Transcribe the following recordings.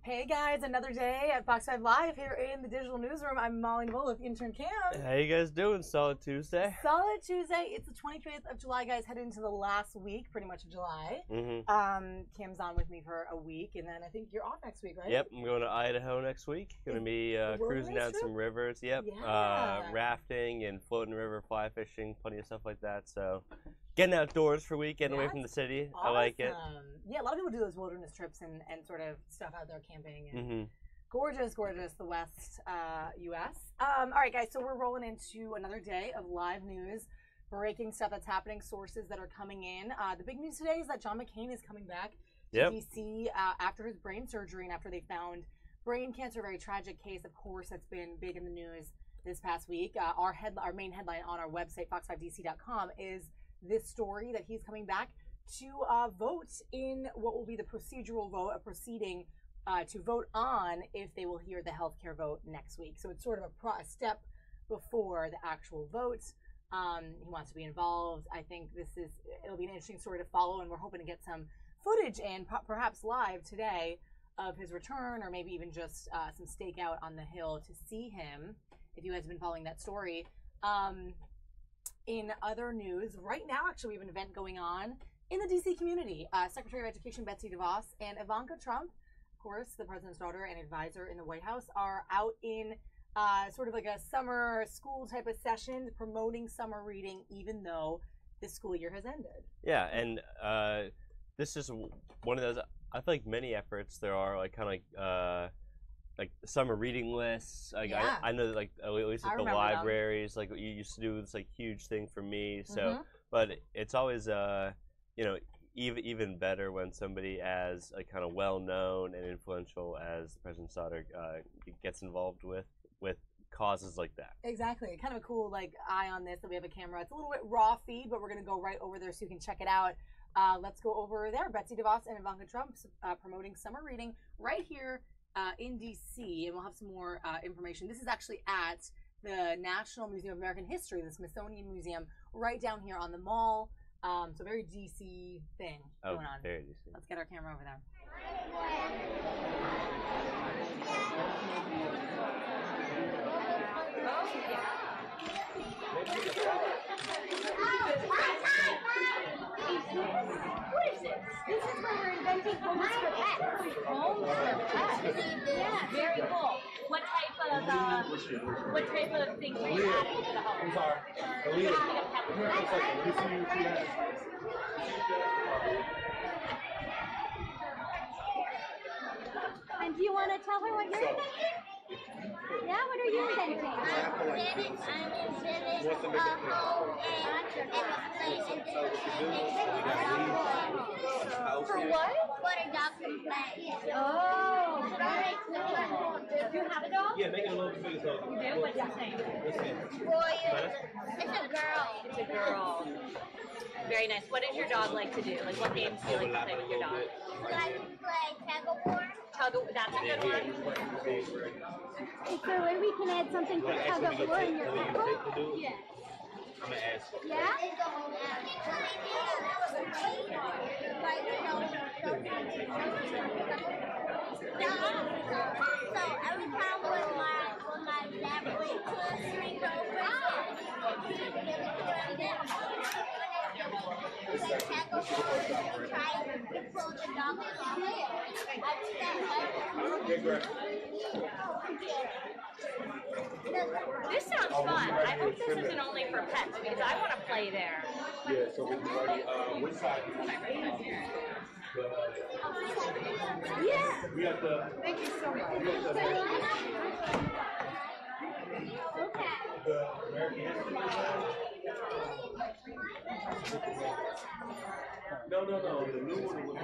Hey guys, another day at Fox 5 Live here in the digital newsroom. I'm Molly Nevola with intern Cam. How you guys doing? Solid Tuesday? Solid Tuesday. It's the 25th of July, guys. Heading into the last week, pretty much of July. Cam's on with me for a week, and then I think you're off next week, right? Yep, I'm going to Idaho next week. Going to be cruising down some rivers. Yep, yeah. Rafting and floating river, fly fishing, plenty of stuff like that. So, getting outdoors for a week, getting away from the city. Awesome. I like it. Yeah, a lot of people do those wilderness trips and sort of stuff out there camping. And gorgeous, the West U.S. All right, guys, so we're rolling into another day of live news, breaking stuff that's happening, sources that are coming in. The big news today is that John McCain is coming back to D.C. After his brain surgery and after they found brain cancer, a very tragic case, of course, that's been big in the news this past week. Our main headline on our website, fox5dc.com, is this story that he's coming back to vote in what will be the procedural vote, a proceeding to vote on if they will hear the healthcare vote next week. So it's sort of a step before the actual vote. He wants to be involved. I think it'll be an interesting story to follow, and we're hoping to get some footage and perhaps live today of his return, or maybe even just some stakeout on the Hill to see him, if you guys have been following that story. In other news, right now, actually, we have an event going on in the D.C. community. Secretary of Education Betsy DeVos and Ivanka Trump, of course, the president's daughter and advisor in the White House, are out in sort of like a summer school type of session promoting summer reading, even though the school year has ended. Yeah, and this is one of those, I feel like many efforts there are, like kind of like summer reading lists. Like I know that, like at least at the libraries, like you used to do this like huge thing for me. So, but it's always you know, even better when somebody as kind of well known and influential as the president's daughter gets involved with causes like that. Exactly, kind of a cool like eye on this that we have a camera. It's a little bit raw feed, but we're gonna go right over there so you can check it out. Let's go over there. Betsy DeVos and Ivanka Trump promoting summer reading right here in D.C., and we'll have some more information. This is actually at the National Museum of American History, the Smithsonian Museum, right down here on the mall. So very D.C. thing going on. Very D.C. Let's get our camera over there. What is this? This is where we're inventing homes for pets. Homes for pets? Yeah, very cool. What type of things are you adding to the home? I'm sorry. And do you want to tell her what you're inventing? Yeah, what are you inventing? For what? For a dog to play. Oh, very cool. Do you have a dog? Yeah, make it a little bit bigger. So. You do? What's his name? It's a girl. It's a girl. Very nice. What does your dog like to do? Like, what games do you like to play with your dog? I play tug-of-war. That's a good one. So when we can add something for tug-of-war in your table? Yeah. I'm going to ask. Yeah? So every time when my lab went to swing over, This sounds fun. I hope this isn't only for pets because I want to play there. Yeah, so we can already, which side? Yeah. We have to. Thank you so much. Okay. The American History Museum. No. The new one was.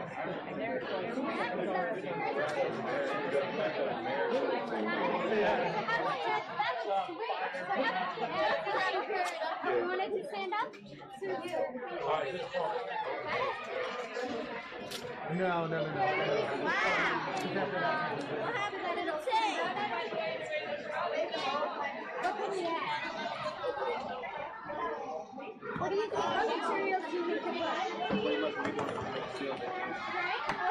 You wanted to stand up? No. Wow. What happened that it'll say? What can we add? What do you think? What materials do you need to put? Right?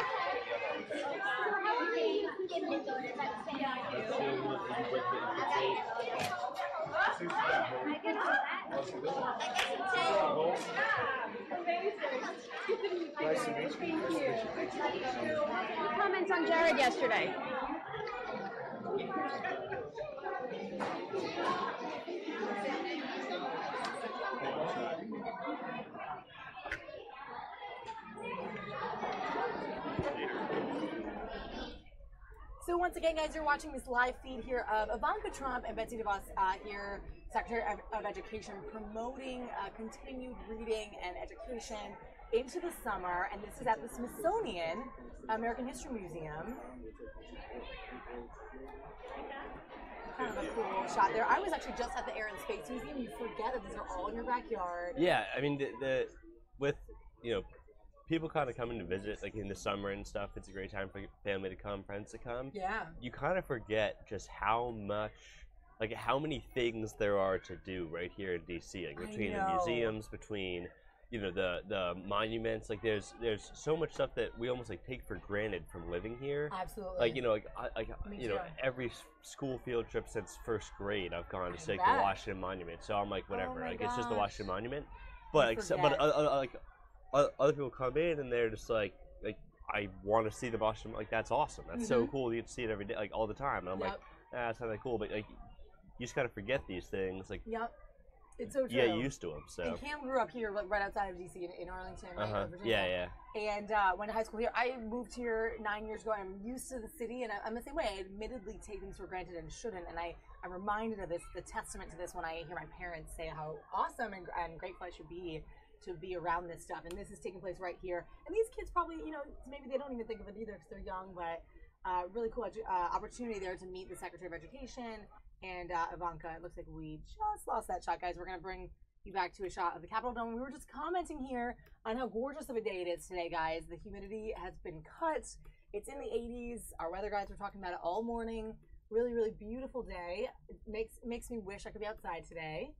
Okay. So how are you? Nice to meet you. Thank you. Comments on Jared yesterday? So once again, guys, you're watching this live feed here of Ivanka Trump and Betsy DeVos here, Secretary of Education, promoting continued reading and education into the summer. And this is at the Smithsonian American History Museum. Kind of a cool shot there. I was actually just at the Air and Space Museum. You forget that these are all in your backyard. Yeah, I mean, with, you know, people kind of coming to visit, like in the summer and stuff, it's a great time for family to come, friends to come. Yeah. You kind of forget just how much, like how many things there are to do right here in DC, like between the museums, between, you know, the monuments. Like there's so much stuff that we almost like take for granted from living here. Absolutely. Like, you know, Me you know, too. every school field trip since first grade, I've gone to say the bet. Washington Monument. So I'm like, whatever, my like it's just the gosh. Washington Monument. But like, forget. other people come in and they're just like I want to see the Washington. Like that's awesome. That's so cool. You get to see it every day, like all the time. And I'm like, it's not that cool. But like, you just gotta forget these things. Like, Yep. It's so true. you get used to them. So. And Cam grew up here, right outside of DC in Arlington, right, Virginia. Yeah. And went to high school here. I moved here 9 years ago. I'm used to the city, and I'm the same way. I admittedly take things for granted and shouldn't. And I'm reminded of this, the testament to this, when I hear my parents say how awesome and grateful I should be to be around this stuff. And this is taking place right here. And these kids probably, you know, maybe they don't even think of it either because they're young, but really cool opportunity there to meet the Secretary of Education and Ivanka. It looks like we just lost that shot, guys. We're going to bring you back to a shot of the Capitol Dome. We were just commenting here on how gorgeous of a day it is today, guys. The humidity has been cut. It's in the 80s. Our weather guys were talking about it all morning. Really, really beautiful day. It makes me wish I could be outside today.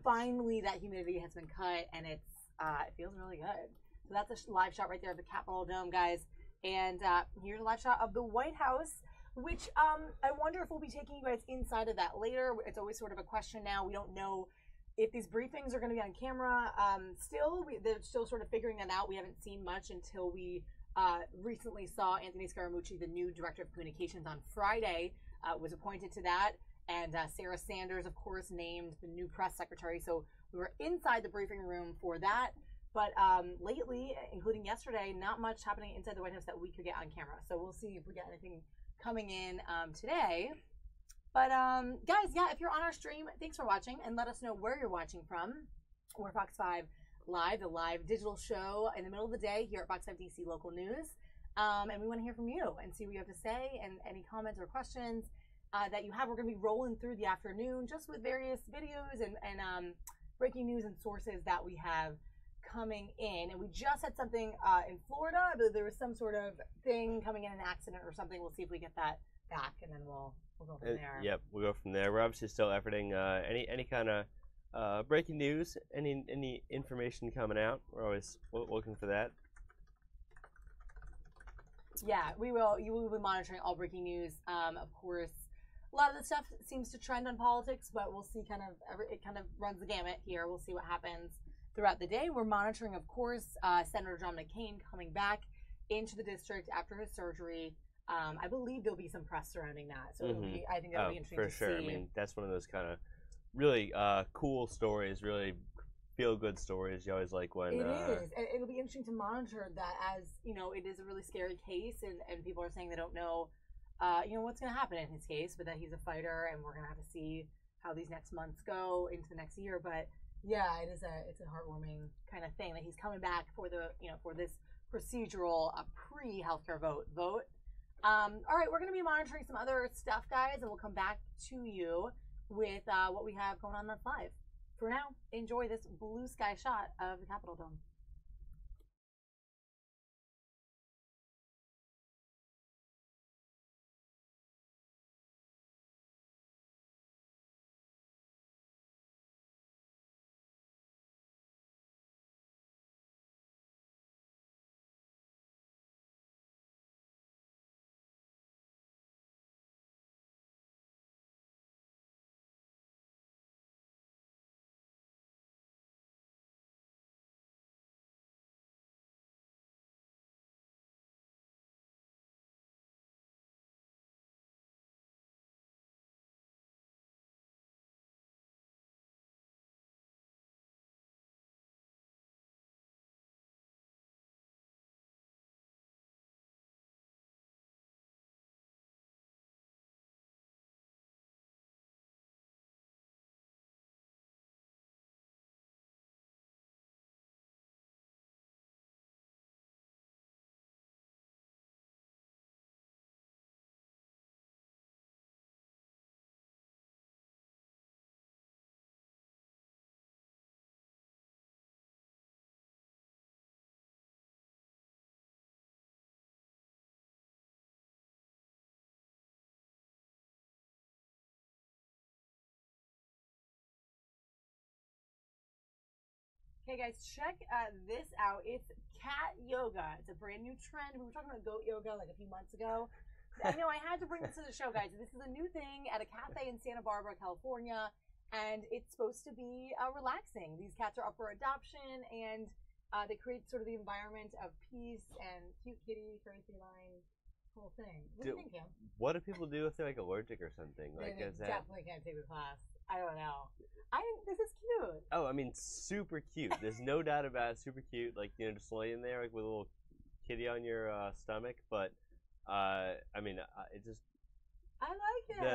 Finally, that humidity has been cut, and it feels really good. So that's a live shot right there of the Capitol Dome, guys. And here's a live shot of the White House, which I wonder if we'll be taking you guys inside of that later. It's always sort of a question now. We don't know if these briefings are going to be on camera. They're still sort of figuring that out. We haven't seen much until we recently saw Anthony Scaramucci, the new Director of Communications, on Friday, was appointed to that. And Sarah Sanders, of course, named the new press secretary. So we were inside the briefing room for that. But lately, including yesterday, not much happening inside the White House that we could get on camera. So we'll see if we get anything coming in today. But guys, yeah, if you're on our stream, thanks for watching, and let us know where you're watching from. We're Fox 5 Live, the live digital show in the middle of the day here at Fox 5 DC Local News. And we want to hear from you and see what you have to say and any comments or questions that you have. We're going to be rolling through the afternoon just with various videos and breaking news and sources that we have coming in. And we just had something in Florida. I believe there was some sort of thing coming in, an accident or something. We'll see if we get that back, and then we'll go from there. Yep, we'll go from there. We're obviously still efforting any kind of breaking news, any information coming out. We're always looking for that. Yeah, we will. You will be monitoring all breaking news. Of course, a lot of the stuff seems to trend on politics, but we'll see. It kind of runs the gamut here. We'll see what happens throughout the day. We're monitoring, of course, Senator John McCain coming back into the district after his surgery. I believe there'll be some press surrounding that, so I think that'll be interesting to see. For sure. I mean, that's one of those kind of really cool stories, really feel-good stories. You always like when... It is. It'll be interesting to monitor that, as, you know, it is a really scary case, and people are saying they don't know, what's going to happen in his case, but that he's a fighter, and we're going to have to see how these next months go into the next year. But yeah, it's a heartwarming kind of thing that he's coming back for for this procedural pre-healthcare vote. All right, we're going to be monitoring some other stuff, guys, and we'll come back to you with what we have going on live. For now, enjoy this blue sky shot of the Capitol Dome. Hey guys, check this out. It's cat yoga. It's a brand new trend. We were talking about goat yoga like a few months ago. I know I had to bring this to the show, guys. This is a new thing at a cafe in Santa Barbara, California, and it's supposed to be relaxing. These cats are up for adoption, and they create sort of the environment of peace and cute kitty, furry feline, whole thing. What do you think, Kim? What do people do if they're like allergic or something? Like, they definitely can't take the class. I don't know. This is cute. Oh, I mean, super cute. There's no doubt about it. Super cute. Like, you know, just laying there like with a little kitty on your stomach. But I mean, it just. I like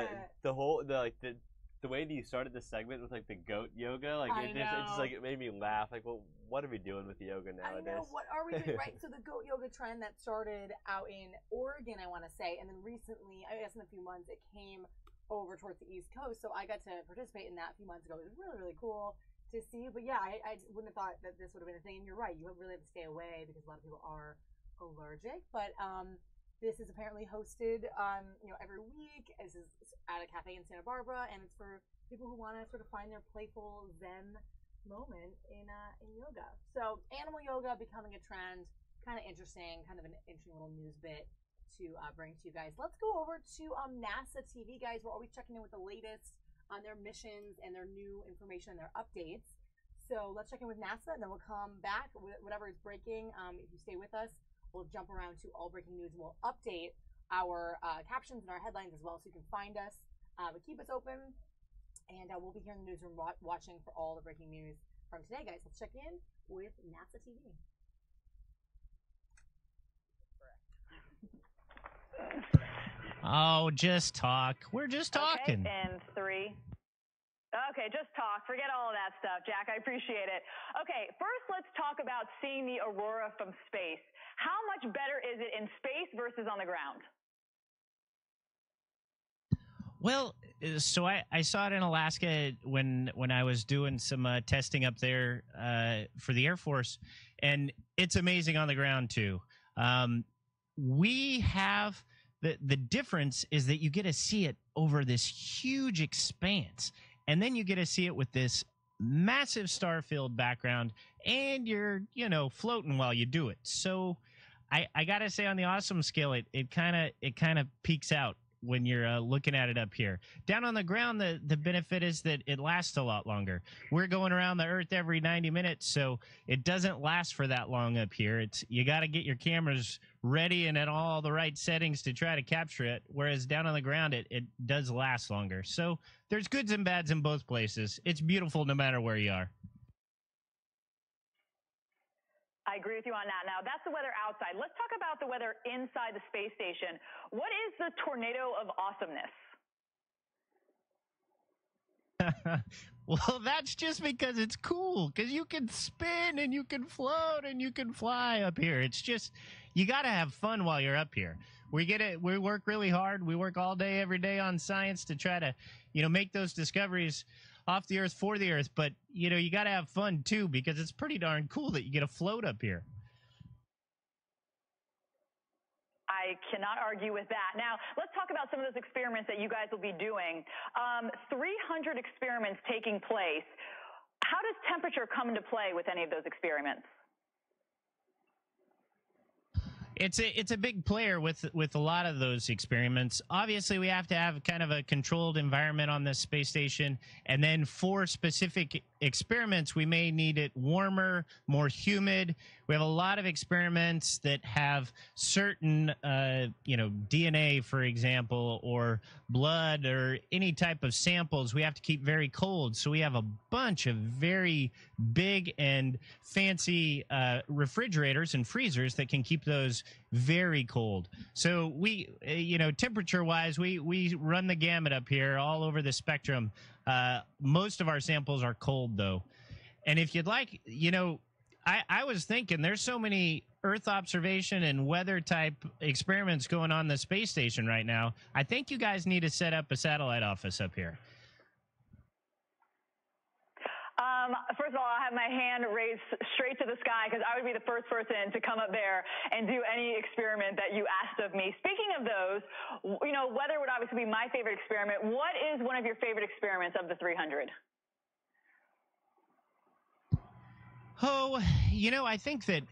it. The way that you started this segment with like the goat yoga, like it just like it made me laugh. Like, well, what are we doing with yoga nowadays? I know, what are we doing, right? So the goat yoga trend that started out in Oregon, I want to say, and then recently, I guess in a few months, it came over towards the East Coast. So I got to participate in that a few months ago. It was really, really cool to see. But yeah, I wouldn't have thought that this would have been a thing. And you're right, you really have to stay away because a lot of people are allergic. But this is apparently hosted, every week. This is at a cafe in Santa Barbara, and it's for people who want to sort of find their playful Zen moment in yoga. So animal yoga becoming a trend, kind of interesting, kind of an interesting little news bit to bring to you guys. Let's go over to NASA TV, guys. We're always checking in with the latest on their missions and their new information and their updates. So let's check in with NASA, and then we'll come back with whatever is breaking. If you stay with us, we'll jump around to all breaking news, and we'll update our captions and our headlines as well, so you can find us. But keep us open, and we'll be here in the newsroom watching for all the breaking news from today, guys. Let's check in with NASA TV. Oh, just talk. We're just talking. Okay, and 3. Okay, just talk. Forget all of that stuff, Jack. I appreciate it. Okay, first let's talk about seeing the aurora from space. How much better is it in space versus on the ground? Well, so I saw it in Alaska when I was doing some testing up there for the Air Force, and it's amazing on the ground too. We have the difference is that you get to see it over this huge expanse, and then you get to see it with this massive star-filled background, and you're floating while you do it. So I gotta say, on the awesome scale, it kind of peaks out when you're looking at it up here. Down on the ground, the benefit is that it lasts a lot longer. We're going around the Earth every 90 minutes, so it doesn't last for that long up here. You got to get your cameras ready and at all the right settings to try to capture it, whereas down on the ground, it does last longer. So there's goods and bads in both places. It's beautiful no matter where you are. I agree with you on that. Now, that's the weather outside. Let's talk about the weather inside the space station. What is the tornado of awesomeness? Well, that's just because it's cool, because you can spin and you can float and you can fly up here. It's just, you got to have fun while you're up here. We work really hard. We work all day, every day on science to try to, make those discoveries off the Earth for the Earth, but you got to have fun too, because it's pretty darn cool that you get to float up here. I cannot argue with that. Now, let's talk about some of those experiments that you guys will be doing. 300 experiments taking place. How does temperature come into play with any of those experiments? It's a big player with a lot of those experiments. Obviously, we have to have kind of a controlled environment on this space station, and then for specific experiments, we may need it warmer, more humid. We have a lot of experiments that have certain, DNA, for example, or blood or any type of samples we have to keep very cold. So we have a bunch of very big and fancy refrigerators and freezers that can keep those very cold. So we, temperature-wise, we run the gamut up here all over the spectrum. Most of our samples are cold, though. And if you'd like, I was thinking there's so many Earth observation and weather type experiments going on in the space station right now. I think you guys need to set up a satellite office up here. First of all, I have my hand raised straight to the sky because I would be the first person to come up there and do any experiment that you asked of me. Speaking of those, weather would obviously be my favorite experiment. What is one of your favorite experiments of the 300? Oh, I think that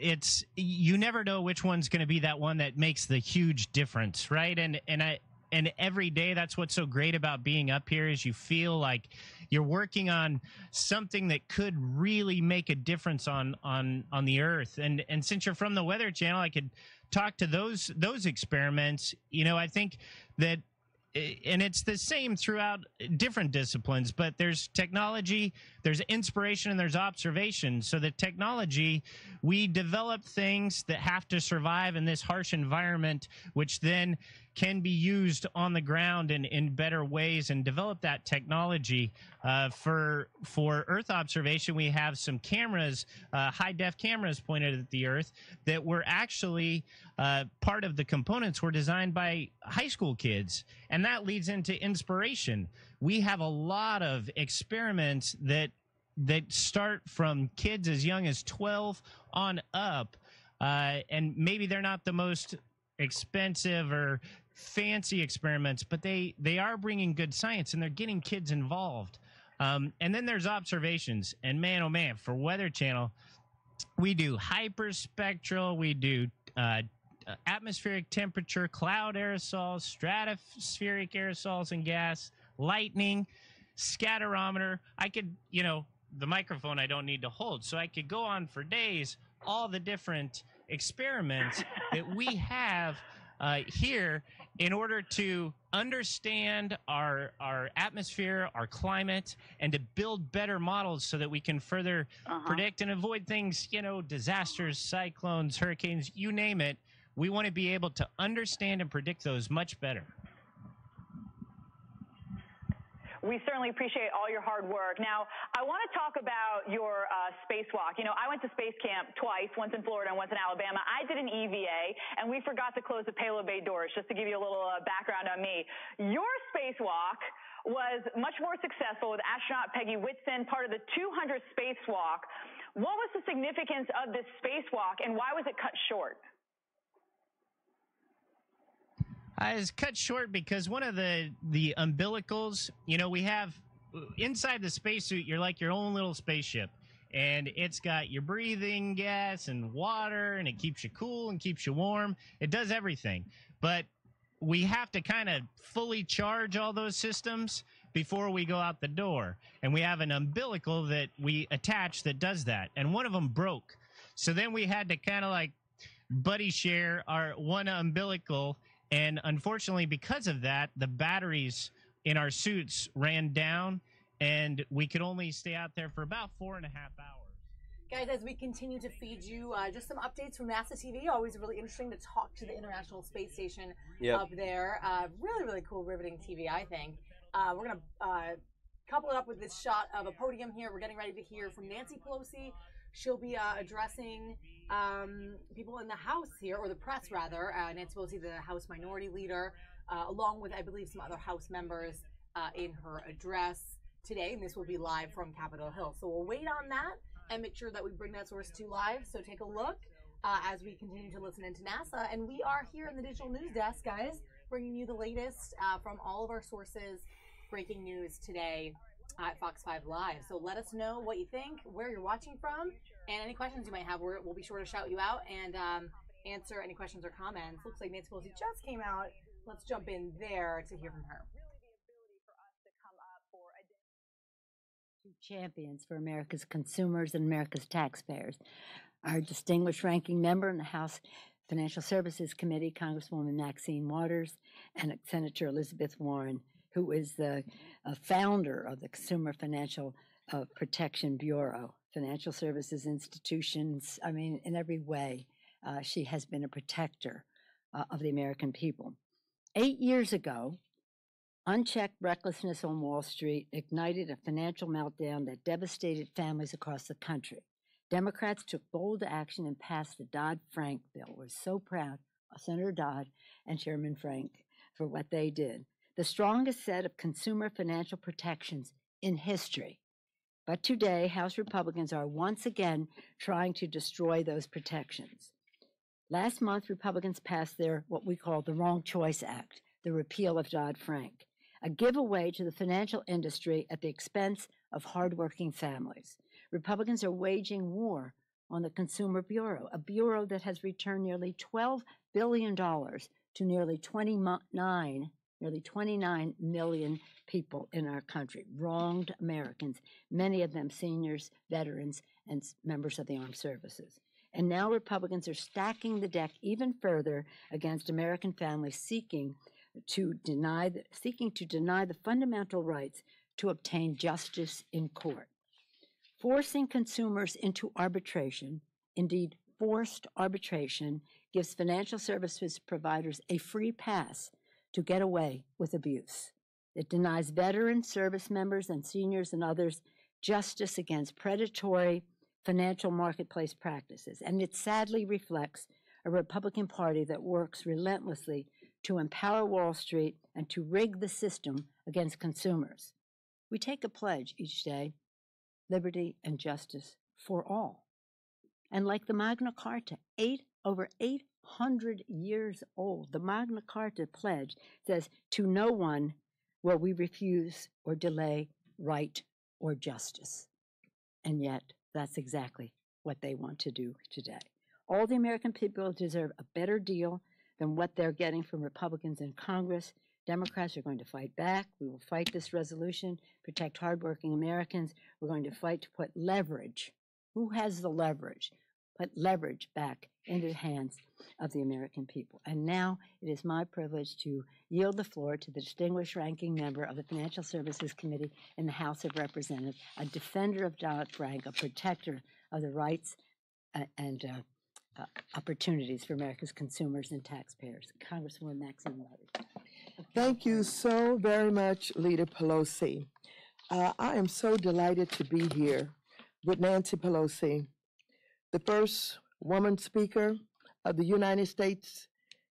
you never know which one's going to be that one that makes the huge difference, right? And every day, that's what's so great about being up here is you feel like you're working on something that could really make a difference on the earth. And since you're from the Weather Channel, I could talk to those experiments. I think that, and it's the same throughout different disciplines, but there's technology, there's inspiration, and there's observation. So the technology, we develop things that have to survive in this harsh environment, which then can be used on the ground in better ways, and develop that technology. For Earth observation, we have some cameras, high-def cameras pointed at the Earth that were actually part of the components were designed by high school kids, and that leads into inspiration. We have a lot of experiments that start from kids as young as 12 on up, and maybe they're not the most expensive or fancy experiments, but they are bringing good science, and they're getting kids involved. And then there's observations, and man, oh man, for Weather Channel, we do hyperspectral, we do atmospheric temperature, cloud aerosols, stratospheric aerosols and gas, lightning, scatterometer. I could, the microphone I don't need to hold, so I could go on for days, all the different experiments that we have here in order to understand our atmosphere, our climate, and to build better models so that we can further predict and avoid things, disasters, cyclones, hurricanes, you name it. We want to be able to understand and predict those much better. We certainly appreciate all your hard work. Now, I want to talk about your spacewalk. I went to space camp twice, once in Florida and once in Alabama. I did an EVA, and we forgot to close the payload bay doors, just to give you a little background on me. Your spacewalk was much more successful with astronaut Peggy Whitson, part of the 200 spacewalk. What was the significance of this spacewalk, and why was it cut short? It's cut short because one of the umbilicals, we have inside the spacesuit, you're like your own little spaceship, and it's got your breathing gas and water, and it keeps you cool and keeps you warm. It does everything, but we have to kind of fully charge all those systems before we go out the door, and we have an umbilical that we attach that does that, and one of them broke. So then we had to kind of like buddy share our one umbilical. And unfortunately, because of that, the batteries in our suits ran down, and we could only stay out there for about 4.5 hours. Guys, as we continue to feed you just some updates from NASA TV, always really interesting to talk to the International Space Station up there. Really, really cool, riveting TV, I think. We're going to couple it up with this shot of a podium here. We're getting ready to hear from Nancy Pelosi. She'll be addressing people in the House here, or the press rather. Nancy Pelosi, the House Minority Leader, along with, I believe, some other House members in her address today. And this will be live from Capitol Hill. So we'll wait on that and make sure that we bring that source to live. So take a look as we continue to listen into NASA. And we are here in the Digital News Desk, guys, bringing you the latest from all of our sources, breaking news today at Fox 5 Live. So let us know what you think, where you're watching from, and any questions you might have. We'll be sure to shout you out and answer any questions or comments. Looks like Nancy Pelosi just came out. Let's jump in there to hear from her. Two champions for America's consumers and America's taxpayers. Our distinguished ranking member in the House Financial Services Committee, Congresswoman Maxine Waters, and Senator Elizabeth Warren, who is the founder of the Consumer Financial Protection Bureau, financial services institutions. I mean, in every way, she has been a protector of the American people. 8 years ago, unchecked recklessness on Wall Street ignited a financial meltdown that devastated families across the country. Democrats took bold action and passed the Dodd-Frank bill. We're so proud of Senator Dodd and Chairman Frank for what they did. The strongest set of consumer financial protections in history. But today, House Republicans are once again trying to destroy those protections. Last month, Republicans passed their, what we call the Wrong Choice Act, the repeal of Dodd-Frank, a giveaway to the financial industry at the expense of hardworking families. Republicans are waging war on the Consumer Bureau, a bureau that has returned nearly $12 billion to nearly 29 million people in our country, wronged Americans, many of them seniors, veterans, and members of the armed services. And now Republicans are stacking the deck even further against American families seeking to deny the fundamental rights to obtain justice in court. Forcing consumers into arbitration, indeed forced arbitration, gives financial services providers a free pass to get away with abuse. It denies veteran service members and seniors and others justice against predatory financial marketplace practices, and it sadly reflects a Republican Party that works relentlessly to empower Wall Street and to rig the system against consumers. We take a pledge each day: liberty and justice for all. And like the Magna Carta, over 800 years old, the Magna Carta pledge says, to no one will we refuse or delay right or justice. And yet, that's exactly what they want to do today. All the American people deserve a better deal than what they're getting from Republicans in Congress. Democrats are going to fight back. We will fight this resolution, protect hardworking Americans. We're going to fight to put leverage. Who has the leverage? Put leverage back into the hands of the American people. And now it is my privilege to yield the floor to the distinguished ranking member of the Financial Services Committee in the House of Representatives, a defender of Dodd-Frank, a protector of the rights and opportunities for America's consumers and taxpayers, Congresswoman Maxine Waters. Thank you so very much, Leader Pelosi. I am so delighted to be here with Nancy Pelosi, the first woman speaker of the United States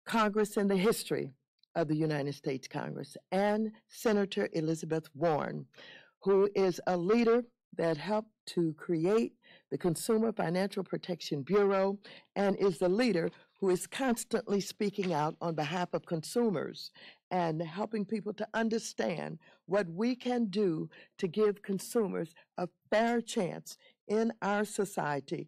Congress in the history of the United States Congress, and Senator Elizabeth Warren, who is a leader that helped to create the Consumer Financial Protection Bureau and is the leader who is constantly speaking out on behalf of consumers and helping people to understand what we can do to give consumers a fair chance in our society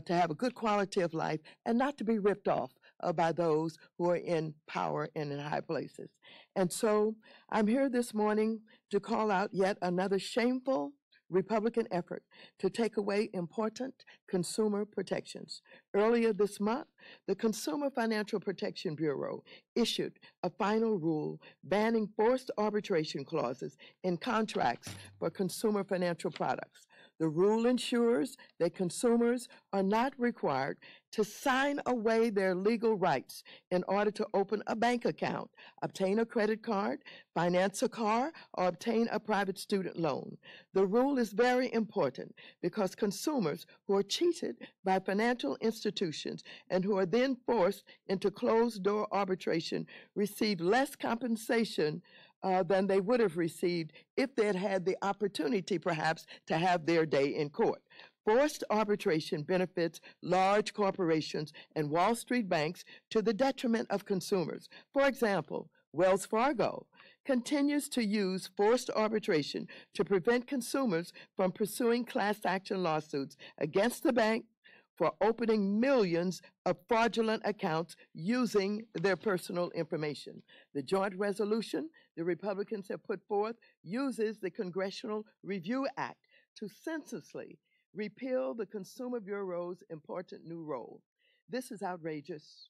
to have a good quality of life and not to be ripped off by those who are in power and in high places. And so I'm here this morning to call out yet another shameful Republican effort to take away important consumer protections. Earlier this month, the Consumer Financial Protection Bureau issued a final rule banning forced arbitration clauses in contracts for consumer financial products. The rule ensures that consumers are not required to sign away their legal rights in order to open a bank account, obtain a credit card, finance a car, or obtain a private student loan. The rule is very important because consumers who are cheated by financial institutions and who are then forced into closed-door arbitration receive less compensation than they would have received if they had had the opportunity, perhaps, to have their day in court. Forced arbitration benefits large corporations and Wall Street banks to the detriment of consumers. For example, Wells Fargo continues to use forced arbitration to prevent consumers from pursuing class action lawsuits against the bank for opening millions of fraudulent accounts using their personal information. The joint resolution the Republicans have put forth uses the Congressional Review Act to senselessly repeal the Consumer Bureau's important new role. This is outrageous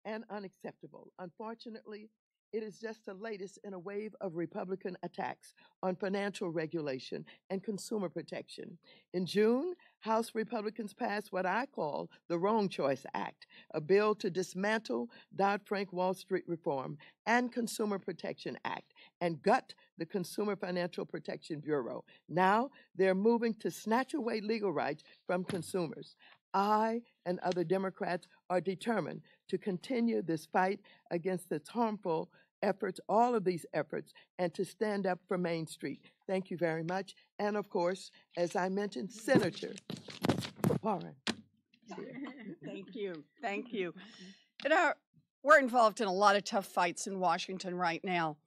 and unacceptable. Unfortunately, it is just the latest in a wave of Republican attacks on financial regulation and consumer protection. In June, House Republicans passed what I call the Wrong Choice Act, a bill to dismantle Dodd-Frank Wall Street Reform and Consumer Protection Act and gut the Consumer Financial Protection Bureau. Now they're moving to snatch away legal rights from consumers. I and other Democrats are determined to continue this fight against this harmful efforts, all of these efforts, and to stand up for Main Street. Thank you very much. And of course, as I mentioned, Senator Warren. Thank you. Thank you. You know, we're involved in a lot of tough fights in Washington right now.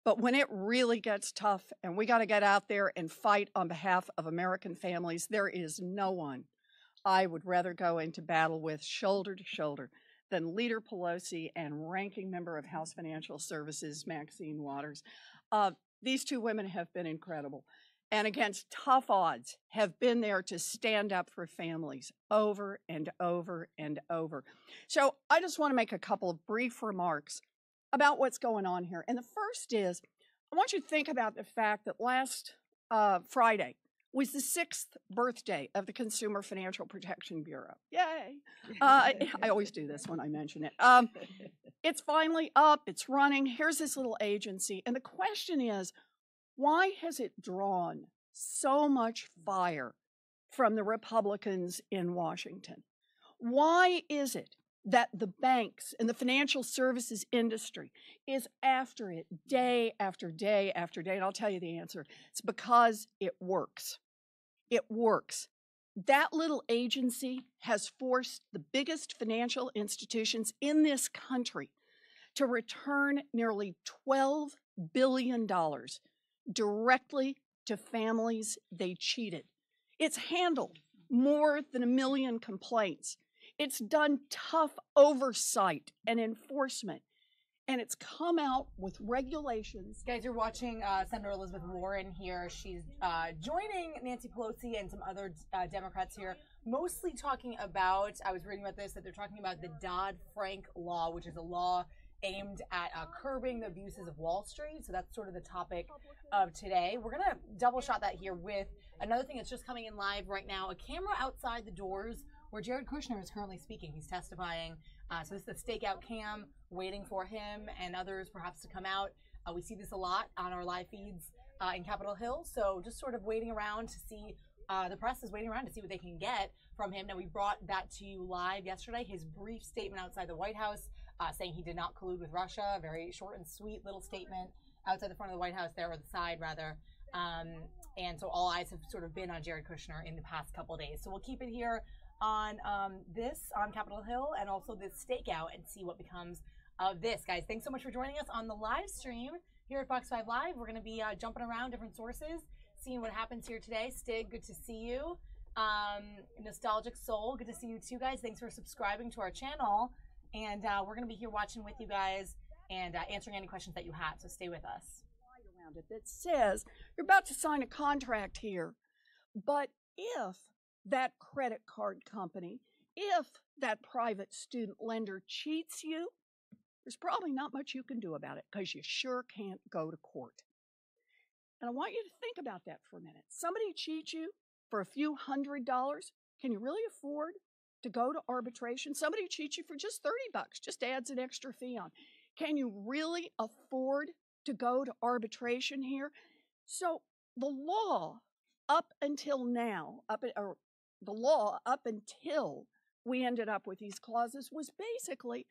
But when it really gets tough and we got to get out there and fight on behalf of American families, there is no one I would rather go into battle with shoulder to shoulder than Leader Pelosi and Ranking Member of House Financial Services, Maxine Waters. These two women have been incredible, and against tough odds have been there to stand up for families over and over and over. So I just want to make a couple of brief remarks about what's going on here. And the first is, I want you to think about the fact that last Friday was the 6th birthday of the Consumer Financial Protection Bureau. Yay! I always do this when I mention it. It's finally up, it's running. Here's this little agency. And the question is, why has it drawn so much fire from the Republicans in Washington? Why is it that the banks and the financial services industry is after it day after day after day? And I'll tell you the answer. It's because it works. It works. That little agency has forced the biggest financial institutions in this country to return nearly $12 billion directly to families they cheated. It's handled more than 1 million complaints. It's done tough oversight and enforcement. And it's come out with regulations. Guys, you're watching Senator Elizabeth Warren here. She's joining Nancy Pelosi and some other Democrats here, mostly talking about, I was reading about this, that they're talking about the Dodd-Frank law, which is a law aimed at curbing the abuses of Wall Street. So that's sort of the topic of today. We're going to double shot that here with another thing that's just coming in live right now, a camera outside the doors where Jared Kushner is currently speaking. He's testifying. So this is the stakeout cam, waiting for him and others perhaps to come out. We see this a lot on our live feeds in Capitol Hill. So just sort of waiting around to see, the press is waiting around to see what they can get from him. Now, we brought that to you live yesterday, his brief statement outside the White House saying he did not collude with Russia. Very short and sweet little statement outside the front of the White House there, or the side rather. And so all eyes have sort of been on Jared Kushner in the past couple of days. So we'll keep it here on on Capitol Hill, and also this stakeout, and see what becomes of this. Guys, thanks so much for joining us on the live stream here at Fox 5 Live. We're going to be jumping around different sources, seeing what happens here today. Stig, good to see you. Nostalgic Soul, good to see you too, guys. Thanks for subscribing to our channel. And we're going to be here watching with you guys and answering any questions that you have, so stay with us. Around it that says you're about to sign a contract here, but if that credit card company, if that private student lender cheats you, there's probably not much you can do about it, because you sure can't go to court. And I want you to think about that for a minute. Somebody cheats you for a few $100. Can you really afford to go to arbitration? Somebody cheats you for just $30, just adds an extra fee on. Can you really afford to go to arbitration here? So the law up until now, the law up until we ended up with these clauses, was basically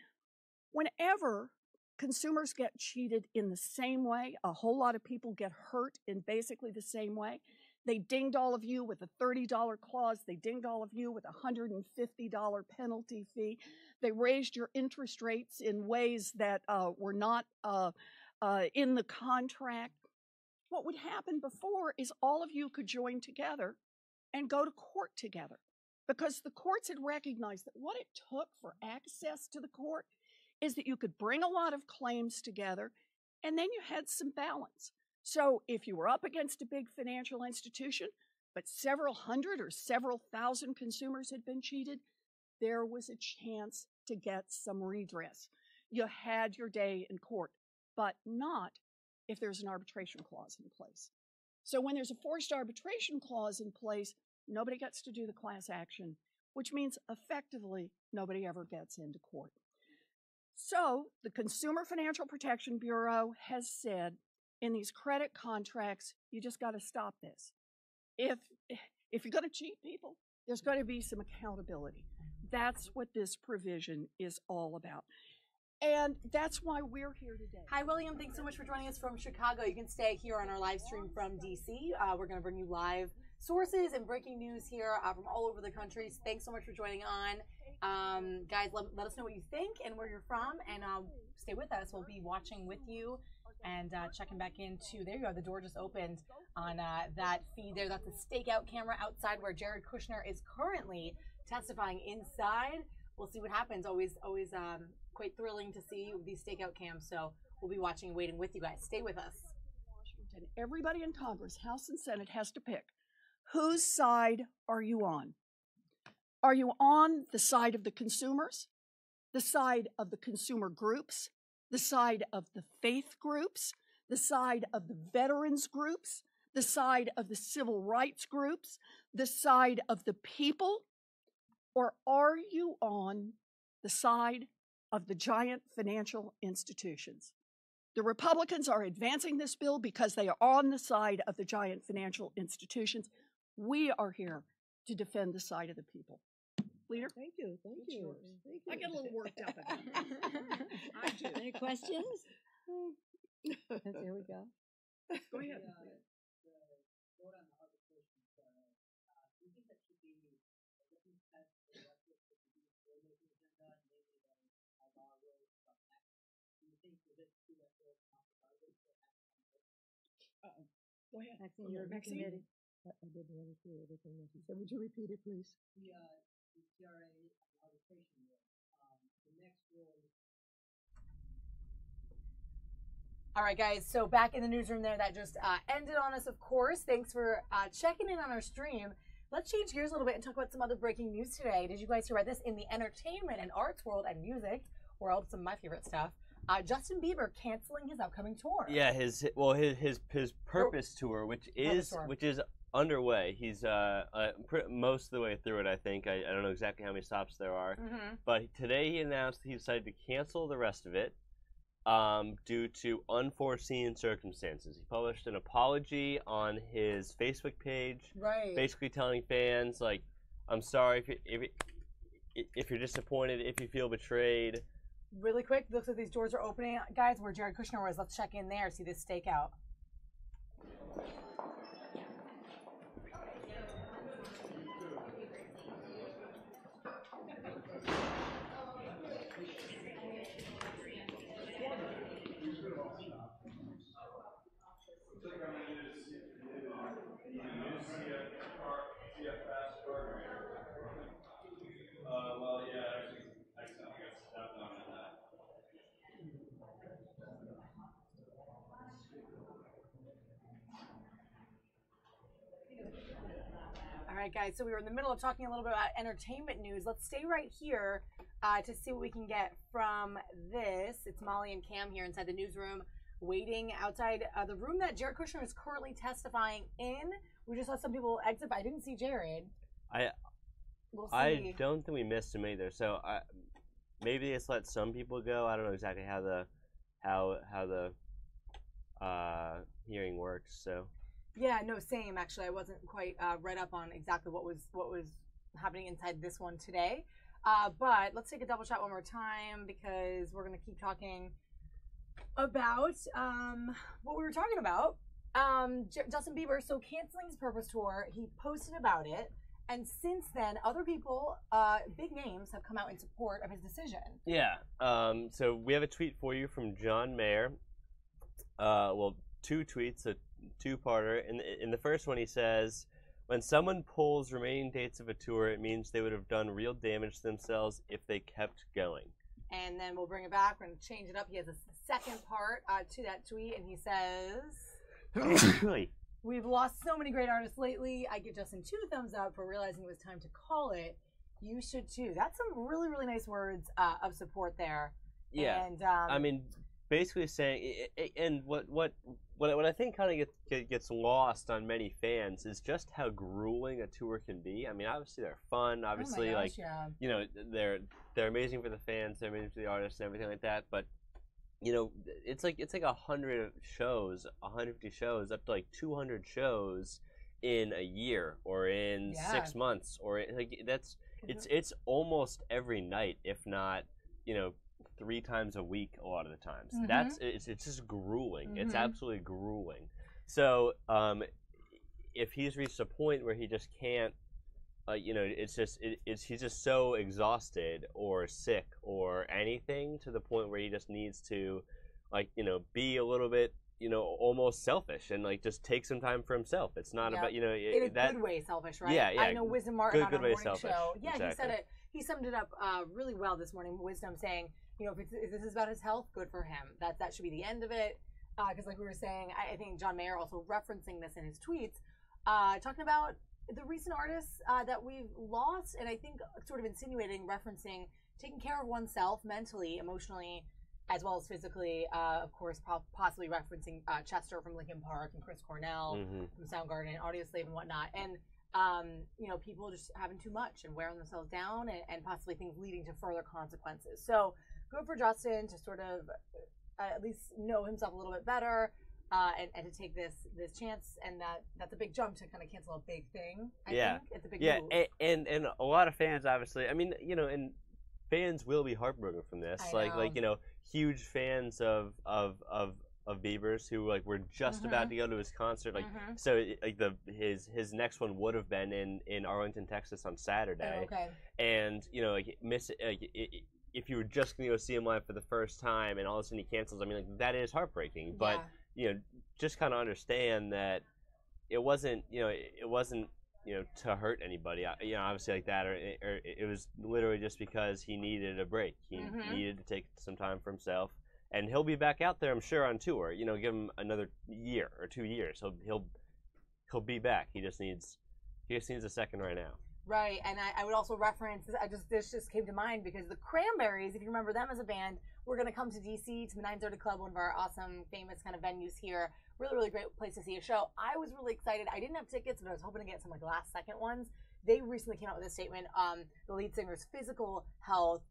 whenever consumers get cheated in the same way, a whole lot of people get hurt in basically the same way. They dinged all of you with a $30 clause. They dinged all of you with a $150 penalty fee. They raised your interest rates in ways that were not in the contract. What would happen before is all of you could join together and go to court together, because the courts had recognized that what it took for access to the court is that you could bring a lot of claims together, and then you had some balance. So if you were up against a big financial institution, but several hundred or several thousand consumers had been cheated, there was a chance to get some redress. You had your day in court, but not if there's an arbitration clause in place. So when there's a forced arbitration clause in place, nobody gets to do the class action, which means effectively nobody ever gets into court. So the Consumer Financial Protection Bureau has said in these credit contracts, you just got to stop this. If you're going to cheat people, there's going to be some accountability. That's what this provision is all about. And that's why we're here today. Hi, William. Thanks so much for joining us from Chicago. You can stay here on our live stream from D.C. We're going to bring you live sources and breaking news here from all over the country. So thanks so much for joining on. Guys, let us know what you think and where you're from, and stay with us. We'll be watching with you And checking back into, there you go, the door just opened on that feed there. That's a stakeout camera outside where Jared Kushner is currently testifying inside. We'll see what happens. Always quite thrilling to see these stakeout cams. So we'll be watching and waiting with you guys. Stay with us. Washington, everybody in Congress, House and Senate, has to pick. Whose side are you on? Are you on the side of the consumers, the side of the consumer groups, the side of the faith groups, the side of the veterans groups, the side of the civil rights groups, the side of the people? Or are you on the side of the giant financial institutions? The Republicans are advancing this bill because they are on the side of the giant financial institutions. We are here to defend the side of the people. Leader? Thank you. Thank you. Thank you. I get a little worked up about it. I do. Any questions? Here we go. Go ahead. Go ahead. Maxine, you're Maxine? I didn't really hear everything that you said. Would you repeat it, please? The TRA arbitration rule. The next rule. All right, guys. So back in the newsroom there, that just ended on us, of course. Thanks for checking in on our stream. Let's change gears a little bit and talk about some other breaking news today. Did you guys hear about this? In the entertainment and arts world and music world, some of my favorite stuff. Justin Bieber canceling his upcoming tour. Yeah, his Purpose tour, which is underway. He's most of the way through it, I think. I don't know exactly how many stops there are, but today he announced he decided to cancel the rest of it due to unforeseen circumstances. He published an apology on his Facebook page, basically telling fans, like, I'm sorry if you're disappointed, if you feel betrayed. Really quick, looks like these doors are opening, guys, where Jared Kushner was. Let's check in there, see this stakeout. All right, guys, so we were in the middle of talking a little bit about entertainment news. Let's stay right here to see what we can get from this. It's Molly and Cam here inside the newsroom, waiting outside the room that Jared Kushner is currently testifying in. We just saw some people exit, but I didn't see Jared. We'll see. I don't think we missed him either. So maybe they just let some people go. I don't know exactly how the hearing works. So. Yeah, no, same. Actually, I wasn't quite read up on exactly what was happening inside this one today. But let's take a double shot one more time because we're going to keep talking about what we were talking about. Justin Bieber, so canceling his Purpose tour, he posted about it. And since then, other people, big names, have come out in support of his decision. Yeah. So we have a tweet for you from John Mayer. Well, two tweets, a two-parter. In the first one, he says, when someone pulls remaining dates of a tour, it means they would have done real damage to themselves if they kept going. And then we'll bring it back. We're going to change it up. He has a second part to that tweet, and he says, we've lost so many great artists lately. I give Justin 2 thumbs up for realizing it was time to call it. You should, too. That's some really, really nice words of support there. Yeah. And, I mean, basically saying, and what I think kind of gets lost on many fans is just how grueling a tour can be. I mean, obviously they're fun. Obviously, you know, they're amazing for the fans. They're amazing for the artists and everything like that. But you know, it's like 100 shows, 150 shows, up to like 200 shows in a year or in 6 months, or like it's almost every night, if not, you know, 3 times a week a lot of the times. It's just grueling. It's absolutely grueling. So if he's reached a point where he just can't, you know, he's just so exhausted or sick or anything to the point where he just needs to, like, you know, be a little bit almost selfish and like just take some time for himself. It's not about in a good way selfish, right? Yeah. I know Wisdom Martin on our morning selfish. show. Yeah, exactly. he said it. He summed it up really well this morning. Wisdom saying, if this is about his health, good for him. That should be the end of it. Because like we were saying, I think John Mayer also referencing this in his tweets, talking about the recent artists that we've lost, and I think sort of insinuating, referencing taking care of oneself mentally, emotionally, as well as physically. Of course, possibly referencing Chester from Linkin Park and Chris Cornell from Soundgarden, Audioslave and whatnot. And people just having too much and wearing themselves down, and possibly things leading to further consequences. So good for Justin to sort of at least know himself a little bit better, and to take this chance, and that's a big jump to kind of cancel a big thing. I think it's a big move. And a lot of fans, obviously. I mean, and fans will be heartbroken from this. Huge fans of Bieber's who were just about to go to his concert. His next one would have been in Arlington, Texas on Saturday. Oh, okay. And if you were just going to go see him live for the first time and all of a sudden he cancels, I mean, that is heartbreaking. But just kind of understand that it wasn't to hurt anybody. Obviously like that, or it was literally just because he needed a break. He needed to take some time for himself, and he'll be back out there, I'm sure, on tour. Give him another year or 2 years. He'll be back. He just needs a second right now. Right, and I would also reference, this just came to mind because the Cranberries, if you remember them as a band, we're going to come to DC, to the 930 Club, one of our awesome, famous kind of venues here. Really, really great place to see a show. I was really excited. I didn't have tickets, but I was hoping to get some last-second ones. They recently came out with a statement. The lead singer's physical health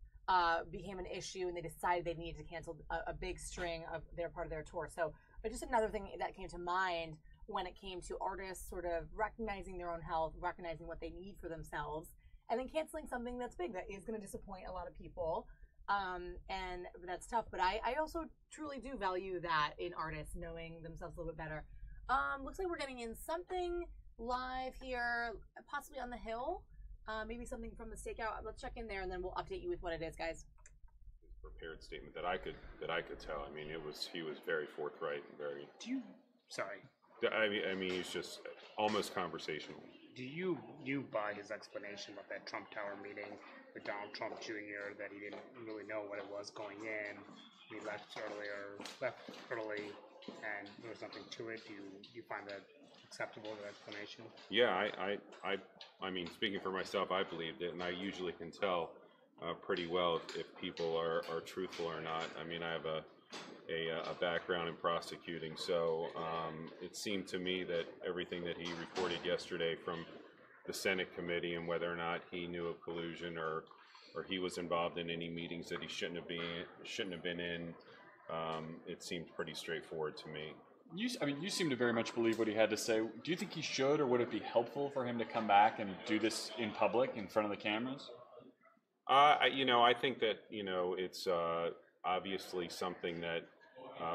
became an issue, and they decided they needed to cancel a big string of their part of their tour. So just another thing that came to mind when it came to artists sort of recognizing their own health, recognizing what they need for themselves, and then canceling something that's big that is going to disappoint a lot of people. And that's tough. But I also truly do value that in artists, knowing themselves a little bit better. Looks like we're getting in something live here, possibly on the Hill. Maybe something from the stakeout. Let's check in there, and then we'll update you with what it is, guys. Prepared statement that I could tell. I mean, he was very forthright and very. I mean, he's just almost conversational. Do you buy his explanation about that Trump Tower meeting with Donald Trump Jr. that he didn't really know what it was going in? He left early, and there was nothing to it. Do you find that acceptable, the explanation? Yeah, I mean, speaking for myself, I believed it, and I usually can tell pretty well if people are truthful or not. I mean, I have a background in prosecuting, so it seemed to me that everything that he reported yesterday from the Senate committee, and whether or not he knew of collusion or he was involved in any meetings that he shouldn't have been in, it seemed pretty straightforward to me. You seem to very much believe what he had to say. Do you think he should, or would it be helpful for him to come back and do this in public, in front of the cameras? I think that it's obviously something that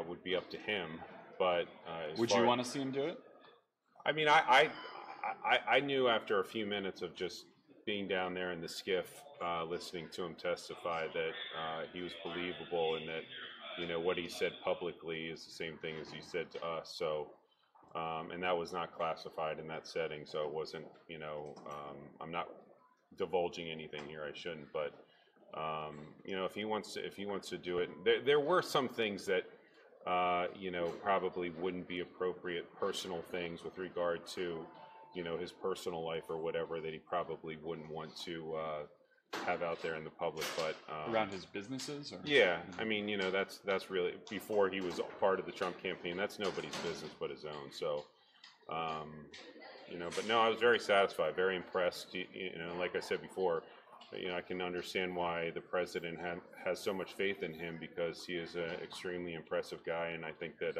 would be up to him. But would you want to see him do it? I mean, I knew after a few minutes of just being down there in the skiff, listening to him testify, that he was believable, and that what he said publicly is the same thing as he said to us. So, and that was not classified in that setting. So it wasn't. I'm not divulging anything here. I shouldn't. But if he wants to do it, there were some things that probably wouldn't be appropriate, personal things with regard to his personal life or whatever, that he probably wouldn't want to have out there in the public. But around his businesses, or? Yeah, I mean, that's really, before he was part of the Trump campaign, that's nobody's business but his own. So but no, I was very satisfied, very impressed. Like I said before, I can understand why the president has so much faith in him, because he is an extremely impressive guy, and I think that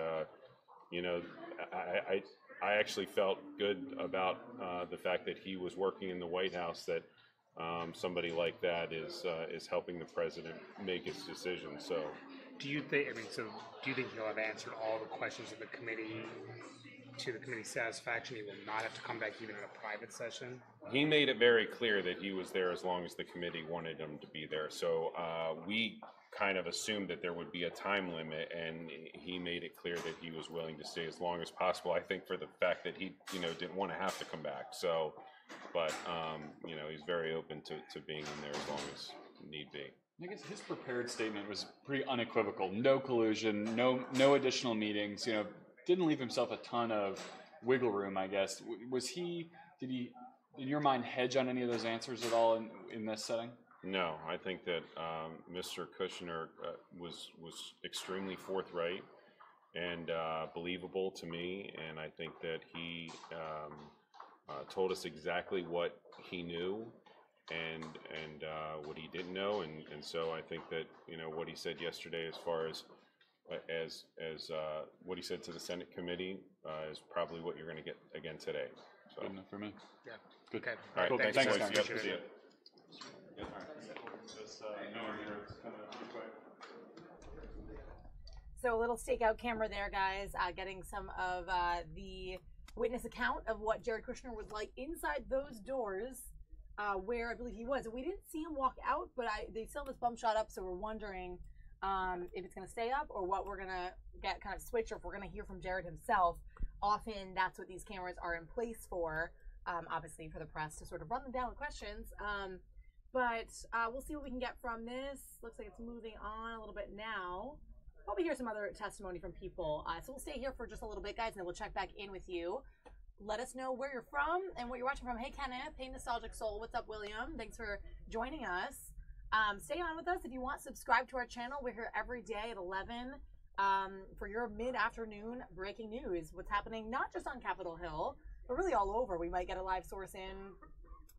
I actually felt good about the fact that he was working in the White House, that somebody like that is helping the president make his decision. So, do you think he'll have answered all the questions of the committee to the committee's satisfaction? He will not have to come back even in a private session? He made it very clear that he was there as long as the committee wanted him to be there. So we kind of assumed that there would be a time limit, and he made it clear that he was willing to stay as long as possible. I think for the fact that he, didn't want to have to come back. So, but he's very open to being in there as long as need be. I guess his prepared statement was pretty unequivocal. No collusion, no additional meetings. Didn't leave himself a ton of wiggle room, I guess. Did he, in your mind, hedge on any of those answers at all in this setting? No, I think that Mr. Kushner was extremely forthright and believable to me, and I think that he told us exactly what he knew and what he didn't know, and so I think that what he said yesterday, as far as what he said to the Senate committee, is probably what you're going to get again today. So. Good enough for me. Yeah. Good. Okay. All right. Cool. Thanks, guys. guys. Appreciate it. So a little stakeout camera there, guys, getting some of the witness account of what Jared Kushner was like inside those doors, where I believe he was. We didn't see him walk out, but they still have this bump shot up, so we're wondering if it's going to stay up or what we're going to get kind of switch, or if we're going to hear from Jared himself. Often that's what these cameras are in place for, obviously for the press to sort of run them down with questions. But we'll see what we can get from this. Looks like it's moving on a little bit now. Probably hear some other testimony from people. So we'll stay here for just a little bit, guys, and then we'll check back in with you. Let us know where you're from and what you're watching from. Hey, Kenneth. Hey, Nostalgic Soul. What's up, William? Thanks for joining us. Stay on with us if you want. Subscribe to our channel. We're here every day at 11 for your mid-afternoon breaking news. What's happening not just on Capitol Hill, but really all over. We might get a live source in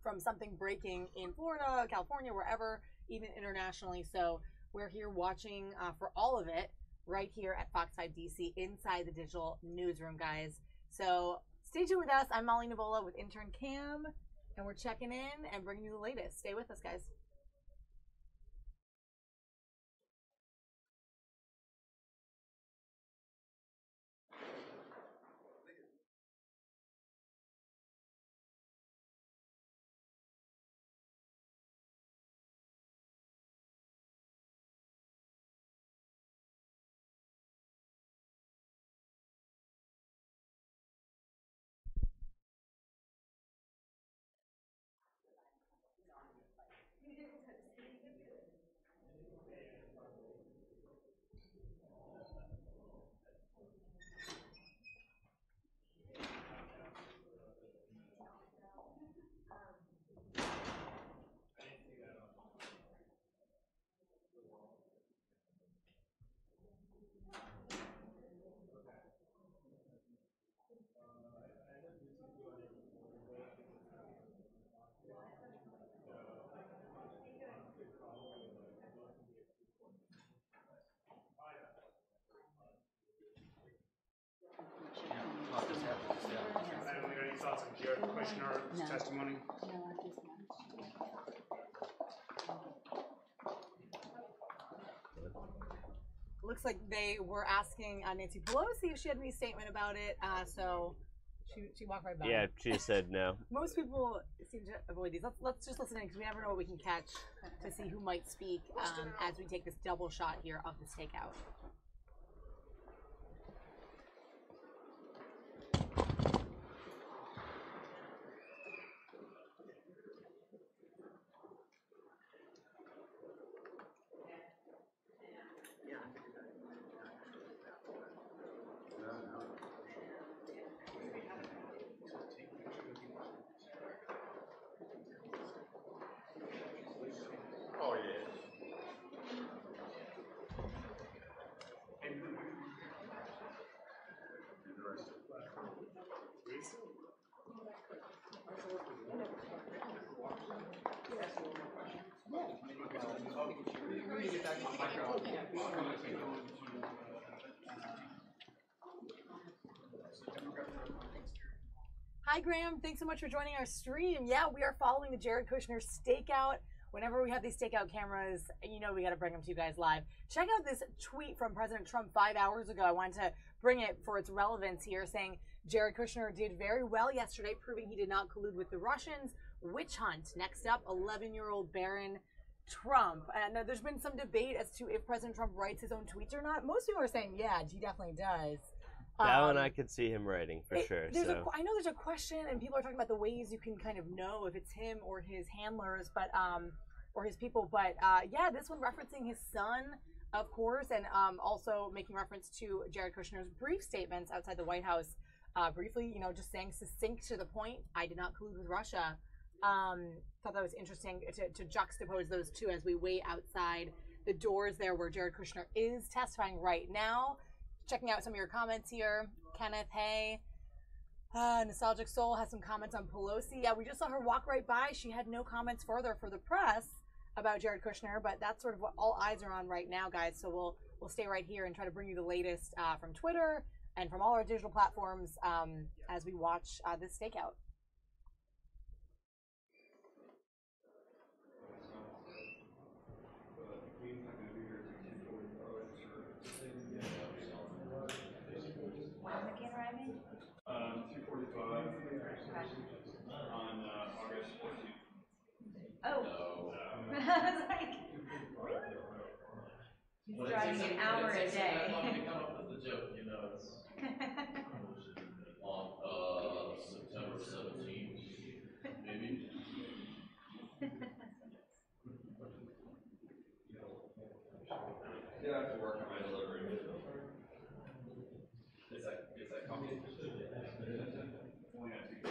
from something breaking in Florida, California, wherever, even internationally. So we're here watching for all of it right here at Fox 5 DC inside the digital newsroom, guys. So stay tuned with us. I'm Molly Nevola with intern Cam, and we're checking in and bringing you the latest. Stay with us, guys. Any thoughts on Jared Kushner's testimony? Looks like they were asking Nancy Pelosi if she had any statement about it, so she walked right by. Yeah, she said no. Most people seem to avoid these. Let's just listen in, because we never know what we can catch to see who might speak as we take this double shot here of the stakeout. Hi, Graham. Thanks so much for joining our stream. Yeah, we are following the Jared Kushner stakeout. Whenever we have these stakeout cameras, you know we got to bring them to you guys live. Check out this tweet from President Trump 5 hours ago. I wanted to bring it for its relevance here, saying Jared Kushner did very well yesterday, proving he did not collude with the Russians. Witch hunt. Next up, 11-year-old Barron Trump. And there's been some debate as to if President Trump writes his own tweets or not. Most people are saying, yeah, he definitely does. That one I could see him writing for sure. I know there's a question, and people are talking about the ways you can kind of know if it's him or his handlers, but or his people. But yeah, this one referencing his son, of course, and also making reference to Jared Kushner's brief statements outside the White House. Briefly, just saying succinct to the point, I did not collude with Russia. Thought that was interesting to juxtapose those two as we wait outside the doors there where Jared Kushner is testifying right now. Checking out some of your comments here. Kenneth, hey. Nostalgic Soul has some comments on Pelosi. Yeah, we just saw her walk right by. She had no comments further for the press about Jared Kushner, but that's sort of what all eyes are on right now, guys. So we'll stay right here and try to bring you the latest from Twitter and from all our digital platforms as we watch this stakeout. When is McCain arriving? 2:45 on August 14th. Oh. I was like, really? He's driving an hour a day. Come up with the joke, it's on September 17th, maybe. Yeah, I have to work on my delivery. Is that coming? Only got 2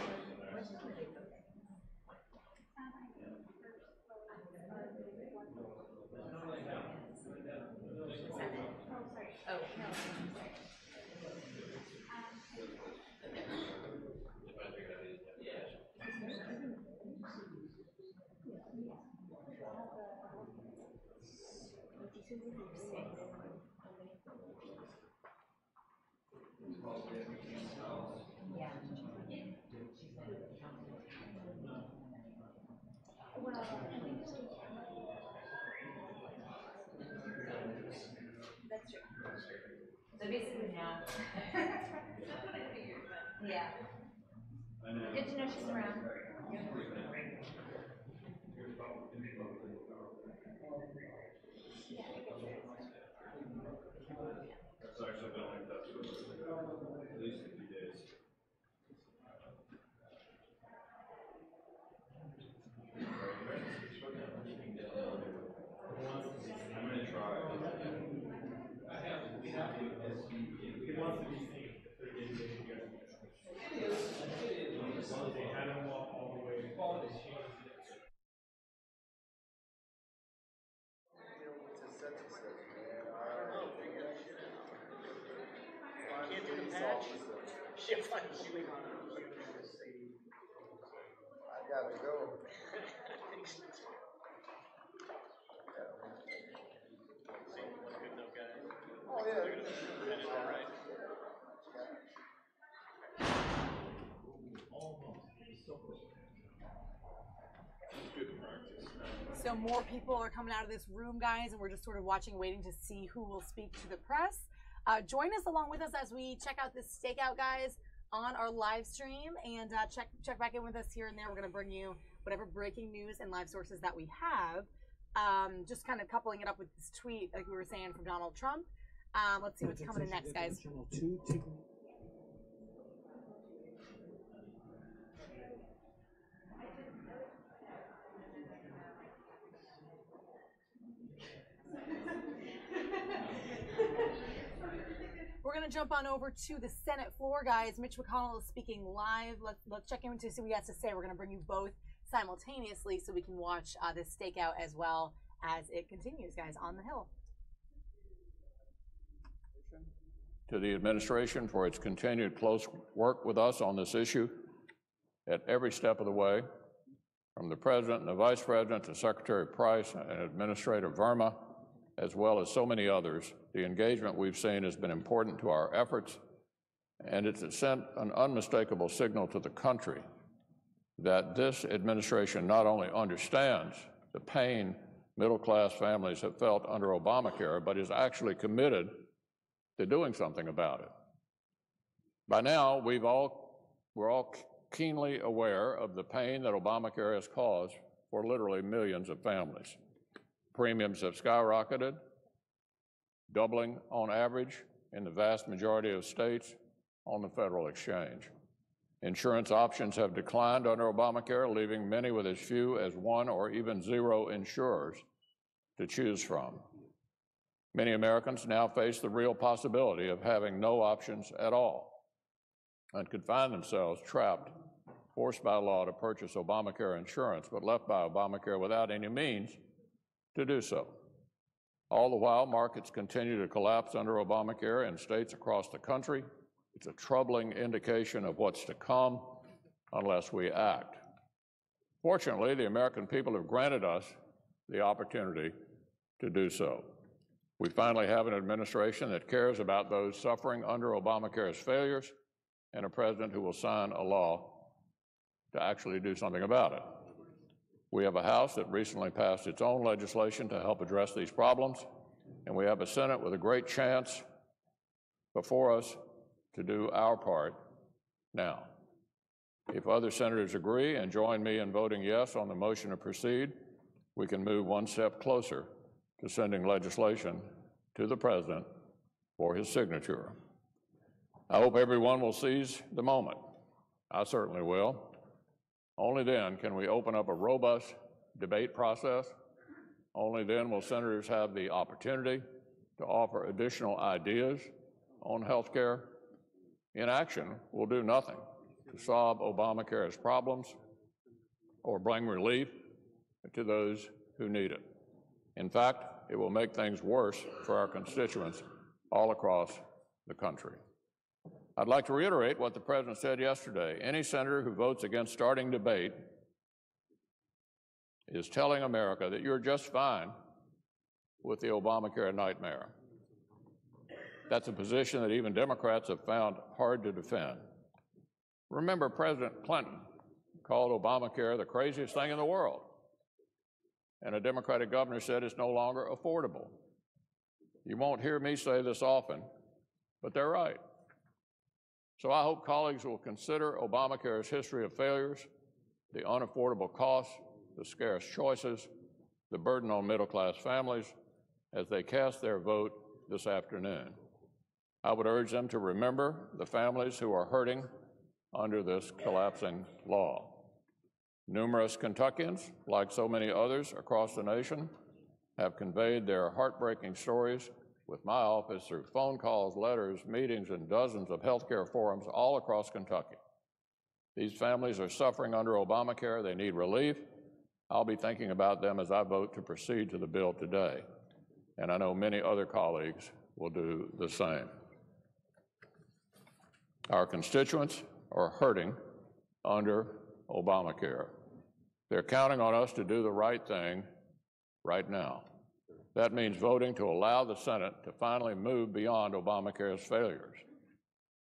cars in there. Oh, no. That's true. So basically now, that's what I figured, but yeah. Good to know she's around. That's actually been like that for at least a few days. I'm going to try. He wants to be seen. They had him walk all the way. Can't do the patch. I gotta go. Oh yeah. So more people are coming out of this room, guys, and we're just sort of watching, waiting to see who will speak to the press. Join us along with us as we check out this stakeout, guys, on our live stream, and check back in with us here and there. We're going to bring you whatever breaking news and live sources that we have. Just kind of coupling it up with this tweet, like we were saying, from Donald Trump. Let's see what's coming in next, guys. We're going to jump on over to the Senate floor, guys. Mitch McConnell is speaking live. Let's check in to see what he has to say. We're going to bring you both simultaneously so we can watch this stakeout as well as it continues, guys, on the Hill. To the administration for its continued close work with us on this issue at every step of the way, from the President and the Vice President to Secretary Price and Administrator Verma, as well as so many others. The engagement we've seen has been important to our efforts, and it's sent an unmistakable signal to the country that this administration not only understands the pain middle-class families have felt under Obamacare, but is actually committed to doing something about it. By now, we're all keenly aware of the pain that Obamacare has caused for literally millions of families. premiums have skyrocketed, doubling on average in the vast majority of states on the federal exchange. Insurance options have declined under Obamacare, leaving many with as few as one or even zero insurers to choose from. Many Americans now face the real possibility of having no options at all and could find themselves trapped, forced by law to purchase Obamacare insurance, but left by Obamacare without any means to do so. All the while, markets continue to collapse under Obamacare in states across the country. It's a troubling indication of what's to come unless we act. Fortunately, the American people have granted us the opportunity to do so. We finally have an administration that cares about those suffering under Obamacare's failures and a president who will sign a law to actually do something about it. We have a House that recently passed its own legislation to help address these problems, and we have a Senate with a great chance before us to do our part now. If other senators agree and join me in voting yes on the motion to proceed, we can move one step closer to sending legislation to the President for his signature. I hope everyone will seize the moment. I certainly will. Only then can we open up a robust debate process. Only then will senators have the opportunity to offer additional ideas on health care. Inaction will do nothing to solve Obamacare's problems or bring relief to those who need it. In fact, it will make things worse for our constituents all across the country. I'd like to reiterate what the President said yesterday. Any senator who votes against starting debate is telling America that you're just fine with the Obamacare nightmare. That's a position that even Democrats have found hard to defend. Remember, President Clinton called Obamacare the craziest thing in the world, and a Democratic governor said it's no longer affordable. You won't hear me say this often, but they're right. So I hope colleagues will consider Obamacare's history of failures, the unaffordable costs, the scarce choices, the burden on middle-class families as they cast their vote this afternoon. I would urge them to remember the families who are hurting under this collapsing law. Numerous Kentuckians, like so many others across the nation, have conveyed their heartbreaking stories with my office through phone calls, letters, meetings, and dozens of healthcare forums all across Kentucky. These families are suffering under Obamacare. They need relief. I'll be thinking about them as I vote to proceed to the bill today, and I know many other colleagues will do the same. Our constituents are hurting under Obamacare. They're counting on us to do the right thing right now. That means voting to allow the Senate to finally move beyond Obamacare's failures.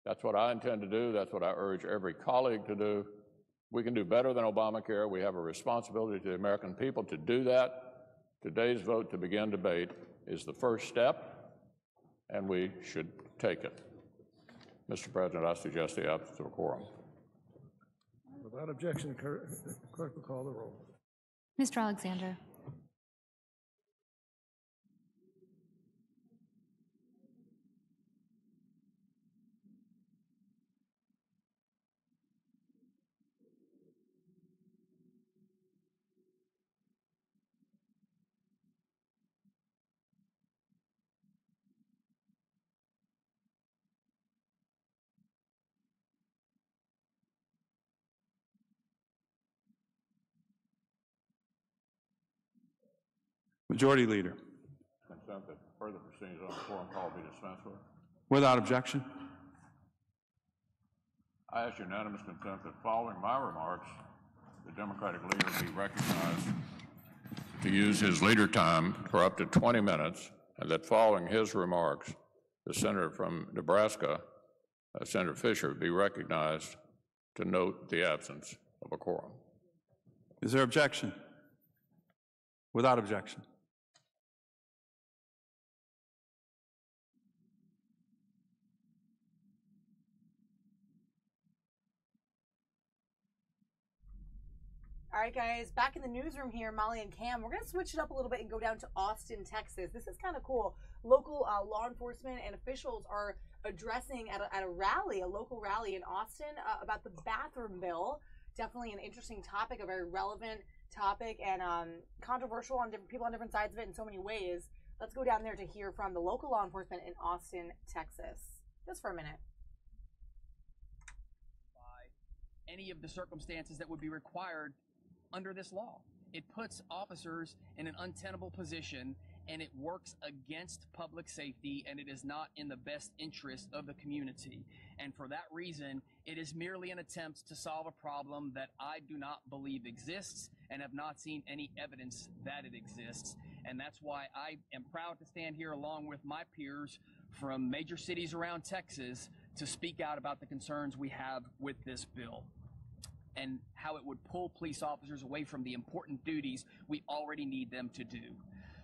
That's what I intend to do. That's what I urge every colleague to do. We can do better than Obamacare. We have a responsibility to the American people to do that. Today's vote to begin debate is the first step, and we should take it. Mr. President, I suggest the absence of a quorum. Without objection, clerk will call the roll. Mr. Alexander. Majority Leader. Consent that further proceedings on the quorum call be dispensed with. Without objection. I ask unanimous consent that following my remarks, the Democratic leader be recognized to use his leader time for up to 20 minutes, and that following his remarks, the senator from Nebraska, Senator Fisher, be recognized to note the absence of a quorum. Is there objection? Without objection. All right, guys, back in the newsroom here, Molly and Cam. We're going to switch it up a little bit and go down to Austin, Texas. This is kind of cool. Local law enforcement and officials are addressing at a rally, a local rally in Austin, about the bathroom bill. Definitely an interesting topic, a very relevant topic, and controversial on different people on different sides of it in so many ways. Let's go down there to hear from the local law enforcement in Austin, Texas. Just for a minute. Any of the circumstances that would be required under this law. It puts officers in an untenable position, and it works against public safety, and it is not in the best interest of the community. And for that reason, it is merely an attempt to solve a problem that I do not believe exists and have not seen any evidence that it exists. And that's why I am proud to stand here along with my peers from major cities around Texas to speak out about the concerns we have with this bill and how it would pull police officers away from the important duties we already need them to do.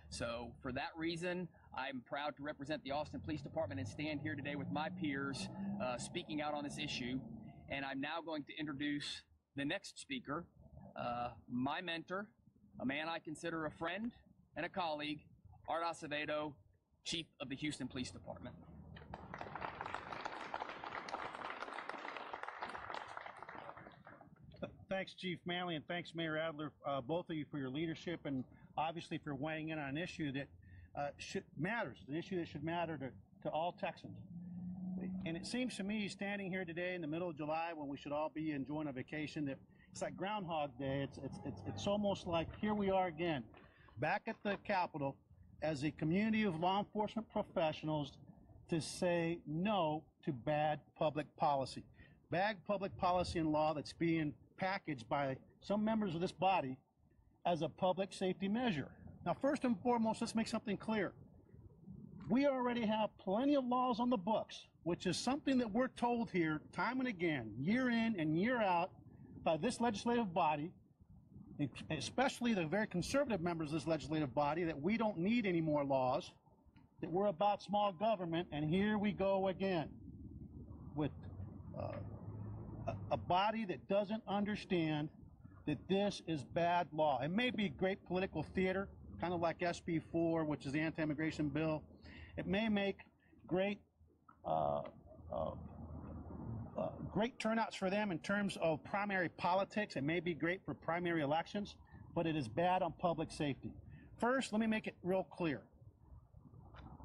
So for that reason, I'm proud to represent the Austin Police Department and stand here today with my peers speaking out on this issue. And I'm now going to introduce the next speaker, my mentor, a man I consider a friend and a colleague, Art Acevedo, Chief of the Houston Police Department. Thanks, Chief Manley, and thanks, Mayor Adler, both of you for your leadership and obviously for weighing in on an issue that matters, an issue that should matter to all Texans. And it seems to me, standing here today in the middle of July when we should all be enjoying a vacation, that it's like Groundhog Day. It's almost like here we are again, back at the Capitol as a community of law enforcement professionals to say no to bad public policy. Bad public policy and law that's being packaged by some members of this body as a public safety measure. Now, first and foremost, let's make something clear. We already have plenty of laws on the books, which is something that we're told here time and again, year in and year out, by this legislative body, especially the very conservative members of this legislative body, that we don't need any more laws, that we're about small government, and here we go again with a body that doesn't understand that this is bad law. It may be great political theater, kind of like SB 4, which is the anti-immigration bill. It may make great great turnouts for them in terms of primary politics. It may be great for primary elections, but it is bad on public safety. First, let me make it real clear.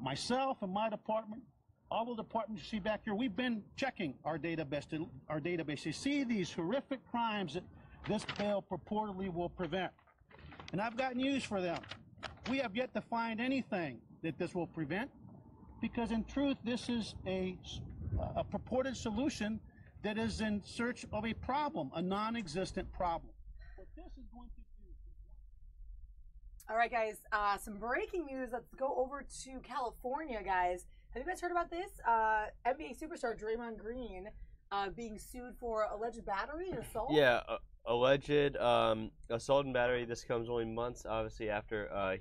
Myself and my department, all the departments you see back here, we've been checking our database to see these horrific crimes that this bill purportedly will prevent. And I've got news for them. We have yet to find anything that this will prevent, because in truth, this is a purported solution that is in search of a problem, a non-existent problem. What this is going to do. All right, guys, some breaking news. Let's go over to California, guys. Have you guys heard about this? NBA superstar Draymond Green being sued for alleged battery and assault? Yeah, alleged assault and battery. This comes only months, obviously, after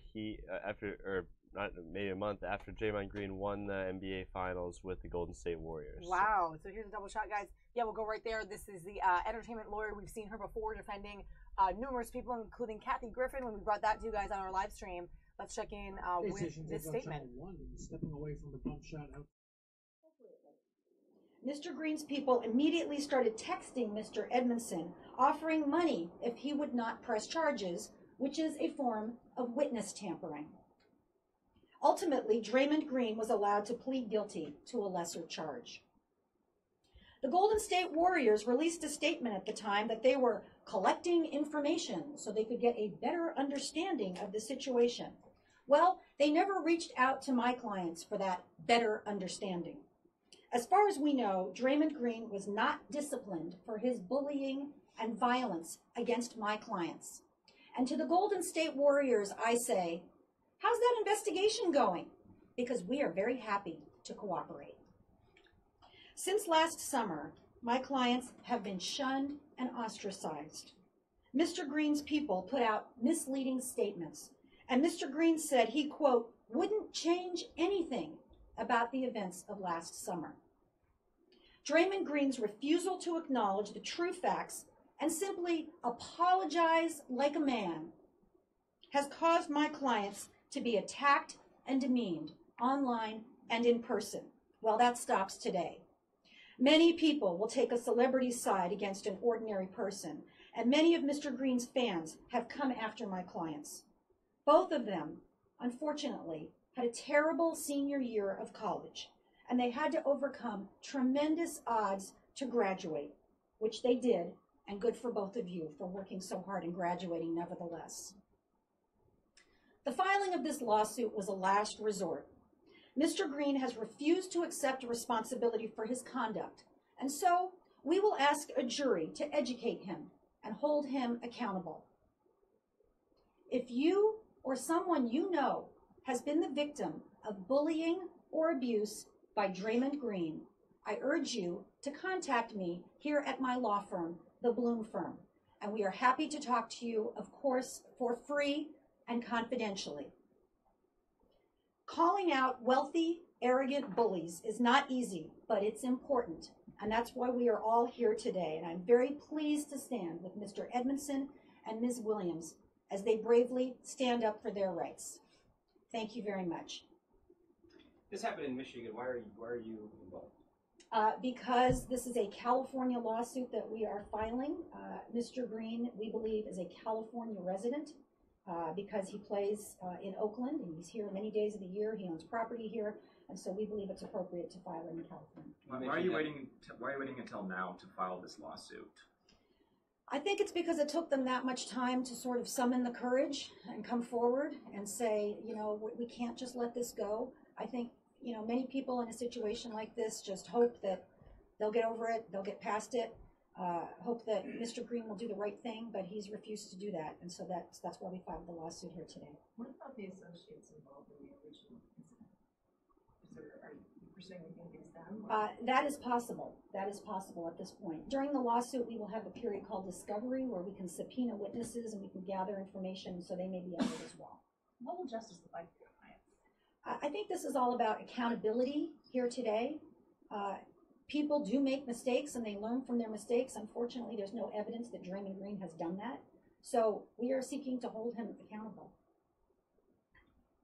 not maybe a month after Draymond Green won the NBA Finals with the Golden State Warriors. Wow. So here's a double shot, guys. Yeah, we'll go right there. This is the entertainment lawyer. We've seen her before defending numerous people, including Kathy Griffin, when we brought that to you guys on our live stream. Let's check in with this statement. Stepping away from the bump shot out. Mr. Green's people immediately started texting Mr. Edmondson, offering money if he would not press charges, which is a form of witness tampering. Ultimately, Draymond Green was allowed to plead guilty to a lesser charge. The Golden State Warriors released a statement at the time that they were collecting information so they could get a better understanding of the situation. Well, they never reached out to my clients for that better understanding. As far as we know, Draymond Green was not disciplined for his bullying and violence against my clients. And to the Golden State Warriors, I say, how's that investigation going? Because we are very happy to cooperate. Since last summer, my clients have been shunned and ostracized. Mr. Green's people put out misleading statements, and Mr. Green said he, quote, wouldn't change anything about the events of last summer. Draymond Green's refusal to acknowledge the true facts and simply apologize like a man has caused my clients to be attacked and demeaned online and in person. Well, that stops today. Many people will take a celebrity's side against an ordinary person, and many of Mr. Green's fans have come after my clients. Both of them, unfortunately, had a terrible senior year of college, and they had to overcome tremendous odds to graduate, which they did, and good for both of you for working so hard and graduating nevertheless. The filing of this lawsuit was a last resort. Mr. Green has refused to accept responsibility for his conduct, and so we will ask a jury to educate him and hold him accountable. If you or someone you know has been the victim of bullying or abuse by Draymond Green, I urge you to contact me here at my law firm, the Bloom Firm, and we are happy to talk to you, of course, for free and confidentially. Calling out wealthy, arrogant bullies is not easy, but it's important, and that's why we are all here today, and I'm very pleased to stand with Mr. Edmondson and Ms. Williams as they bravely stand up for their rights. Thank you very much. This happened in Michigan. Why are you involved? Because this is a California lawsuit that we are filing. Mr. Green, we believe, is a California resident because he plays in Oakland and he's here many days of the year. He owns property here, and so we believe it's appropriate to file it in California. Why are you waiting? Why are you waiting until now to file this lawsuit? I think it's because it took them that much time to sort of summon the courage and come forward and say, you know, we can't just let this go. I think, you know, many people in a situation like this just hope that they'll get over it, they'll get past it, hope that Mr. Green will do the right thing, but he's refused to do that, and so that's why we filed the lawsuit here today. What about the associates involved in the original incident? Are you pursuing anything against them? That is possible. That is possible at this point. During the lawsuit, we will have a period called discovery where we can subpoena witnesses and we can gather information, so they may be added as well. What will justice look like for your clients? I think this is all about accountability here today. People do make mistakes and they learn from their mistakes. Unfortunately, there's no evidence that Draymond Green has done that. So we are seeking to hold him accountable.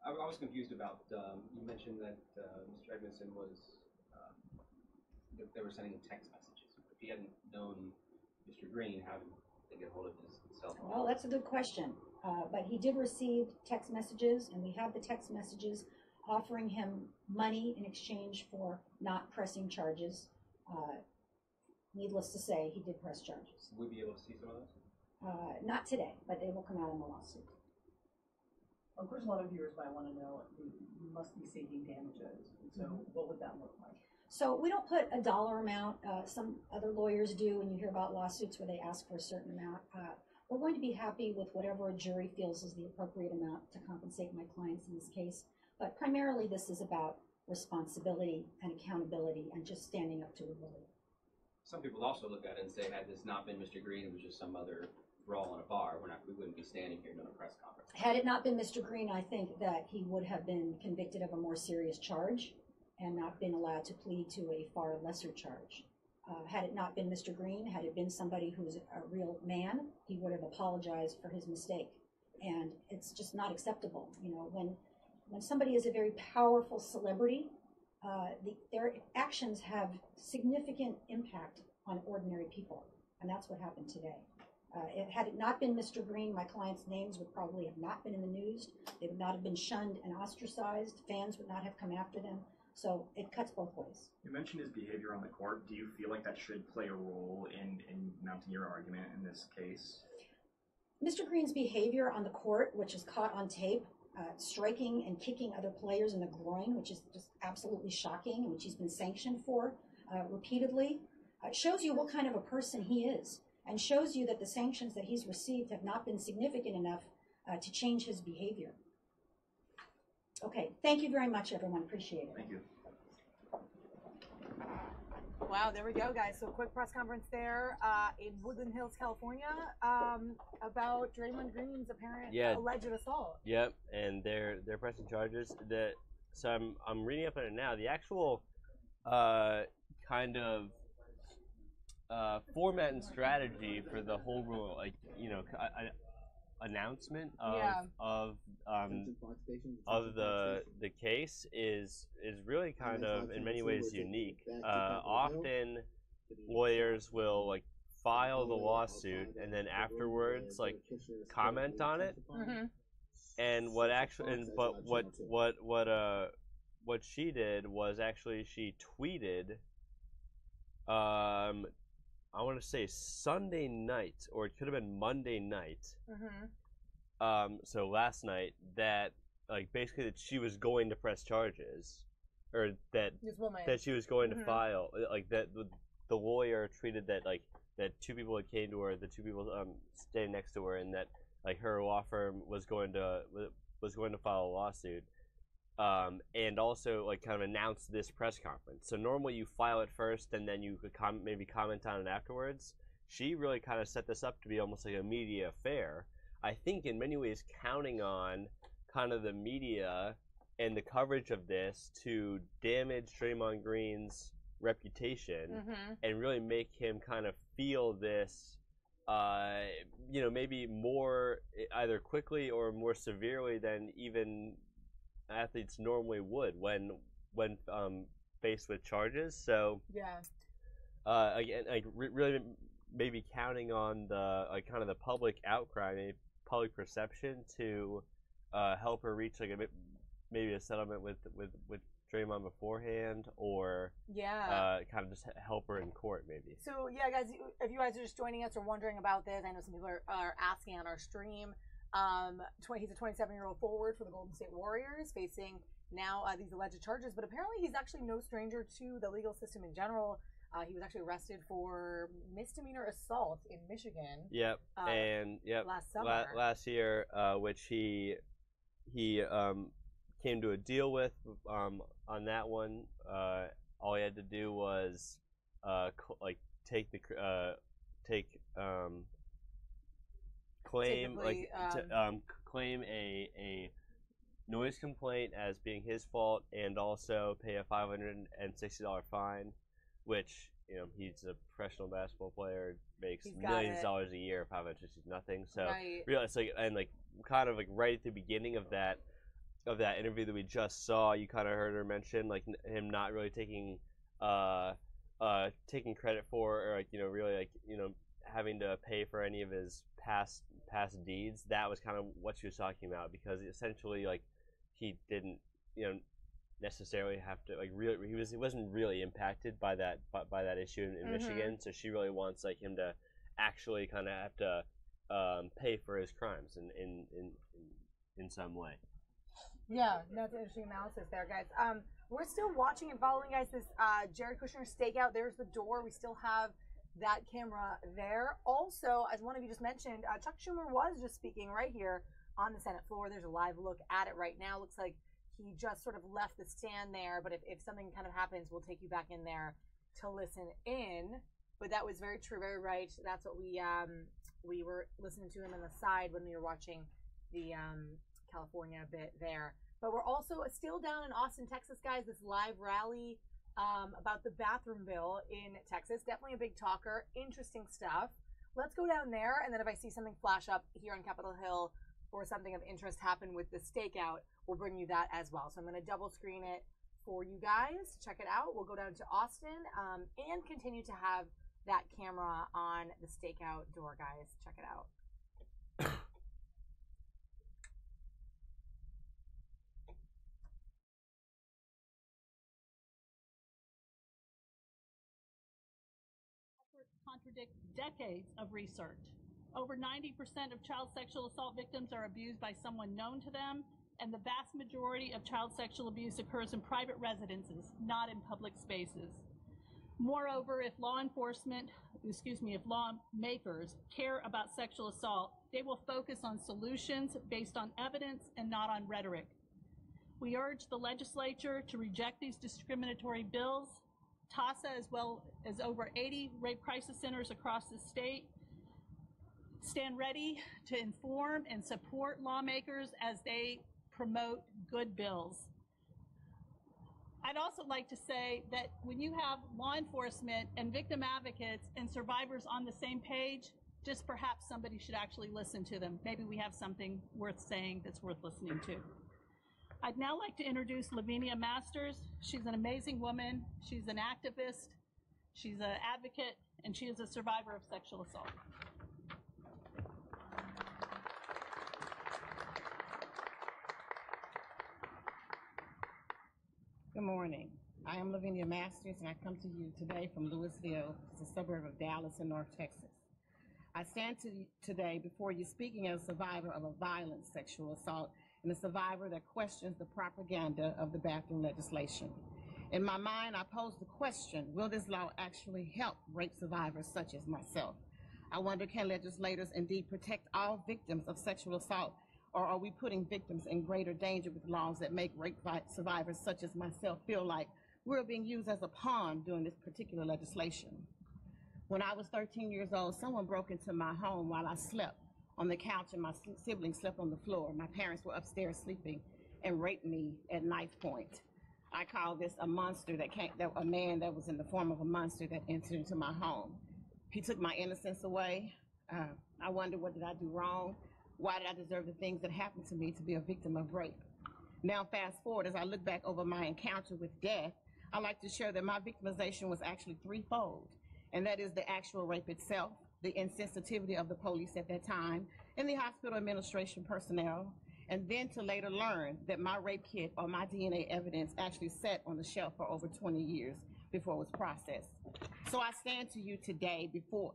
I was confused about, you mentioned that Mr. Edmondson was, they were sending him text messages. If he hadn't known Mr. Green, how did they get hold of his cell phone? Well, that's a good question. But he did receive text messages, and we have the text messages offering him money in exchange for not pressing charges. Needless to say, he did press charges. Will we be able to see some of those? Not today, but they will come out in the lawsuit. Of course, a lot of viewers might want to know you must be seeking damages. So what would that look like? So we don't put a dollar amount. Some other lawyers do, and you hear about lawsuits where they ask for a certain amount. We're going to be happy with whatever a jury feels is the appropriate amount to compensate my clients in this case. But primarily, this is about responsibility and accountability and just standing up to a bully. Some people also look at it and say, had this not been Mr. Green, it was just some other brawl in a bar, we wouldn't be standing here doing a press conference. Had it not been Mr. Green, I think that he would have been convicted of a more serious charge and not been allowed to plead to a far lesser charge. Had it not been Mr. Green, had it been somebody who's a real man, he would have apologized for his mistake. And it's just not acceptable. You know, when somebody is a very powerful celebrity, their actions have significant impact on ordinary people. And that's what happened today. Had it not been Mr. Green, my clients' names would probably have not been in the news. They would not have been shunned and ostracized. Fans would not have come after them. So it cuts both ways. You mentioned his behavior on the court. Do you feel like that should play a role in mounting your argument in this case? Mr. Green's behavior on the court, which is caught on tape, striking and kicking other players in the groin, which is just absolutely shocking, and which he's been sanctioned for repeatedly, shows you what kind of a person he is, and shows you that the sanctions that he's received have not been significant enough to change his behavior. Okay, thank you very much, everyone. Appreciate it. Thank you. Wow, there we go, guys. So quick press conference there in Woodland Hills, California, about Draymond Green's apparent alleged assault. Yep, and they're pressing charges. So I'm reading up on it now. The actual kind of format and strategy for the whole rule, like announcement of the case is really kind of in many ways unique. Often lawyers will like file the lawsuit and then afterwards like comment on it. And what she did was actually she tweeted I want to say Sunday night, or it could have been Monday night. So last night, that like basically that she was going to press charges, or that she was going to file. Like that, the lawyer treated that like that two people that came to her, the two people standing next to her, and that like her law firm was going to file a lawsuit. And also like kind of announce this press conference. So normally you file it first and then you could maybe comment on it afterwards. She really kind of set this up to be almost like a media affair. I think in many ways counting on kind of the media and the coverage of this to damage Draymond Green's reputation and really make him kind of feel this, maybe more either quickly or more severely than even athletes normally would when faced with charges. So again, like really maybe counting on the like kind of the public outcry, public perception to help her reach like maybe a settlement with Draymond beforehand, or kind of just help her in court maybe. So yeah, guys, if you guys are just joining us or wondering about this, I know some people are asking on our stream. He's a 27-year-old forward for the Golden State Warriors, facing now these alleged charges. But apparently, he's actually no stranger to the legal system in general. He was actually arrested for misdemeanor assault in Michigan. Last summer, last year, which he came to a deal with on that one. All he had to do was claim a noise complaint as being his fault, and also pay a $560 fine, which he's a professional basketball player, makes millions of dollars a year. $560 is nothing. So really, it's like, and like kind of like right at the beginning of that interview that we just saw, you kind of heard her mention like him not really taking credit for, or like really like having to pay for any of his past deeds. That was kind of what she was talking about, because essentially like he didn't necessarily have to like really he wasn't really impacted by that issue in Michigan. So she really wants like him to actually kind of have to pay for his crimes in some way. Yeah, that's an interesting analysis there, guys. We're still watching and following, guys, this Jared Kushner stakeout. There's the door. We still have that camera there. Also, as one of you just mentioned, Chuck Schumer was just speaking right here on the Senate floor. There's a live look at it right now. Looks like he just sort of left the stand there, but if something kind of happens, we'll take you back in there to listen in. But that was very true, very right. That's what we were listening to him on the side when we were watching the California bit there. But we're also still down in Austin, Texas, guys. This live rally about the bathroom bill in Texas. Definitely a big talker. Interesting stuff. Let's go down there, and then if I see something flash up here on Capitol Hill or something of interest happen with the stakeout, we'll bring you that as well. So I'm going to double screen it for you guys. Check it out. We'll go down to Austin and continue to have that camera on the stakeout door, guys. Check it out. Contradict decades of research. Over 90% of child sexual assault victims are abused by someone known to them, and the vast majority of child sexual abuse occurs in private residences, not in public spaces. Moreover, if lawmakers care about sexual assault, they will focus on solutions based on evidence and not on rhetoric. We urge the legislature to reject these discriminatory bills. TASA, as well as over 80 rape crisis centers across the state, stand ready to inform and support lawmakers as they promote good bills. I'd also like to say that when you have law enforcement and victim advocates and survivors on the same page, just perhaps somebody should actually listen to them. Maybe we have something worth saying that's worth listening to. I'd now like to introduce Lavinia Masters. She's an amazing woman. She's an activist. She's an advocate, and she is a survivor of sexual assault. Good morning. I am Lavinia Masters, and I come to you today from Louisville, it's a suburb of Dallas in North Texas. I stand today before you speaking as a survivor of a violent sexual assault and a survivor that questions the propaganda of the bathroom legislation. In my mind, I pose the question, will this law actually help rape survivors such as myself? I wonder, can legislators indeed protect all victims of sexual assault, or are we putting victims in greater danger with laws that make rape survivors such as myself feel like we're being used as a pawn during this particular legislation? When I was 13 years old, someone broke into my home while I slept on the couch and my siblings slept on the floor. My parents were upstairs sleeping and raped me at knife point. I call this a monster a man that was in the form of a monster that entered into my home. He took my innocence away. I wonder, what did I do wrong? Why did I deserve the things that happened to me to be a victim of rape? Now fast forward, as I look back over my encounter with death, I like to share that my victimization was actually threefold. And that is the actual rape itself, the insensitivity of the police at that time, and the hospital administration personnel, and then to later learn that my rape kit or my DNA evidence actually sat on the shelf for over 20 years before it was processed. So I stand to you today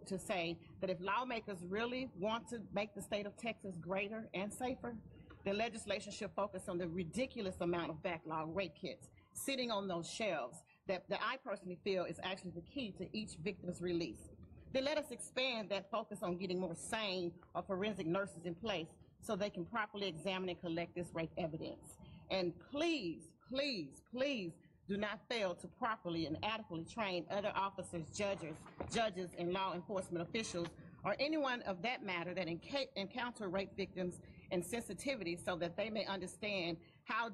to say that if lawmakers really want to make the state of Texas greater and safer, then legislation should focus on the ridiculous amount of backlog rape kits sitting on those shelves that I personally feel is actually the key to each victim's release. Then let us expand that focus on getting more sane or forensic nurses in place so they can properly examine and collect this rape evidence. And please, please, please do not fail to properly and adequately train other officers, judges, and law enforcement officials, or anyone of that matter that encounter rape victims and sensitivity so that they may understand how I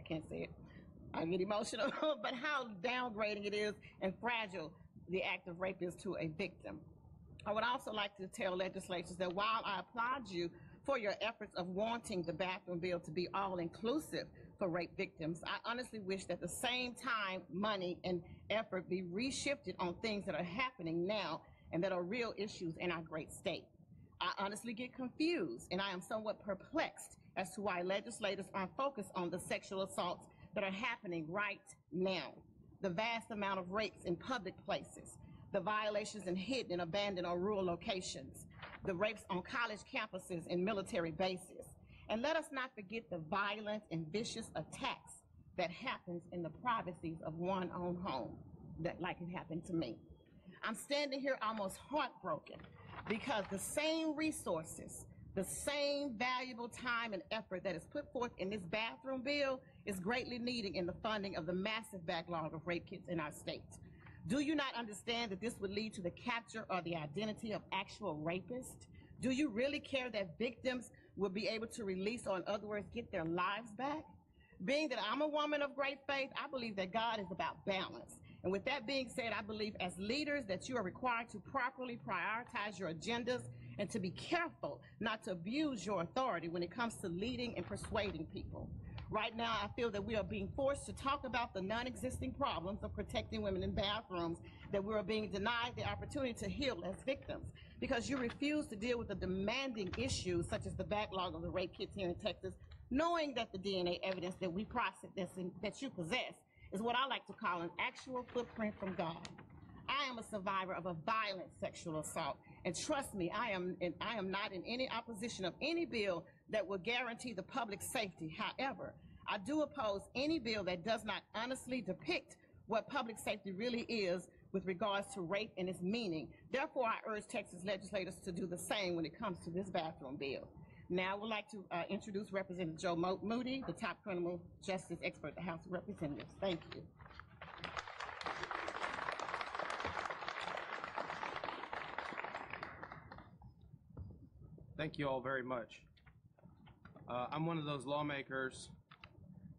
can't say it, I get emotional, but how downgrading it is and fragile the act of rape is to a victim. I would also like to tell legislators that while I applaud you for your efforts of wanting the bathroom bill to be all-inclusive for rape victims, I honestly wish that the same time, money, and effort be reshifted on things that are happening now and that are real issues in our great state. I honestly get confused, and I am somewhat perplexed as to why legislators aren't focused on the sexual assaults that are happening right now, the vast amount of rapes in public places, the violations in hidden and abandoned or rural locations, the rapes on college campuses and military bases. And let us not forget the violent and vicious attacks that happens in the privacies of one's own home, like it happened to me. I'm standing here almost heartbroken because the same resources, the same valuable time and effort that is put forth in this bathroom bill is greatly needed in the funding of the massive backlog of rape kits in our state. Do you not understand that this would lead to the capture or the identity of actual rapists? Do you really care that victims will be able to release, or in other words, get their lives back? Being that I'm a woman of great faith, I believe that God is about balance. And with that being said, I believe as leaders that you are required to properly prioritize your agendas and to be careful not to abuse your authority when it comes to leading and persuading people. Right now, I feel that we are being forced to talk about the non-existing problems of protecting women in bathrooms, that we are being denied the opportunity to heal as victims, because you refuse to deal with the demanding issues such as the backlog of the rape kits here in Texas, knowing that the DNA evidence that we process, that you possess, is what I like to call an actual footprint from God. I am a survivor of a violent sexual assault, and trust me, I am not in any opposition of any bill that will guarantee the public safety. However, I do oppose any bill that does not honestly depict what public safety really is with regards to rape and its meaning. Therefore, I urge Texas legislators to do the same when it comes to this bathroom bill. Now, I would like to introduce Representative Joe Moody, the top criminal justice expert at the House of Representatives. Thank you. Thank you all very much. I'm one of those lawmakers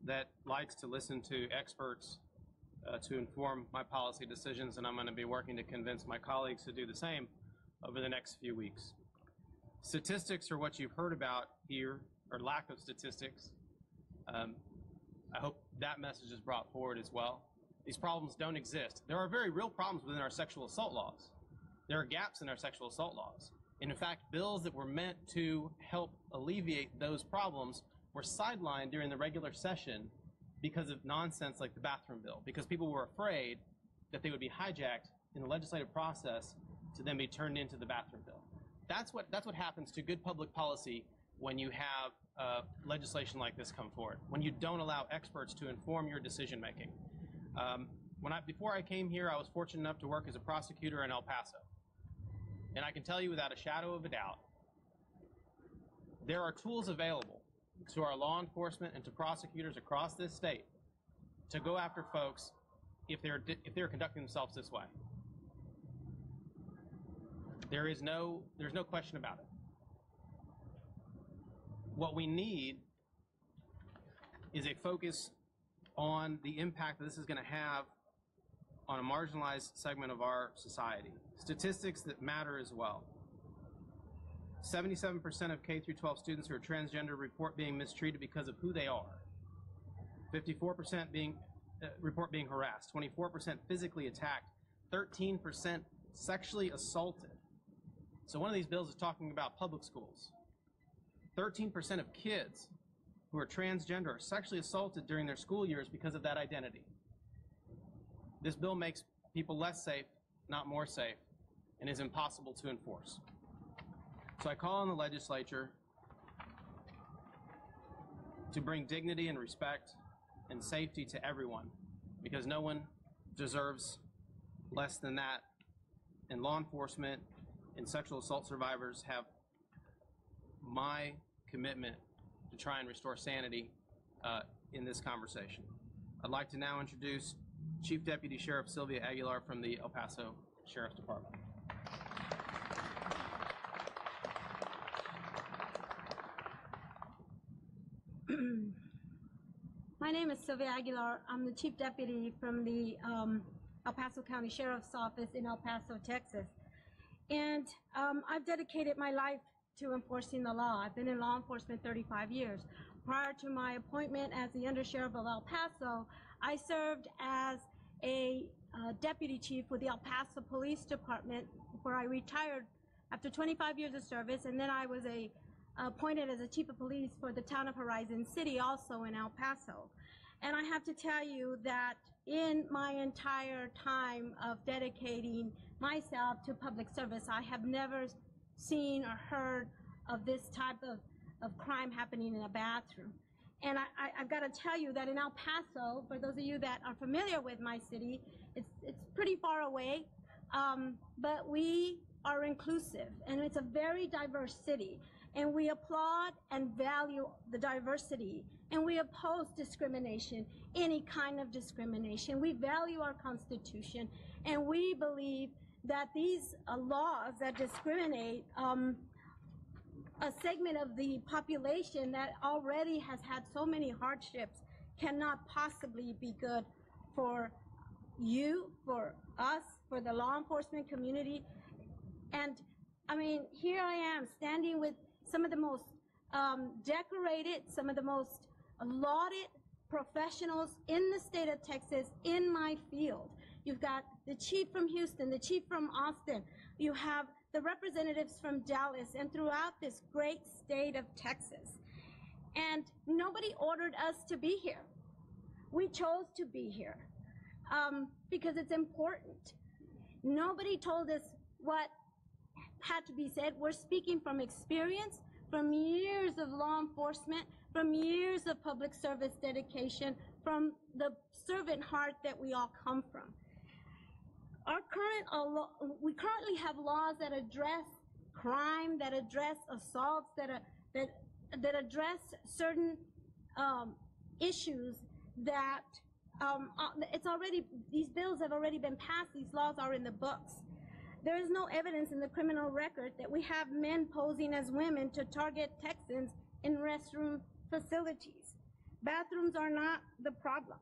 that likes to listen to experts to inform my policy decisions, and I'm going to be working to convince my colleagues to do the same over the next few weeks. Statistics are what you've heard about here, or lack of statistics. I hope that message is brought forward as well. These problems don't exist. There are very real problems within our sexual assault laws. There are gaps in our sexual assault laws. And in fact, bills that were meant to help alleviate those problems were sidelined during the regular session because of nonsense like the bathroom bill, because people were afraid that they would be hijacked in the legislative process to then be turned into the bathroom bill. That's what happens to good public policy when you have legislation like this come forward, when you don't allow experts to inform your decision making. Before I came here, I was fortunate enough to work as a prosecutor in El Paso. And I can tell you without a shadow of a doubt, there are tools available to our law enforcement and to prosecutors across this state to go after folks if they're conducting themselves this way. There's no question about it. What we need is a focus on the impact that this is going to have on a marginalized segment of our society. Statistics that matter as well. 77% of K through 12 students who are transgender report being mistreated because of who they are. 54% report being harassed. 24% physically attacked. 13% sexually assaulted. So one of these bills is talking about public schools. 13% of kids who are transgender are sexually assaulted during their school years because of that identity. This bill makes people less safe, not more safe, and is impossible to enforce. So I call on the legislature to bring dignity and respect and safety to everyone, because no one deserves less than that. And law enforcement and sexual assault survivors have my commitment to try and restore sanity in this conversation. I'd like to now introduce Chief Deputy Sheriff Sylvia Aguilar from the El Paso Sheriff's Department. My name is Sylvia Aguilar. I'm the Chief Deputy from the El Paso County Sheriff's Office in El Paso, Texas. And I've dedicated my life to enforcing the law. I've been in law enforcement 35 years. Prior to my appointment as the Undersheriff of El Paso, I served as a deputy chief with the El Paso Police Department, where I retired after 25 years of service, and then I was appointed as a chief of police for the town of Horizon City, also in El Paso. And I have to tell you that in my entire time of dedicating myself to public service, I have never seen or heard of this type of crime happening in a bathroom. And I've got to tell you that in El Paso, for those of you that are familiar with my city, it's pretty far away, but we are inclusive, and it's a very diverse city. And we applaud and value the diversity, and we oppose discrimination, any kind of discrimination. We value our Constitution, and we believe that these laws that discriminate a segment of the population that already has had so many hardships cannot possibly be good for you, for us, for the law enforcement community. And I mean, here I am standing with some of the most decorated, some of the most lauded professionals in the state of Texas in my field. You've got the chief from Houston, the chief from Austin. You have the representatives from Dallas and throughout this great state of Texas. And nobody ordered us to be here. We chose to be here because it's important. Nobody told us what had to be said. We're speaking from experience, from years of law enforcement, from years of public service dedication, from the servant heart that we all come from. We currently have laws that address crime, that address assaults, that address certain issues that these bills have already been passed. These laws are in the books. There is no evidence in the criminal record that we have men posing as women to target Texans in restroom facilities. Bathrooms are not the problem.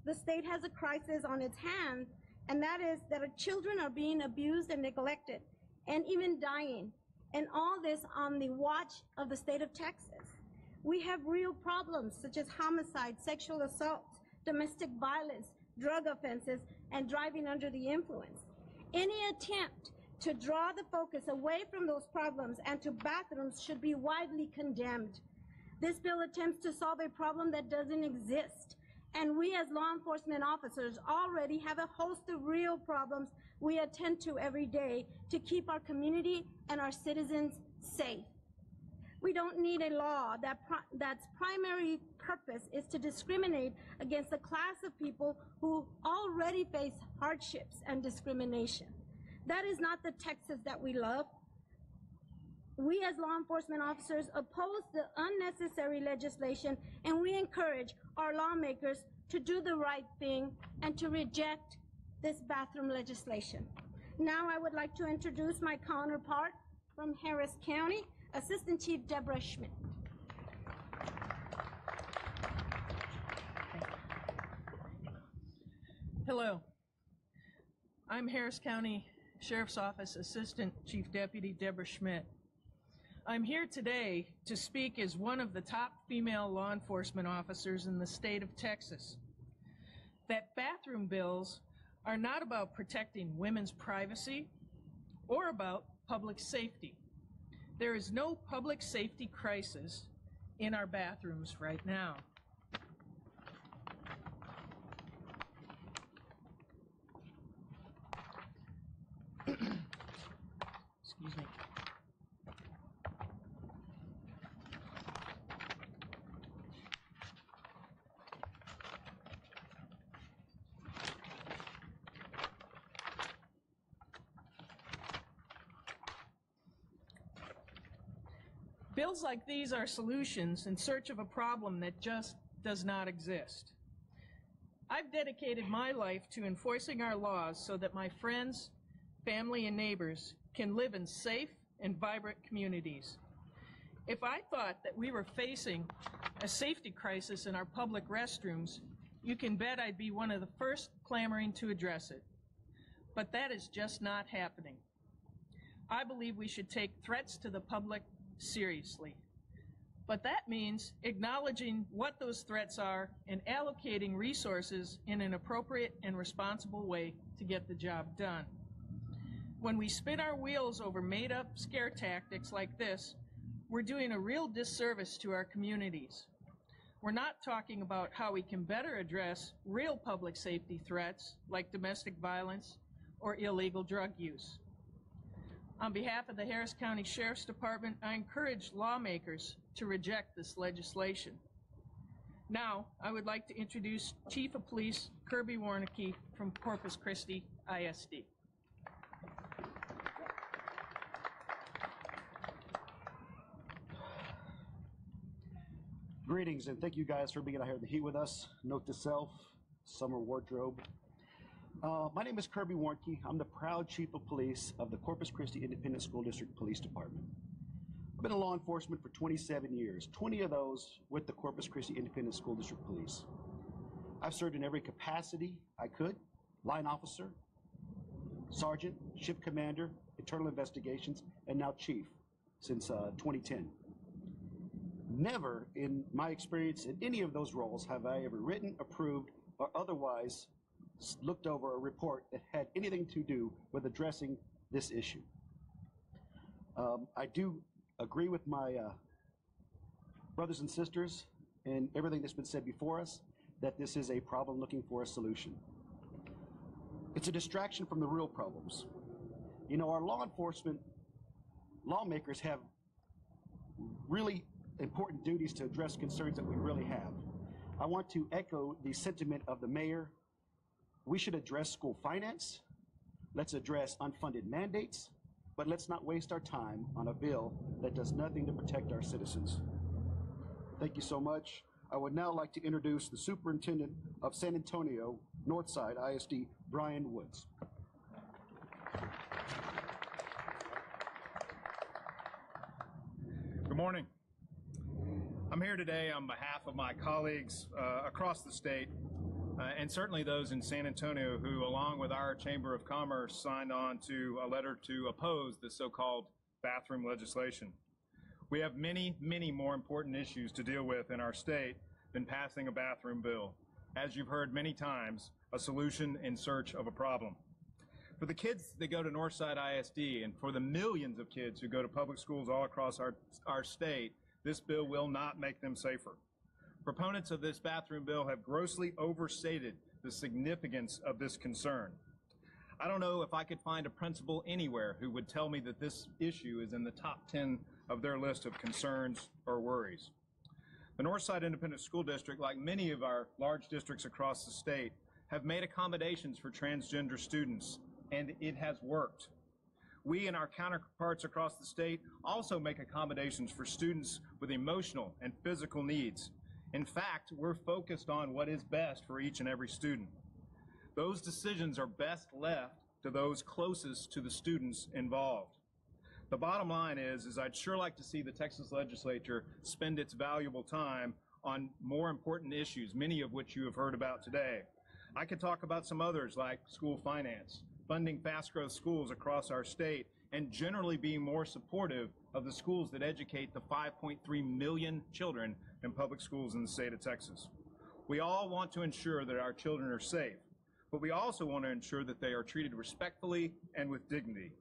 The state has a crisis on its hands, and that is that our children are being abused and neglected and even dying, and all this on the watch of the state of Texas. We have real problems such as homicide, sexual assaults, domestic violence, drug offenses, and driving under the influence. Any attempt to draw the focus away from those problems and to bathrooms should be widely condemned. This bill attempts to solve a problem that doesn't exist, and we as law enforcement officers already have a host of real problems we attend to every day to keep our community and our citizens safe. We don't need a law that's primary purpose is to discriminate against a class of people who already face hardships and discrimination. That is not the Texas that we love. We as law enforcement officers oppose the unnecessary legislation, and we encourage our lawmakers to do the right thing and to reject this bathroom legislation. Now I would like to introduce my counterpart from Harris County, Assistant Chief Deborah Schmidt. Hello. I'm Harris County Sheriff's Office Assistant Chief Deputy Deborah Schmidt. I'm here today to speak as one of the top female law enforcement officers in the state of Texas. That bathroom bills are not about protecting women's privacy or about public safety. There is no public safety crisis in our bathrooms right now. Excuse me. Bills like these are solutions in search of a problem that just does not exist. I've dedicated my life to enforcing our laws so that my friends, family, and neighbors can live in safe and vibrant communities. If I thought that we were facing a safety crisis in our public restrooms, you can bet I'd be one of the first clamoring to address it. But that is just not happening. I believe we should take threats to the public seriously. But that means acknowledging what those threats are and allocating resources in an appropriate and responsible way to get the job done. When we spin our wheels over made-up scare tactics like this, we're doing a real disservice to our communities. We're not talking about how we can better address real public safety threats like domestic violence or illegal drug use. On behalf of the Harris County Sheriff's Department, I encourage lawmakers to reject this legislation. Now, I would like to introduce Chief of Police Kirby Warnicki from Corpus Christi ISD. Greetings, and thank you guys for being out here in the heat with us. Note to self, summer wardrobe. My name is Kirby Warnicki. I'm the proud Chief of Police of the Corpus Christi Independent School District Police Department. I've been in law enforcement for 27 years, 20 of those with the Corpus Christi Independent School District Police. I've served in every capacity I could: line officer, sergeant, ship commander, internal investigations, and now chief since 2010. Never in my experience in any of those roles have I ever written, approved, or otherwise looked over a report that had anything to do with addressing this issue. I do agree with my brothers and sisters and everything that's been said before us, that this is a problem looking for a solution. It's a distraction from the real problems. You know, our law enforcement lawmakers have really important duties to address concerns that we really have. I want to echo the sentiment of the mayor. We should address school finance. Let's address unfunded mandates, but let's not waste our time on a bill that does nothing to protect our citizens. Thank you so much. I would now like to introduce the Superintendent of San Antonio Northside ISD, Brian Woods. Good morning. I'm here today on behalf of my colleagues across the state, and certainly those in San Antonio who, along with our Chamber of Commerce, signed on to a letter to oppose the so-called bathroom legislation. We have many, many more important issues to deal with in our state than passing a bathroom bill. As you've heard many times, a solution in search of a problem. For the kids that go to Northside ISD and for the millions of kids who go to public schools all across our state, this bill will not make them safer. Proponents of this bathroom bill have grossly overstated the significance of this concern. I don't know if I could find a principal anywhere who would tell me that this issue is in the top 10 of their list of concerns or worries. The Northside Independent School District, like many of our large districts across the state, have made accommodations for transgender students, and it has worked. We and our counterparts across the state also make accommodations for students with emotional and physical needs. In fact, we're focused on what is best for each and every student. Those decisions are best left to those closest to the students involved. The bottom line is I'd sure like to see the Texas legislature spend its valuable time on more important issues, many of which you have heard about today. I could talk about some others like school finance, funding fast growth schools across our state, and generally being more supportive of the schools that educate the 5.3 million children in public schools in the state of Texas. We all want to ensure that our children are safe, but we also want to ensure that they are treated respectfully and with dignity.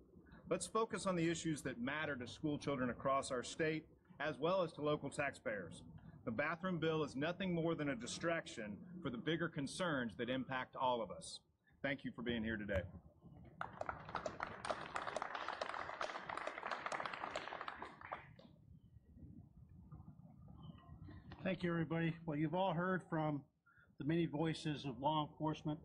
Let's focus on the issues that matter to school children across our state, as well as to local taxpayers. The bathroom bill is nothing more than a distraction for the bigger concerns that impact all of us. Thank you for being here today. Thank you, everybody. Well, you've all heard from the many voices of law enforcement.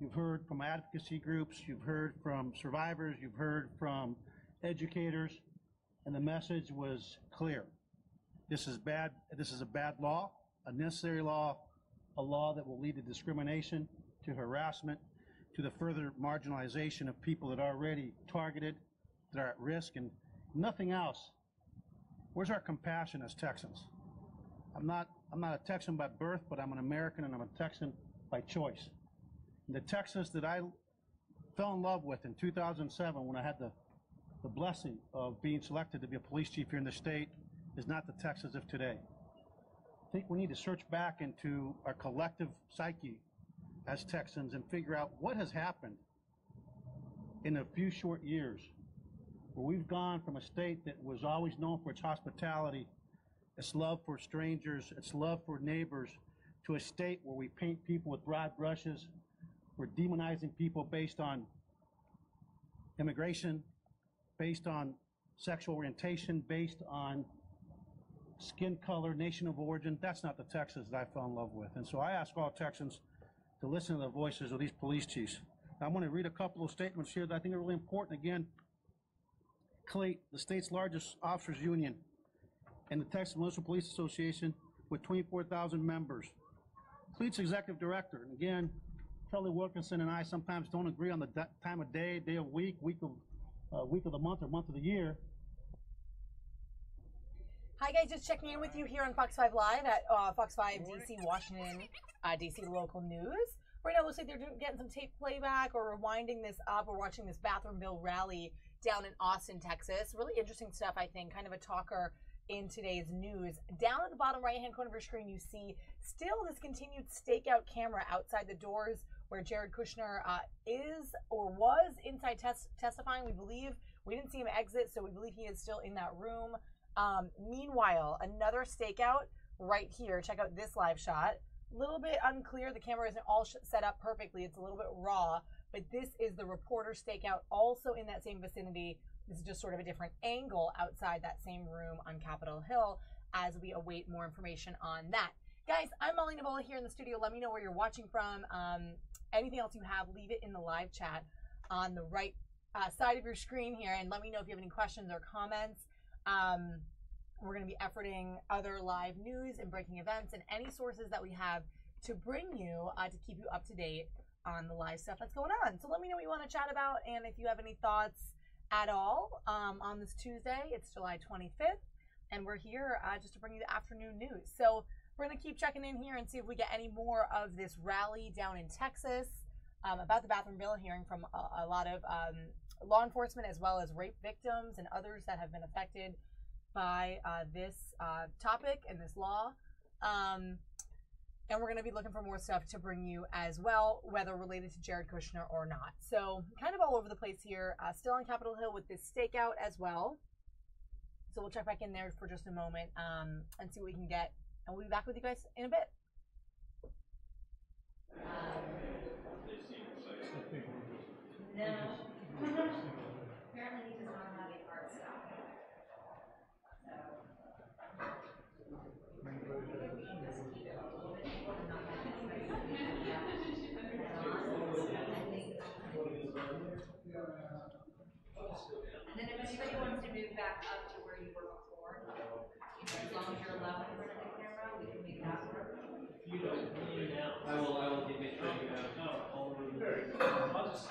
You've heard from advocacy groups. You've heard from survivors. You've heard from educators. And the message was clear. This is bad. This is a bad law, a necessary law, a law that will lead to discrimination, to harassment, to the further marginalization of people that are already targeted, that are at risk, and nothing else. Where's our compassion as Texans? I'm not a Texan by birth, but I'm an American and I'm a Texan by choice. And the Texas that I fell in love with in 2007 when I had the blessing of being selected to be a police chief here in the state is not the Texas of today. I think we need to search back into our collective psyche as Texans and figure out what has happened in a few short years where we've gone from a state that was always known for its hospitality, its love for strangers, its love for neighbors, to a state where we paint people with broad brushes. We're demonizing people based on immigration, based on sexual orientation, based on skin color, nation of origin. That's not the Texas that I fell in love with. And so I ask all Texans to listen to the voices of these police chiefs. Now, I'm going to read a couple of statements here that I think are really important. Again, CLEAT, the state's largest officers union, and the Texas Municipal Police Association with 24,000 members. CLEAT's executive director, and again, Charlie Wilkinson and I sometimes don't agree on the time of day, day of week, week of the month, or month of the year. Hi guys, just checking in with you here on Fox 5 Live at Fox 5 DC, Washington, DC local news. Right now, it looks like they're getting some tape playback or rewinding this up. We're watching this bathroom bill rally down in Austin, Texas. Really interesting stuff, I think, kind of a talker in today's news. Down at the bottom right-hand corner of your screen, you see still this continued stakeout camera outside the doors where Jared Kushner is or was inside testifying. We didn't see him exit, so we believe he is still in that room. Meanwhile, another stakeout right here. Check out this live shot. A little bit unclear. The camera isn't all set up perfectly. It's a little bit raw, but this is the reporter stakeout also in that same vicinity. This is just sort of a different angle outside that same room on Capitol Hill as we await more information on that. Guys, I'm Molly Nevola here in the studio. Let me know where you're watching from. Anything else you have, leave it in the live chat on the right side of your screen here, and let me know if you have any questions or comments. We're going to be efforting other live news and breaking events and any sources that we have to bring you to keep you up to date on the live stuff that's going on. So let me know what you want to chat about, and if you have any thoughts at all on this Tuesday. It's July 25th, and we're here just to bring you the afternoon news. So we're going to keep checking in here and see if we get any more of this rally down in Texas about the bathroom bill, hearing from a lot of law enforcement as well as rape victims and others that have been affected by this topic and this law. And we're going to be looking for more stuff to bring you as well, whether related to Jared Kushner or not. So kind of all over the place here. Still on Capitol Hill with this stakeout as well. So we'll check back in there for just a moment and see what we can get. And we'll be back with you guys in a bit. No. Apparently he does not have a hard stop. And then if anybody wants to move back up to where you were before, as long as you're allowed in front of the camera, we can make that work. You don't need now. I will get it straightened out. All over the I'll just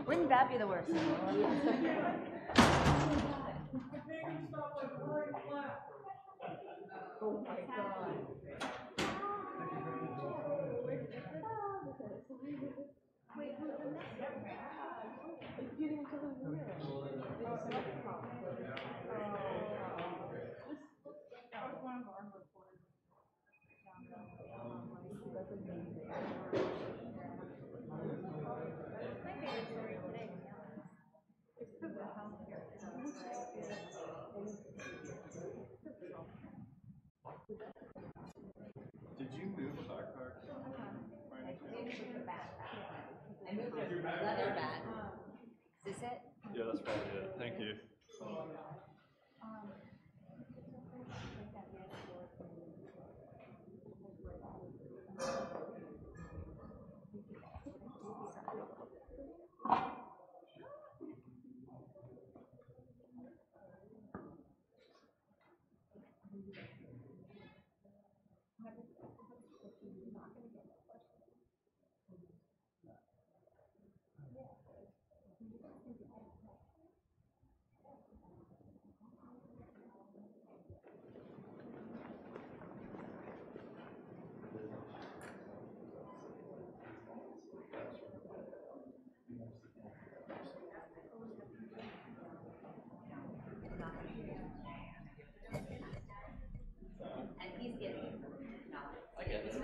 Wouldn't that be the worst? Oh my God. Did you move the backpack? I moved a leather bag. Is this it? Yeah, that's probably it. Thank you. And he's getting knowledge. I get it.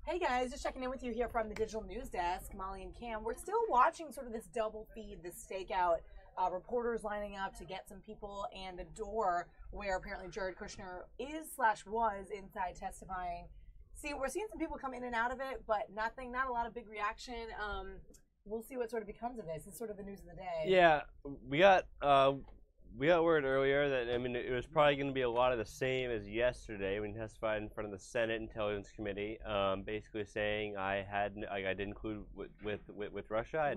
Hey guys, just checking in with you here from the digital news desk, Molly and Cam. We're still watching sort of this double feed, this stakeout, reporters lining up to get some people, and a door where apparently Jared Kushner was inside testifying. See, we're seeing some people come in and out of it, but not a lot of big reaction. We'll see what sort of becomes of this. It's sort of the news of the day. Yeah, we got word earlier that, I mean, it was probably going to be a lot of the same as yesterday when he testified in front of the Senate Intelligence Committee, basically saying I didn't include with Russia.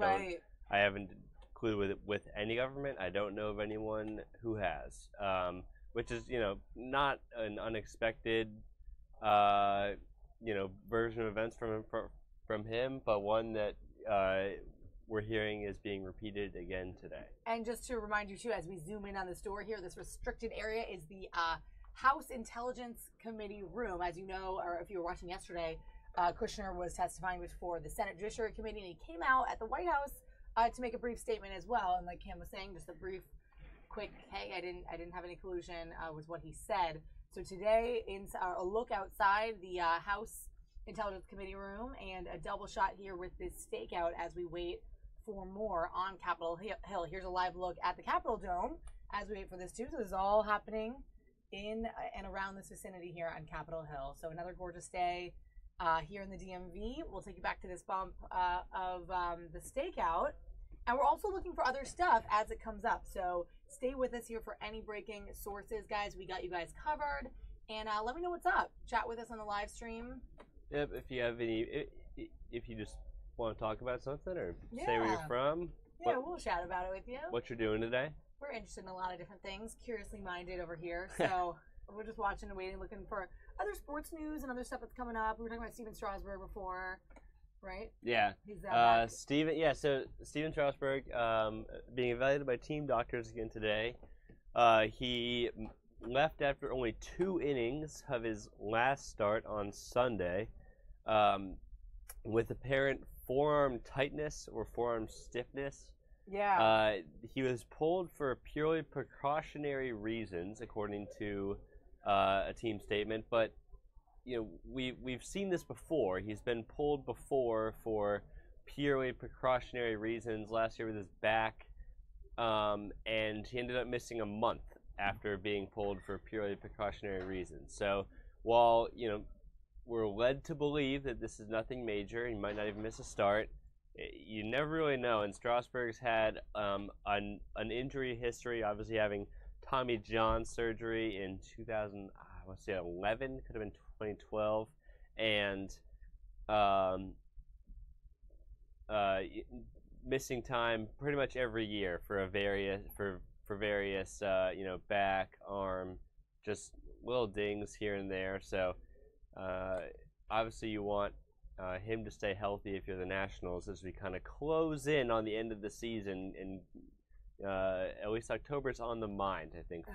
I haven't included with any government. I don't know of anyone who has, which is, not an unexpected, version of events from him, but one that we're hearing is being repeated again today. And just to remind you, too, as we zoom in on this door here, this restricted area is the House Intelligence Committee room. As you know, or if you were watching yesterday, Kushner was testifying before the Senate Judiciary Committee, and he came out at the White House to make a brief statement as well. And like Cam was saying, just a brief, quick, hey, I didn't have any collusion, was what he said. So today, a look outside the House Intelligence Committee room, and a double shot here with this stakeout as we wait for more on Capitol Hill. Here's a live look at the Capitol Dome as we wait for this too. So this is all happening in and around this vicinity here on Capitol Hill. So another gorgeous day here in the DMV. We'll take you back to this bump of the stakeout. And we're also looking for other stuff as it comes up. So stay with us here for any breaking sources, guys. We got you guys covered. And let me know what's up. Chat with us on the live stream. Yep, if you have any, if you just want to talk about something or say where you're from. Yeah, we'll chat about it with you. What you're doing today. We're interested in a lot of different things, curiously minded over here. So we're just watching and waiting, looking for other sports news and other stuff that's coming up. We were talking about Steven Strasburg before, right? Yeah. He's so Steven Strasburg being evaluated by team doctors again today. He left after only 2 innings of his last start on Sunday. With apparent forearm tightness or forearm stiffness. Yeah. He was pulled for purely precautionary reasons, according to a team statement. But we've seen this before. He's been pulled before for purely precautionary reasons. Last year with his back, and he ended up missing a month after being pulled for purely precautionary reasons. So while we're led to believe that this is nothing major, he might not even miss a start, you never really know. And Strasburg's had an injury history, obviously having Tommy John surgery in 2011, could have been 2012, and missing time pretty much every year for various back, arm, just little dings here and there. So obviously you want him to stay healthy if you're the Nationals as we kind of close in on the end of the season, and at least October's on the mind, I think,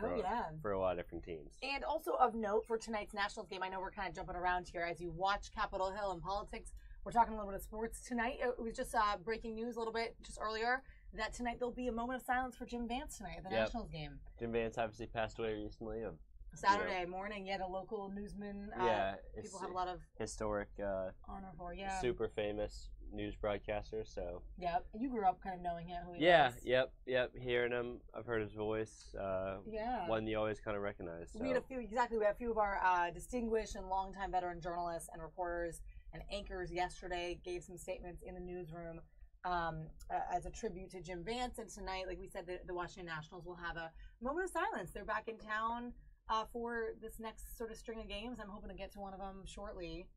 for a lot of different teams. And also of note for tonight's Nationals game, I know we're kind of jumping around here as you watch Capitol Hill and politics. We're talking a little bit of sports tonight. It was just breaking news a little bit just earlier that tonight there'll be a moment of silence for Jim Vance tonight at the Nationals game. Jim Vance obviously passed away recently. Saturday morning, yet a local newsman. People have a lot of historic, honor for. Super famous news broadcaster. So. Yep. You grew up kind of knowing him, who he was. Yeah. Yep. Hearing him, I've heard his voice. Yeah. One you always kind of recognize. So. We had a few of our distinguished and longtime veteran journalists and reporters and anchors yesterday gave some statements in the newsroom as a tribute to Jim Vance. And tonight, like we said, the Washington Nationals will have a moment of silence. They're back in town for this next sort of string of games. I'm hoping to get to one of them shortly,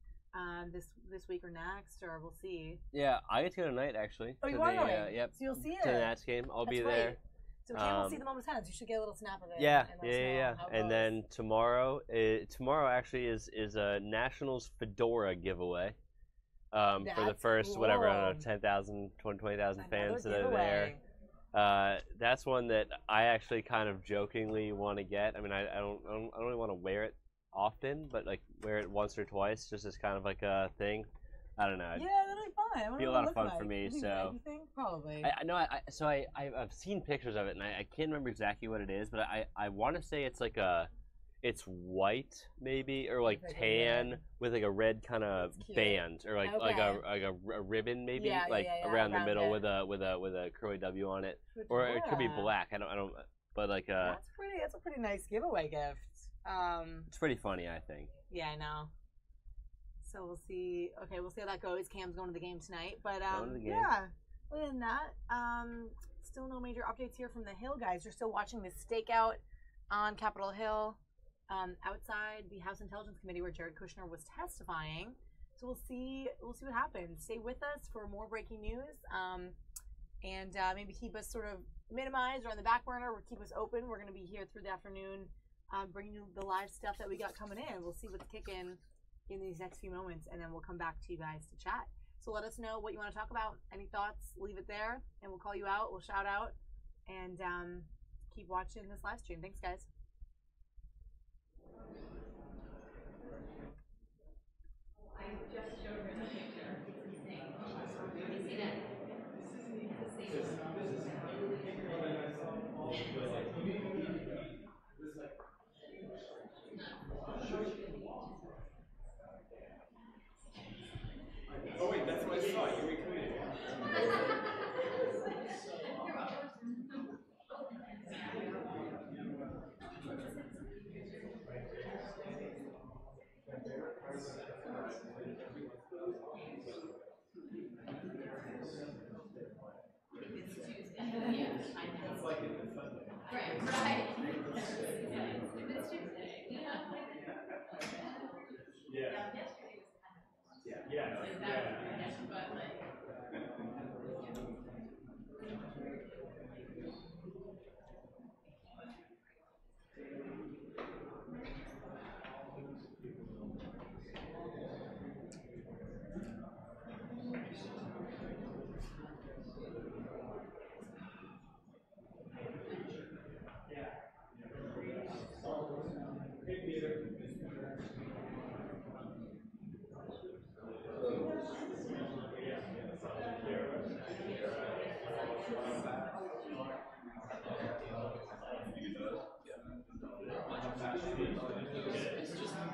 this week or next, or we'll see. Yeah, I get to go tonight actually. Oh, you are going? Yep. So you'll see it. To the Nats game, I'll be there. So Cam will see the moment of silence. You should get a little snap of it. Yeah. And then tomorrow actually is a Nationals fedora giveaway. For the first, cool. whatever, I don't know, 10,000, 20,000 fans that are there. That's one that I actually kind of jokingly want to get. I mean, I don't really want to wear it often, but like wear it once or twice, just as kind of like a thing. I don't know. Yeah, that'll be fun. Be a lot of fun for me. So you think? Probably. I know. I've seen pictures of it, and I can't remember exactly what it is, but I want to say it's like it's white maybe, or like tan with like a red kind of band, or like a ribbon maybe, around the middle with a curly W on it, or it could be black. I don't. But like that's a pretty nice giveaway gift. It's pretty funny, I think. Yeah, I know. So we'll see. Okay, we'll see how that goes. Cam's going to the game tonight, but yeah. Other than that, still no major updates here from the Hill guys. You're still watching this stakeout on Capitol Hill. Outside the House Intelligence Committee where Jared Kushner was testifying. So we'll see what happens. Stay with us for more breaking news, and maybe keep us sort of minimized or on the back burner, or keep us open. We're going to be here through the afternoon, bringing you the live stuff that we got coming in. We'll see what's kicking in these next few moments, and then we'll come back to you guys to chat. So let us know what you want to talk about. Any thoughts, leave it there, and we'll call you out. We'll shout out, and keep watching this live stream. Thanks, guys. I just showed her the picture. It's insane. You see that? Oh wait, that's what I saw. You retweeted it. It's like it's Sunday. Right. It's Tuesday. But like.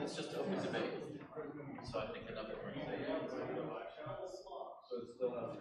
It's just open debate. So I think enough of so it still has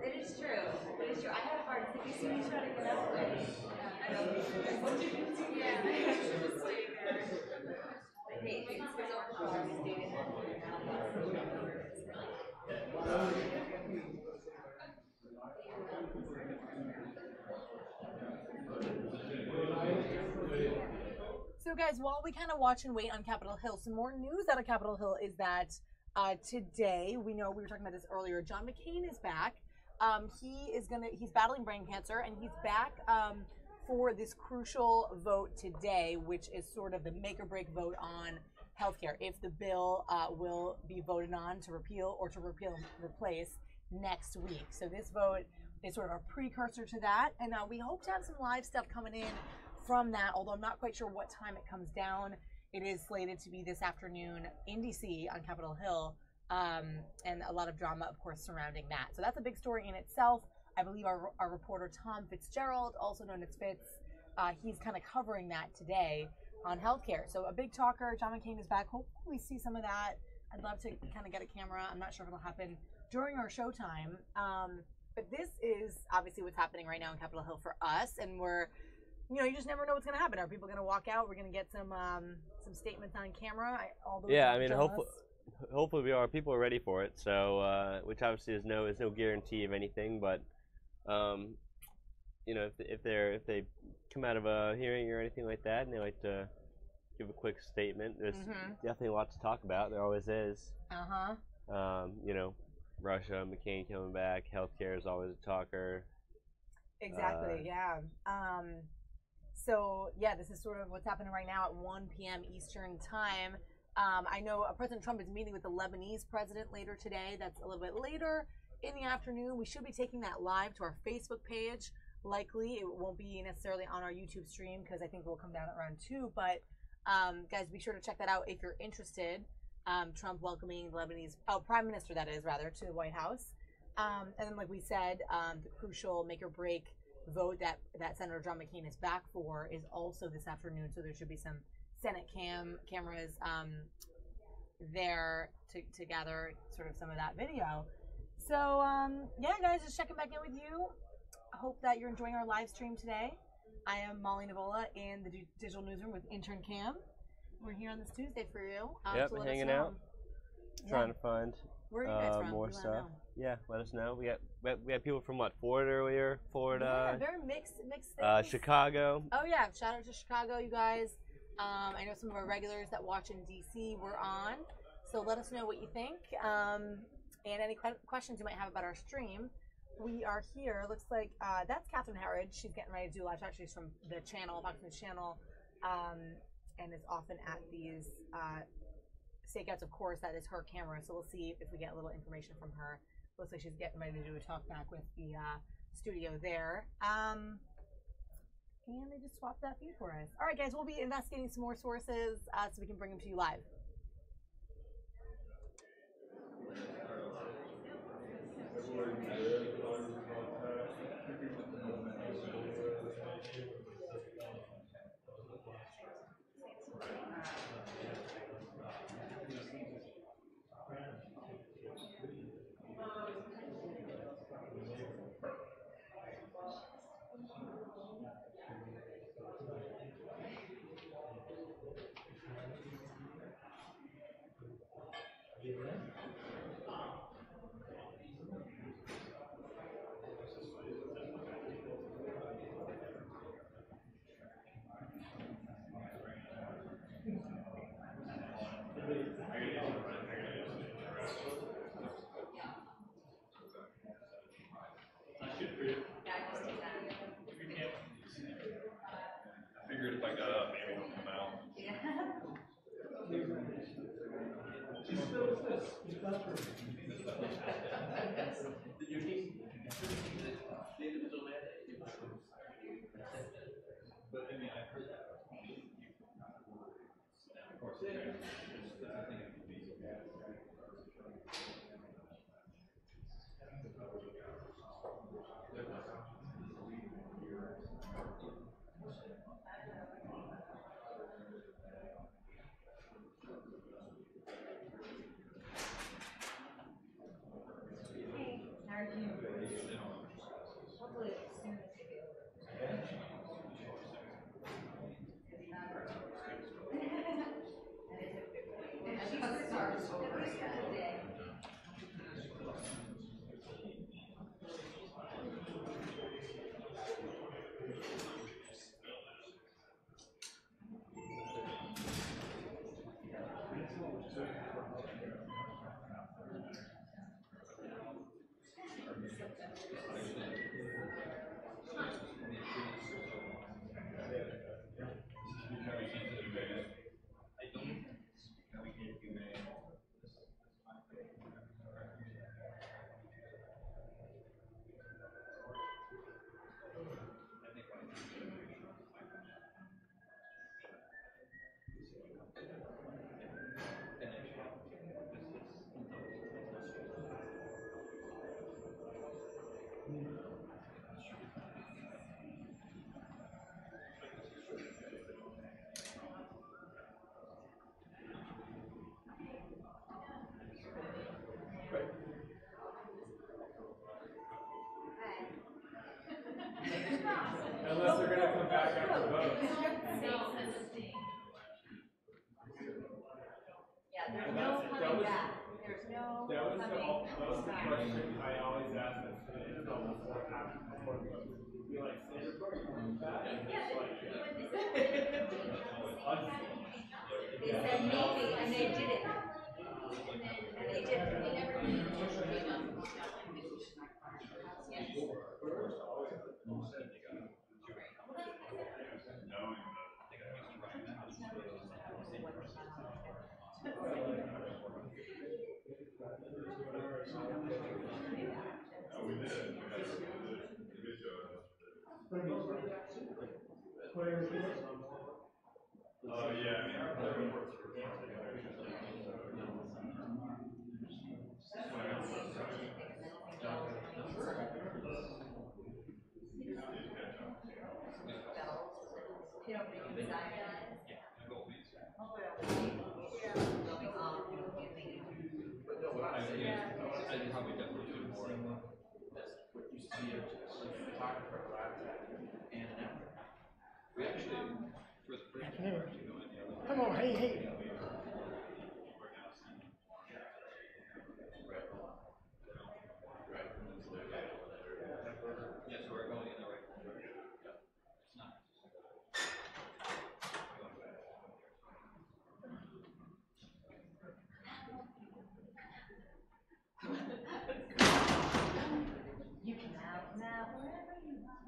It is true. It is true. I had a hard time. You see me trying to get up late. Yeah, I was just sitting there. But hey, it's our fault. We stayed in there. So, guys, while we kind of watch and wait on Capitol Hill, some more news out of Capitol Hill is that today, we know we were talking about this earlier, John McCain is back. He's battling brain cancer, and he's back for this crucial vote today, which is sort of the make or break vote on healthcare. If the bill will be voted on to repeal or to repeal and replace next week. So this vote is sort of a precursor to that, and we hope to have some live stuff coming in from that, although I'm not quite sure what time it comes down. It is slated to be this afternoon in DC on Capitol Hill, and a lot of drama, of course, surrounding that. So that's a big story in itself. I believe our reporter Tom Fitzgerald, also known as Fitz, he's kind of covering that today on healthcare. So a big talker. John McCain is back. Hopefully we see some of that. I'd love to kind of get a camera. I'm not sure if it'll happen during our showtime. But this is obviously what's happening right now in Capitol Hill for us, and we're, you just never know what's going to happen. Are people going to walk out? We're going to get some statements on camera. Hopefully we are. People are ready for it. So, which obviously is no guarantee of anything. But, if they come out of a hearing or anything like that, and they like to give a quick statement, there's definitely a lot to talk about. There always is. Russia, McCain coming back. Healthcare is always a talker. Exactly. This is sort of what's happening right now at 1 p.m. Eastern time. I know President Trump is meeting with the Lebanese president later today. That's a little bit later in the afternoon. We should be taking that live to our Facebook page. Likely, it won't be necessarily on our YouTube stream because I think we'll come down at around 2. But guys, be sure to check that out if you're interested. Trump welcoming the Lebanese Prime Minister, that is, rather, to the White House. And then, like we said, the crucial make or break vote that Senator John McCain is back for is also this afternoon. So there should be some Senate cameras there to gather sort of some of that video. So guys, just checking back in with you. I hope that you're enjoying our live stream today. I am Molly Nevola in the digital newsroom with Intern Cam. We're here on this Tuesday for you. Hanging out, trying to find where are you guys from? more stuff. Yeah, let us know. We had people from Florida earlier. Yeah, very mixed things. Chicago. Oh yeah, shout out to Chicago, you guys. I know some of our regulars that watch in DC were on, so let us know what you think. And any questions you might have about our stream. We are here. Looks like that's Catherine Harrod. She's getting ready to do live chat. She's from the channel, Boxing's channel, and is often at these stakeouts. Of course, that is her camera. So we'll see if we get a little information from her. Looks like she's getting ready to do a talk back with the studio there. And they just swapped that feed for us. All right, guys, we'll be investigating some more sources so we can bring them to you live. Figured if I got up, maybe it'll come out. But I mean, I've heard that. Of course, Unless they're gonna come back after vote. Yeah, there's no coming back. There's no That was the back. question I always ask them before the vote. Be like, say the vote, come back. They said maybe, and they did it. And they did it. Oh yeah, I mean our reports were I probably definitely do more of what you see of photographer laptop and an hour. We actually, for the first time, we're actually going the other way. Come on, hey. Yes, we're going in the right direction. You can now wherever you want.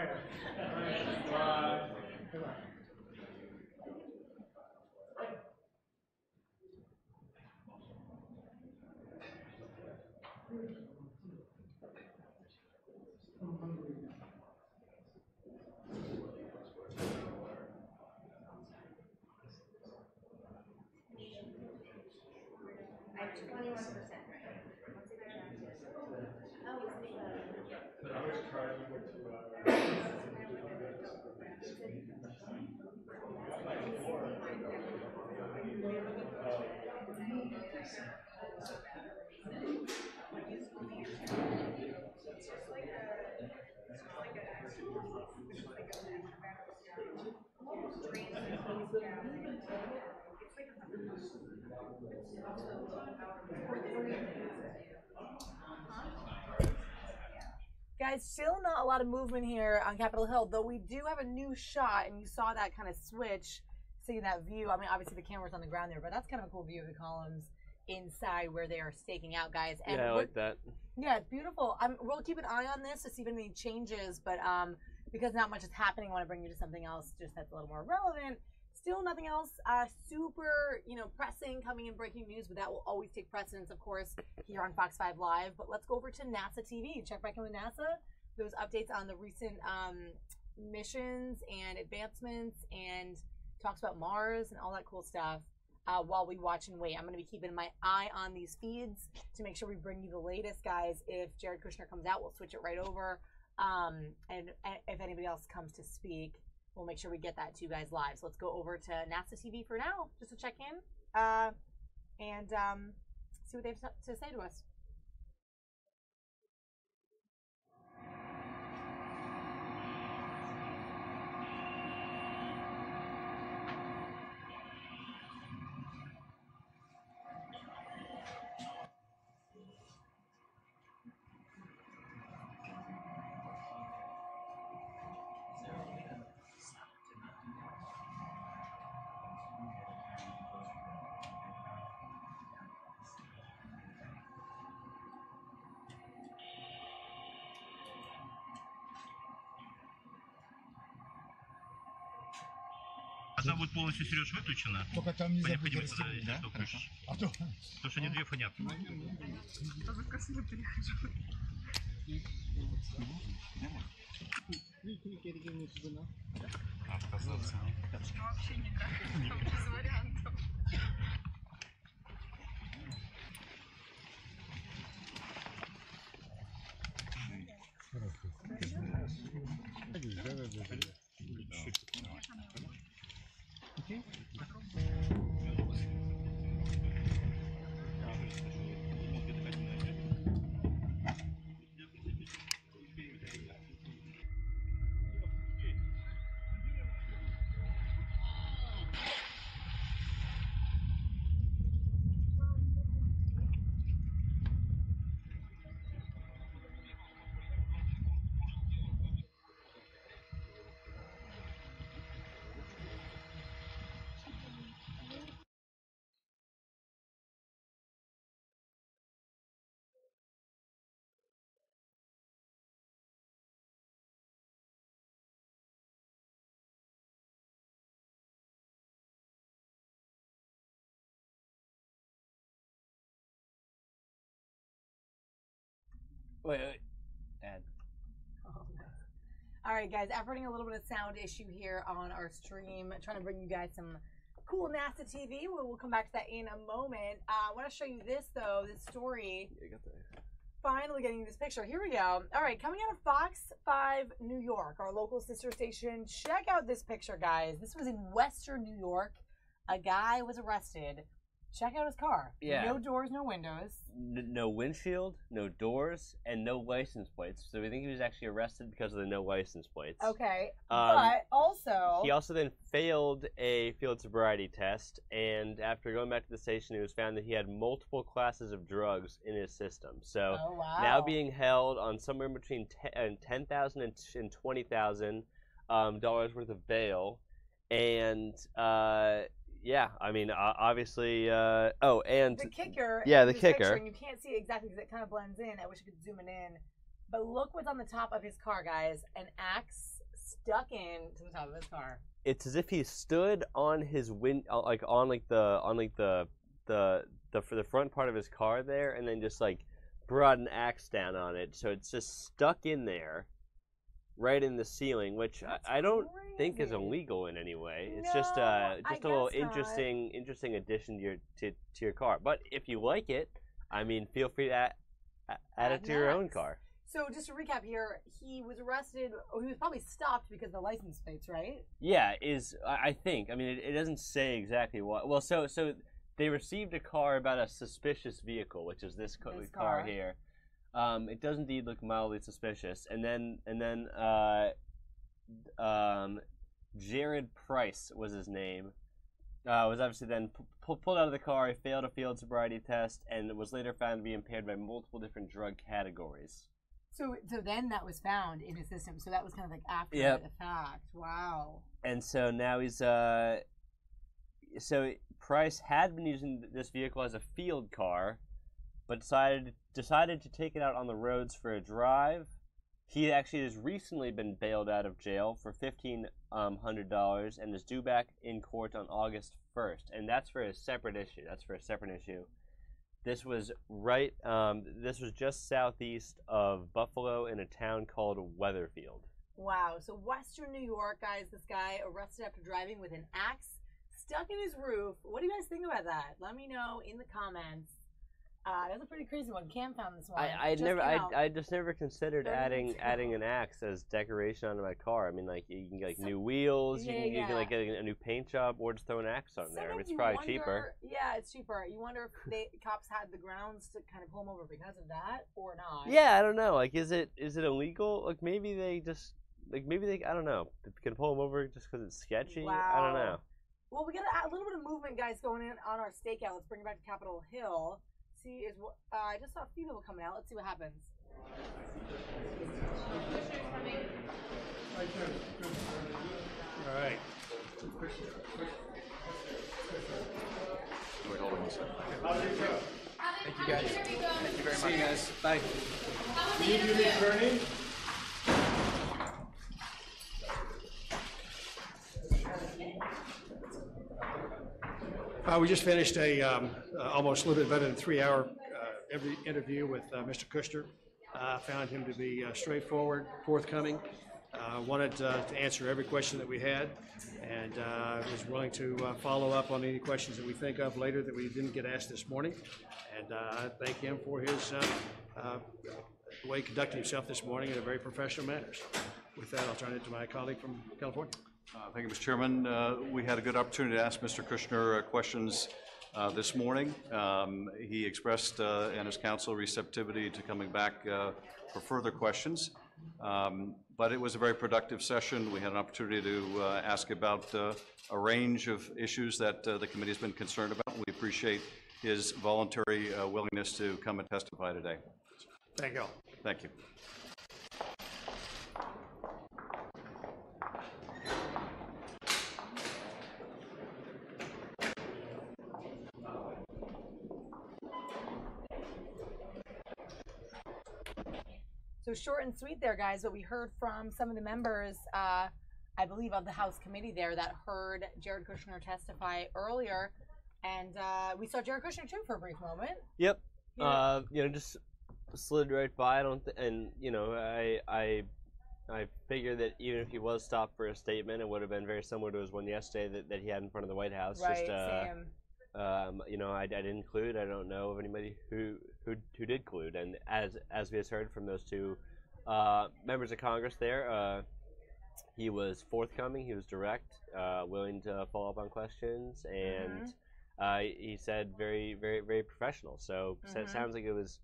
later. Bye. Goodbye. I have 21%. What's it better than? Oh, Guys, still not a lot of movement here on Capitol Hill, though we do have a new shot, and you saw that kind of switch, seeing that view. I mean, obviously the camera's on the ground there, but that's kind of a cool view of the columns inside where they are staking out, guys. And yeah, I like that. Yeah, it's beautiful. We'll keep an eye on this to see if any changes, but because not much is happening, I want to bring you to something else just that's a little more relevant. Still nothing else super, pressing, coming in breaking news, but that will always take precedence, of course, here on Fox 5 Live. But let's go over to NASA TV. Check back in with NASA. Those updates on the recent missions and advancements and talks about Mars and all that cool stuff while we watch and wait. I'm going to be keeping my eye on these feeds to make sure we bring you the latest, guys. If Jared Kushner comes out, we'll switch it right over. And if anybody else comes to speak, we'll make sure we get that to you guys live. So let's go over to NASA TV for now, just to check in and see what they have to say to us. Она будет полностью, Сереж, выключена. Только там не забудь расстегнуть, да? Хорошо. А то... Потому что они две фонят. Тоже к красиво перехожу. Отказаться. Вообще никак. Без вариантов. Wait. Add. Oh, no. All right, guys, efforting a little bit of sound issue here on our stream, trying to bring you guys some cool NASA TV. We'll come back to that in a moment. I want to show you this, though, this story. Yeah, got that. Finally getting this picture. Here we go. All right, coming out of Fox 5 New York, our local sister station. Check out this picture, guys. This was in Western New York. A guy was arrested. Check out his car. Yeah. No doors, no windows. No windshield, no doors, and no license plates. So we think he was actually arrested because of the no license plates. Okay, but also... He also then failed a field sobriety test, and after going back to the station, it was found that he had multiple classes of drugs in his system. So now being held on somewhere between $10,000 and $20,000 worth of bail, and... yeah, I mean, obviously, and... The kicker... Yeah, the this kicker. Picture, and you can't see it exactly because it kind of blends in. I wish I could zoom it in. But look what's on the top of his car, guys. An axe stuck into the top of his car. It's as if he stood on his for the front part of his car there, and then just like brought an axe down on it, so it's just stuck in there, right in the ceiling, which I don't think is illegal in any way. It's just a little interesting addition to your car. But if you like it, I mean, feel free to add it to your own car. So just to recap here, he was arrested, or he was probably stopped because of the license plates, right? Yeah, I think. I mean, it doesn't say exactly what. Well, so they received a car about a suspicious vehicle, which is this car here. It does indeed look mildly suspicious. And then Jared Price was his name. Was obviously then pulled out of the car. He failed a field sobriety test and was later found to be impaired by multiple different drug categories. So then that was found in his system. So that was kind of like after the fact. Wow. And so now he's so Price had been using this vehicle as a field car, but decided to take it out on the roads for a drive. He actually has recently been bailed out of jail for $1,500 and is due back in court on August 1st. And that's for a separate issue. This was this was just southeast of Buffalo in a town called Weatherfield. Wow. So Western New York, guys, this guy arrested after driving with an axe stuck in his roof. What do you guys think about that? Let me know in the comments. That's a pretty crazy one. Cam found this one. I just never considered adding an axe as decoration onto my car. I mean, like you can get like new wheels, you can like get a new paint job, or just throw an axe on there. I mean, it's probably cheaper. Yeah, it's cheaper. You wonder if cops had the grounds to kind of pull him over because of that or not. Yeah, I don't know. Like, is it illegal? Like, maybe they I don't know. Can pull him over just because it's sketchy. Wow. I don't know. Well, we got a little bit of movement, guys, going in on our stakeout. Let's bring it back to Capitol Hill. See, I just saw a few people coming out. Let's see what happens. All right. Wait, hold on one second. Thank you, guys. Thank you very much. See you guys. Bye. See you, Bernie. We just finished almost a little bit better than 3-hour interview with Mr. Kushner. Found him to be straightforward, forthcoming, wanted to answer every question that we had, and was willing to follow up on any questions that we think of later that we didn't get asked this morning. And I thank him for his the way he conducted himself this morning in a very professional manner. With that, I'll turn it to my colleague from California. Thank you, Mr. Chairman. We had a good opportunity to ask Mr. Kushner questions this morning. He expressed and his counsel receptivity to coming back for further questions. But it was a very productive session. We had an opportunity to ask about a range of issues that the committee has been concerned about. We appreciate his voluntary willingness to come and testify today. Thank you. Thank you. So short and sweet there, guys, but we heard from some of the members, I believe, of the House Committee there that heard Jared Kushner testify earlier. And we saw Jared Kushner, too, for a brief moment. Yep. Yeah. Just slid right by. I figured that even if he was stopped for a statement, it would have been very similar to his one yesterday that he had in front of the White House. Right, same. I didn't include. I don't know of anybody who did collude. And as we just heard from those two members of Congress there, he was forthcoming. He was direct, willing to follow up on questions, and he said very, very, very professional. So it sounds like it was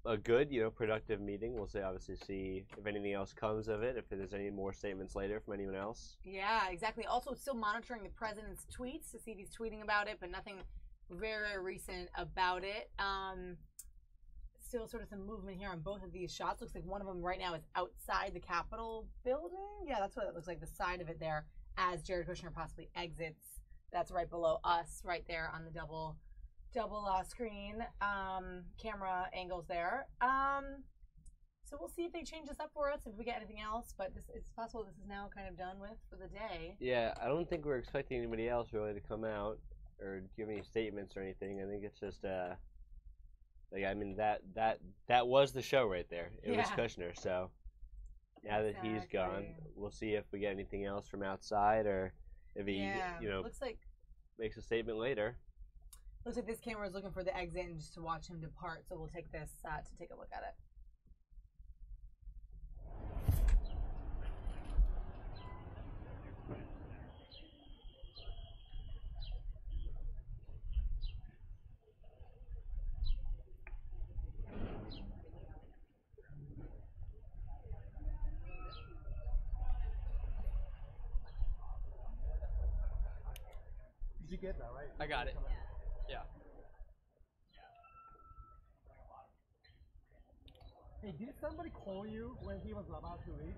a good, productive meeting. We'll obviously see if anything else comes of it, if there's any more statements later from anyone else. Yeah, exactly. Also, still monitoring the president's tweets to see if he's tweeting about it, but nothing very recent about it. Still sort of some movement here on both of these shots. Looks like one of them right now is outside the Capitol building. Yeah, that's what it looks like, the side of it there, as Jared Kushner possibly exits. That's right below us, right there on the double screen camera angles there. So we'll see if they change this up for us, if we get anything else. But it's possible this is now kind of done with for the day. Yeah, I don't think we're expecting anybody else really to come out or give any statements or anything. I think it's just like, I mean, that was the show right there. It was Kushner. So now that he's gone, we'll see if we get anything else from outside or if he, looks like makes a statement later. Looks like this camera is looking for the exit and just to watch him depart. So we'll take this to take a look at it. Did you get that, right? I got it. Yeah. Hey, did somebody call you when he was about to leave?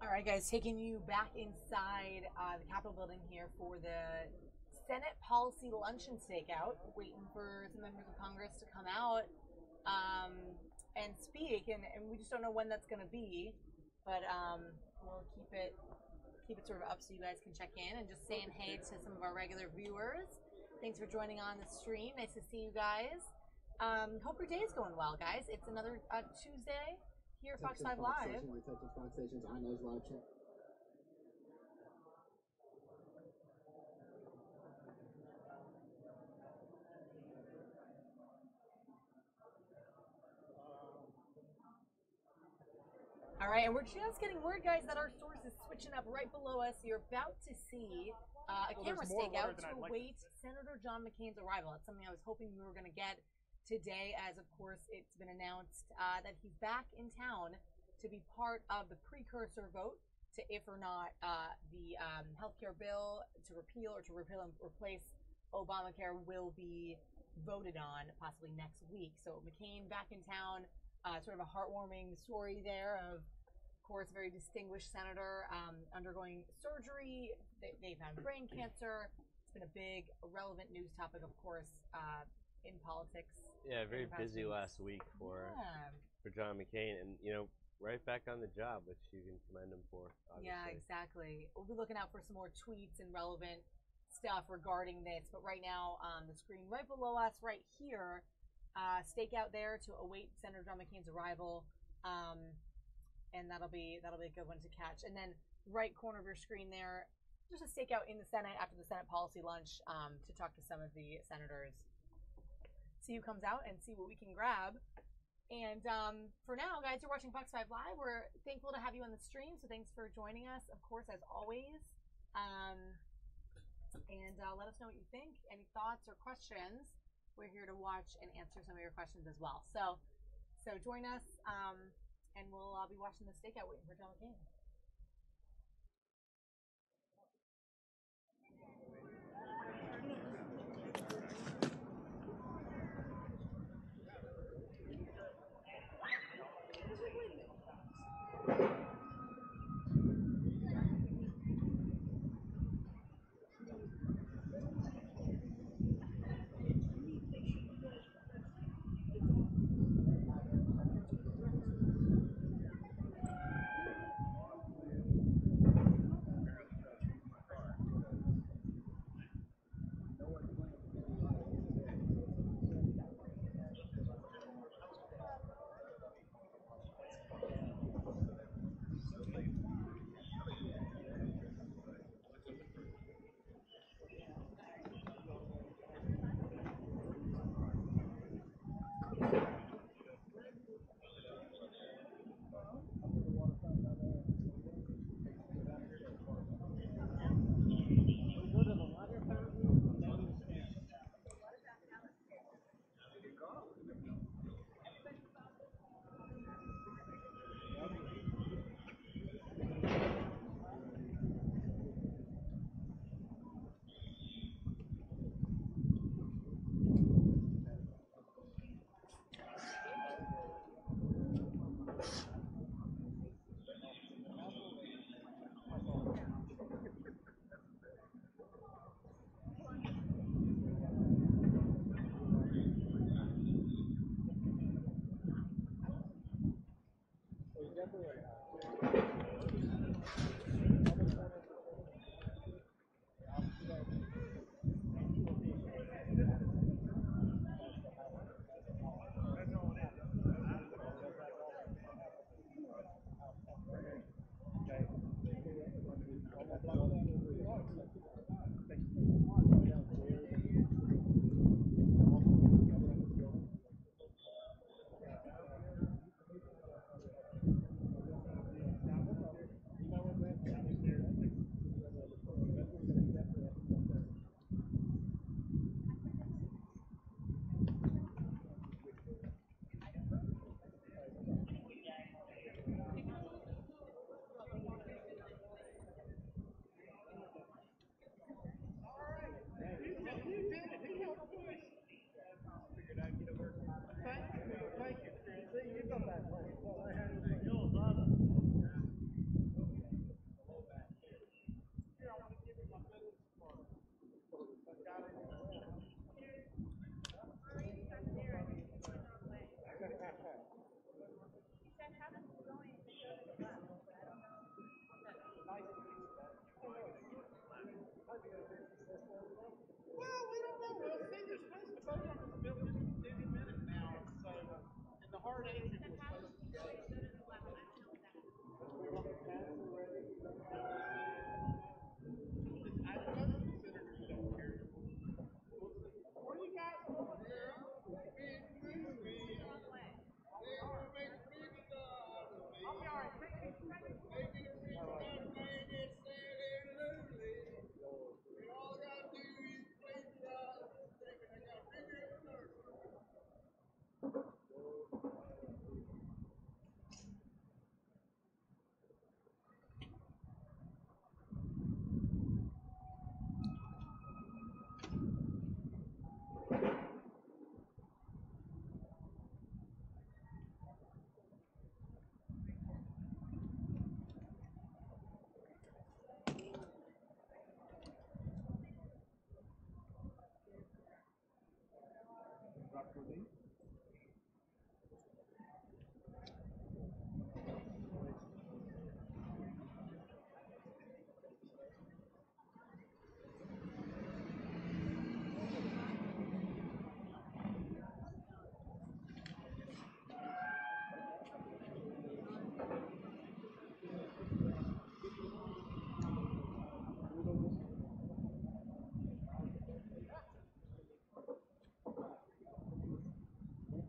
All right, guys, taking you back inside the Capitol building here for the Senate policy luncheon stakeout, waiting for some members of Congress to come out and speak, and we just don't know when that's going to be, but we'll keep it sort of up so you guys can check in. And just saying hey to some of our regular viewers. Thanks for joining on the stream. Nice to see you guys. Hope your day's going well, guys. It's another Tuesday here at Fox 5 Live. All right, and we're just getting word, guys, that our source is switching up right below us. You're about to see a camera stakeout to await Senator John McCain's arrival. That's something I was hoping we were going to get today, as of course it's been announced that he's back in town to be part of the precursor vote to if or not the healthcare bill to repeal and replace Obamacare will be voted on possibly next week. So McCain back in town, sort of a heartwarming story there of course, a very distinguished senator undergoing surgery. They've had brain cancer. It's been a big, relevant news topic, of course, in politics. Yeah, very busy last week for John McCain, and right back on the job, which you can commend him for. Obviously. Yeah, exactly. We'll be looking out for some more tweets and relevant stuff regarding this. But right now, on the screen right below us, right here, stakeout there to await Senator John McCain's arrival. And that'll be a good one to catch. And then right corner of your screen there. Just a stakeout in the Senate after the Senate policy lunch to talk to some of the senators. See who comes out and see what we can grab. And for now, guys, you're watching Fox 5 Live. We're thankful to have you on the stream, so thanks for joining us, of course, as always. And let us know what you think. Any thoughts or questions? We're here to watch and answer some of your questions as well. So join us, and we'll be watching the stakeout waiting for John McCain.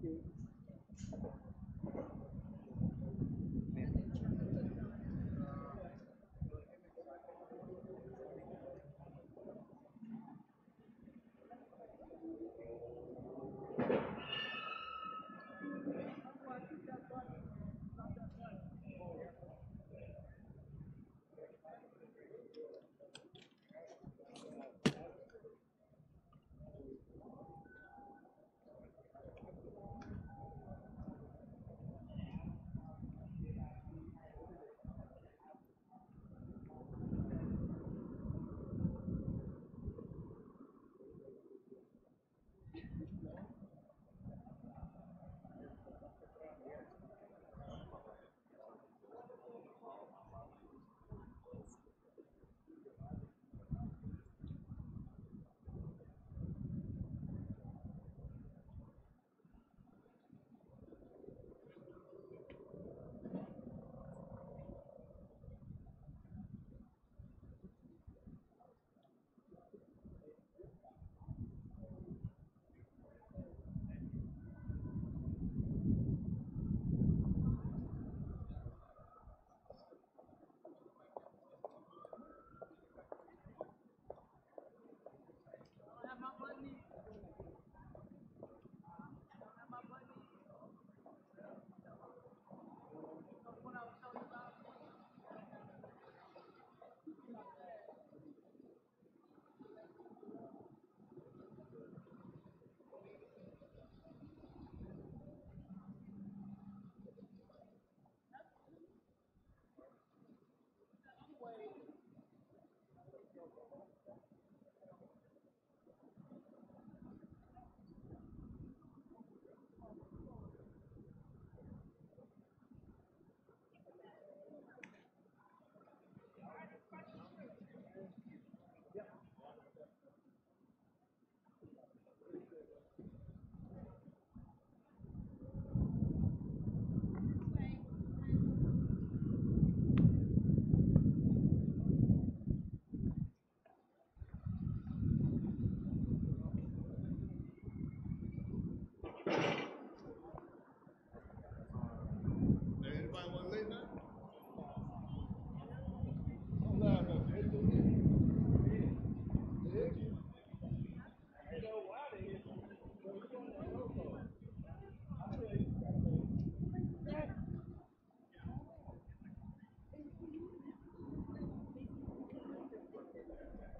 you.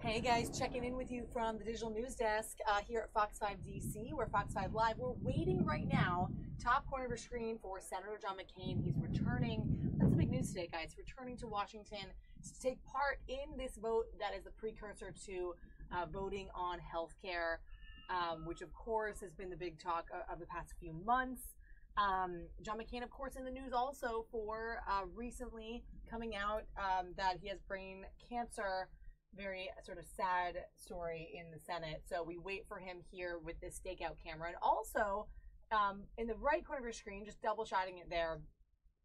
Hey guys, checking in with you from the digital news desk here at Fox 5 DC. We're Fox 5 Live. We're waiting right now, top corner of your screen, for Senator John McCain. He's returning. That's the big news today, guys. Returning to Washington to take part in this vote that is the precursor to voting on health care, which of course has been the big talk of the past few months. John McCain, of course, in the news also for recently coming out that he has brain cancer. Very sort of sad story in the Senate. So we wait for him here with this stakeout camera. And also, in the right corner of your screen, just double shotting it there,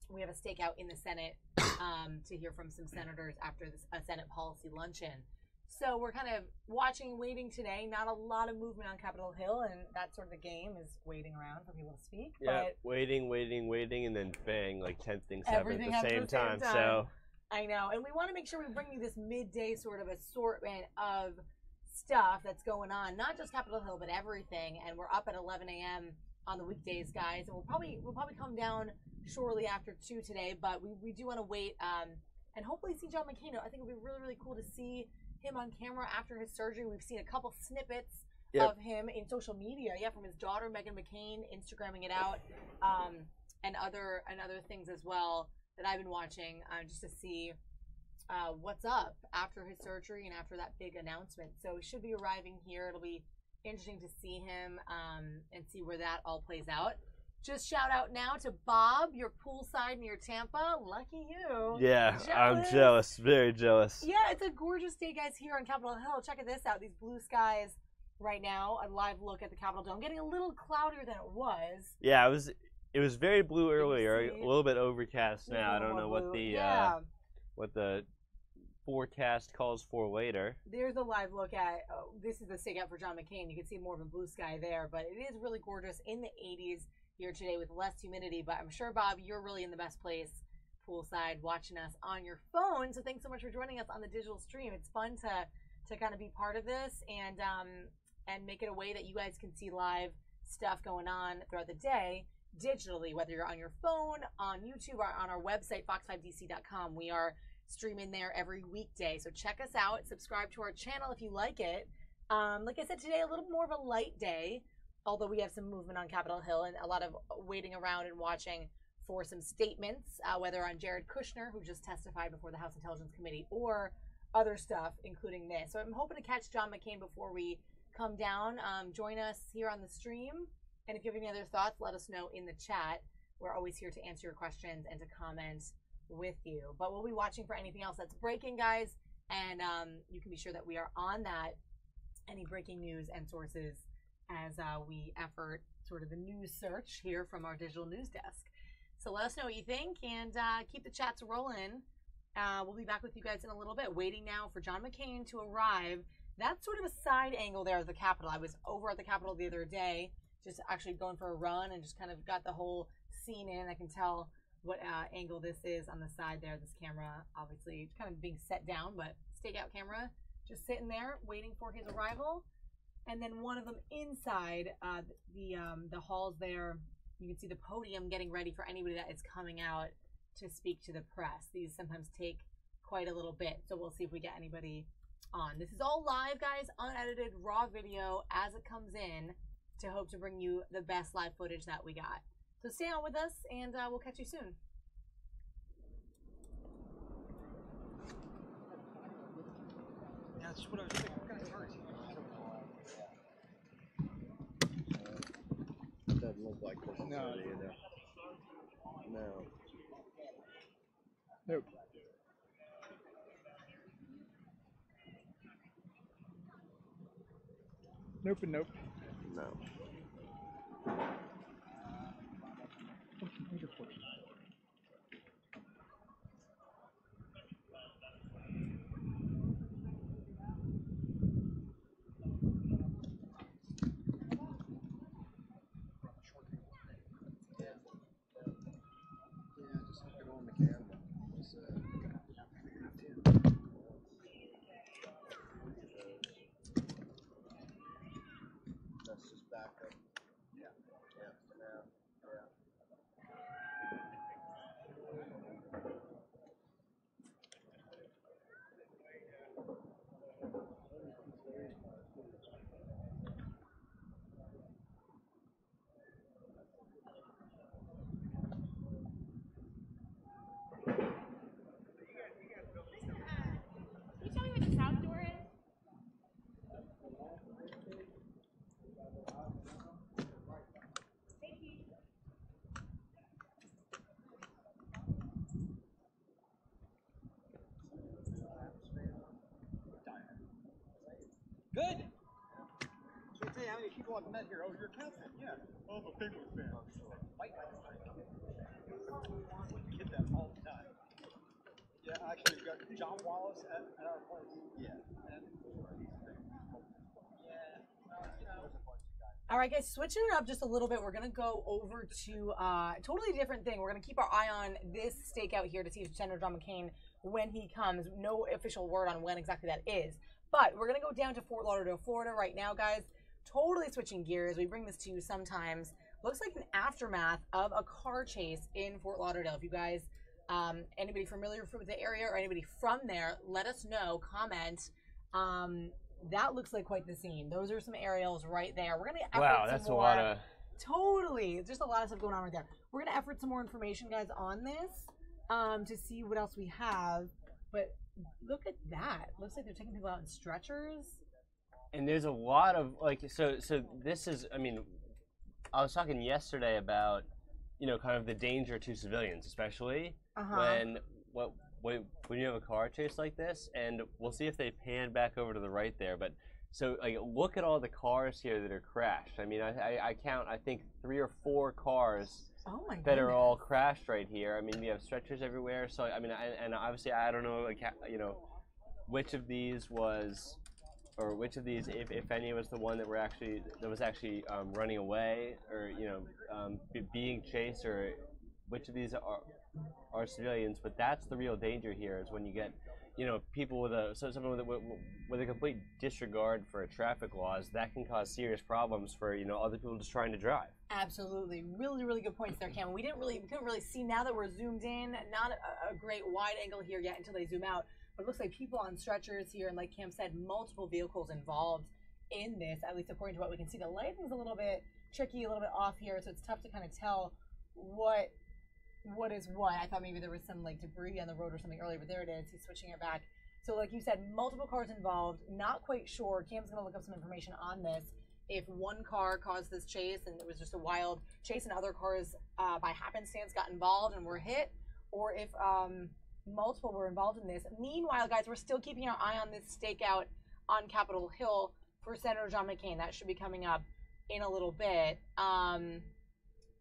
we have a stakeout in the Senate to hear from some senators after a Senate policy luncheon. So we're kind of watching, waiting today. Not a lot of movement on Capitol Hill, and that's sort of the game, is waiting around for people to speak. Yeah, but waiting, and then bang, like 10 things happen everything at the same time. So I know, and we want to make sure we bring you this midday sort of assortment of stuff that's going on, not just Capitol Hill, but everything. And we're up at 11 a.m. on the weekdays, guys, and we'll probably come down shortly after 2 today. But we do want to wait and hopefully see John McCain. I think it would be really, really cool to see him on camera after his surgery. We've seen a couple snippets of him in social media, from his daughter Meghan McCain Instagramming it out, and other things as well that I've been watching, just to see what's up after his surgery and after that big announcement. So he should be arriving here. It'll be interesting to see him and see where that all plays out. Just shout out now to Bob, your poolside near Tampa. Lucky you. Yeah, jealous? I'm jealous, very jealous. Yeah, it's a gorgeous day, guys, here on Capitol Hill. Check this out, these blue skies right now. A live look at the Capitol Dome. Getting a little cloudier than it was. Yeah, it was very blue earlier, a little bit overcast now. I don't know what the forecast calls for later. There's a live look at, this is the stakeout for John McCain. You can see more of a blue sky there, but it is really gorgeous in the 80s here today with less humidity. But I'm sure, Bob, you're really in the best place poolside watching us on your phone. So thanks so much for joining us on the digital stream. It's fun to kind of be part of this and make it a way that you guys can see live stuff going on throughout the day digitally, whether you're on your phone, on YouTube, or on our website, fox5dc.com. We are streaming there every weekday. So check us out. Subscribe to our channel if you like it. Like I said, today, a little more of a light day, although we have some movement on Capitol Hill and a lot of waiting around and watching for some statements, whether on Jared Kushner, who just testified before the House Intelligence Committee, or other stuff, including this. So I'm hoping to catch John McCain before we come down. Join us here on the stream. And if you have any other thoughts, let us know in the chat. We're always here to answer your questions and to comment with you. But we'll be watching for anything else that's breaking, guys. And you can be sure that we are on that, any breaking news and sources, as we effort sort of the news search here from our digital news desk. So let us know what you think and keep the chats rolling. We'll be back with you guys in a little bit. Waiting now for John McCain to arrive. That's sort of a side angle there of the Capitol. I was over at the Capitol the other day, just actually going for a run and just kind of got the whole scene in. I can tell what angle this is on the side there. This camera, obviously, kind of being set down, but stakeout camera, just sitting there waiting for his arrival. And then one of them inside the halls there, you can see the podium getting ready for anybody that is coming out to speak to the press. These sometimes take quite a little bit, so we'll see if we get anybody on. This is all live, guys, unedited, raw video as it comes in, to hope to bring you the best live footage that we got. So stay on with us, and we'll catch you soon. Yeah, that's what I was thinking. What kind of car is he? It doesn't look like this No. either. No. Nope. Nope and nope. No. Just look it on the camera. That's just back up. Yeah. Yeah. Yeah. Can you tell me what the south door is? Thank you. Good. So I tell you how many people I've met here. Oh, you're a Cat fan? Yeah. Oh, I'm a Penguins fan. White We get that all the time. Yeah, actually, we've got John Wallace at our place. Yeah. And All right, guys, switching it up just a little bit. We're going to go over to a totally different thing. We're going to keep our eye on this stakeout here to see if Senator John McCain, when he comes, no official word on when exactly that is. But we're going to go down to Fort Lauderdale, Florida right now, guys. Totally switching gears. We bring this to you sometimes. Looks like an aftermath of a car chase in Fort Lauderdale. If you guys, anybody familiar with the area or anybody from there, let us know, comment. That looks like quite the scene. Those are some aerials right there. We're going to effort that's some a more. lot of... Totally. Just a lot of stuff going on right there. We're going to effort some more information, guys, on this to see what else we have. But look at that. Looks like they're taking people out in stretchers. And there's a lot of, like, so this is, I mean, I was talking yesterday about, you know, kind of the danger to civilians, especially when you have a car chase like this, and we'll see if they pan back over to the right there. But so, like, look at all the cars here that are crashed. I mean, I count, I think, 3 or 4 cars that are all crashed right here. I mean, we have stretchers everywhere. So, I mean, and obviously, I don't know, like, you know, which of these was or which of these, if any, was the one that was actually running away, or being chased, or which of these are civilians. But that's the real danger here, is when you get people someone with a complete disregard for traffic laws. That can cause serious problems for other people just trying to drive. Absolutely, really, really good points there, Cam. We couldn't really see now that we're zoomed in. Not a great wide angle here yet until they zoom out. But it looks like people on stretchers here, and like Cam said, multiple vehicles involved in this. At least according to what we can see, the lighting's a little bit tricky, a little bit off here, so it's tough to kind of tell what is what. I thought maybe there was some like debris on the road or something earlier, but there it is. He's switching it back. So like you said, multiple cars involved. Not quite sure. Cam's gonna look up some information on this. If one car caused this chase and it was just a wild chase and other cars by happenstance got involved and were hit, or if multiple were involved in this. Meanwhile, guys, we're still keeping our eye on this stakeout on Capitol Hill for Senator John McCain. That should be coming up in a little bit,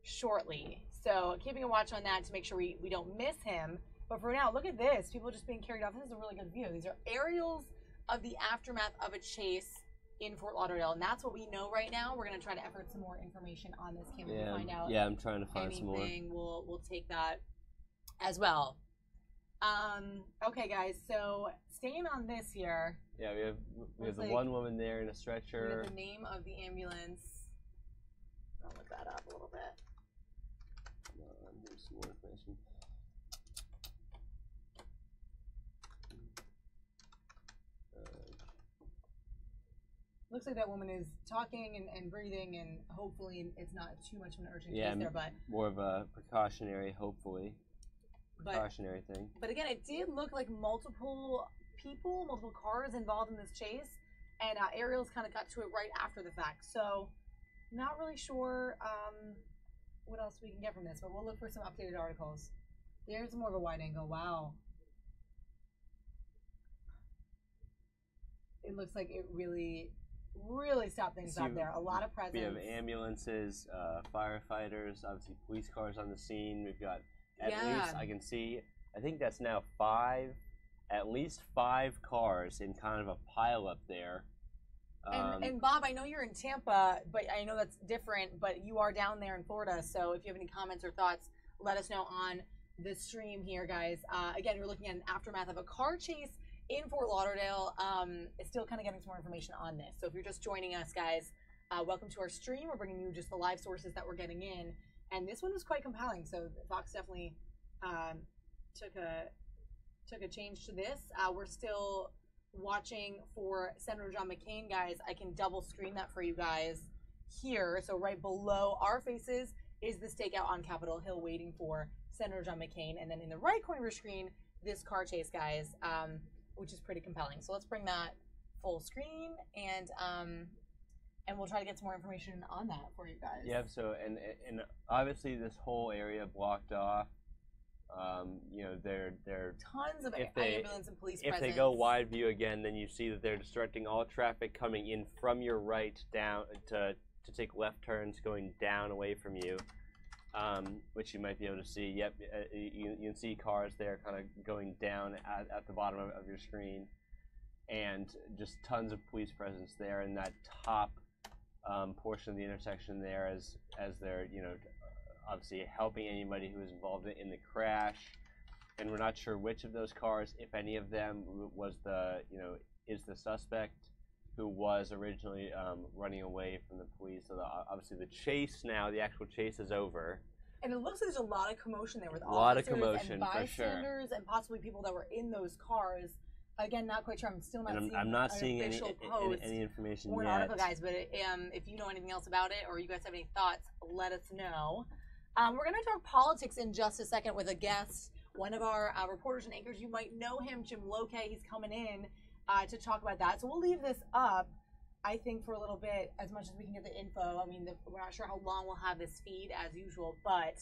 shortly. So keeping a watch on that to make sure we don't miss him. But for now, look at this. People just being carried off. This is a really good view. These are aerials of the aftermath of a chase in Fort Lauderdale. And that's what we know right now. We're going to try to effort some more information on this. Can we find out? Yeah, I'm trying to find some more. We'll take that as well. Okay, guys. So staying on this here. Yeah, we have the one woman there in a stretcher. We have the name of the ambulance. I'll look that up a little bit. Some more information. Looks like that woman is talking and breathing, and hopefully it's not too much of an urgent case there, but more of a precautionary thing. But again, it did look like multiple people, multiple cars involved in this chase, and aerials kind of got to it right after the fact. So not really sure what else we can get from this, but we'll look for some updated articles. There's more of a wide angle. Wow. It looks like it really stopped things up there. A lot of presence. We have ambulances, firefighters, obviously police cars on the scene. We've got at least, I can see, I think that's now at least five cars in kind of a pile up there. And Bob, I know you're in Tampa, but I know that's different, but you are down there in Florida, so if you have any comments or thoughts, let us know on the stream here, guys. Again, we're looking at an aftermath of a car chase in Fort Lauderdale. Still kind of getting some more information on this. So if you're just joining us, guys, welcome to our stream. We're bringing you just the live sources that we're getting in, and this one was quite compelling, so Fox definitely took a change to this. We're still watching for Senator John McCain, guys. I can double screen that for you guys here. So right below our faces is the stakeout on Capitol Hill waiting for Senator John McCain. And then in the right corner of your screen, this car chase, guys, which is pretty compelling. So let's bring that full screen and we'll try to get some more information on that for you guys. Yeah, so and obviously this whole area blocked off. They're tons of ambulance and police presence. If they go wide view again, then you see that they're directing all traffic coming in from your right down to take left turns going down away from you, which you might be able to see. Yep, you can see cars there kind of going down at the bottom of your screen, and just tons of police presence there in that top portion of the intersection there as they're obviously helping anybody who was involved in the crash. And we're not sure which of those cars, if any of them, was is the suspect who was originally running away from the police. So obviously the chase now, the actual chase is over. And it looks like there's a lot of commotion there with officers and bystanders and possibly people that were in those cars. Again, not quite sure. I'm still not seeing. I'm not seeing any information or an yet. Article, guys. But if you know anything else about it, or you guys have any thoughts, let us know. We're going to talk politics in just a second with a guest, one of our reporters and anchors. You might know him, Jim Lokay. He's coming in to talk about that. So we'll leave this up, I think, for a little bit, as much as we can get the info. I mean, we're not sure how long we'll have this feed as usual, but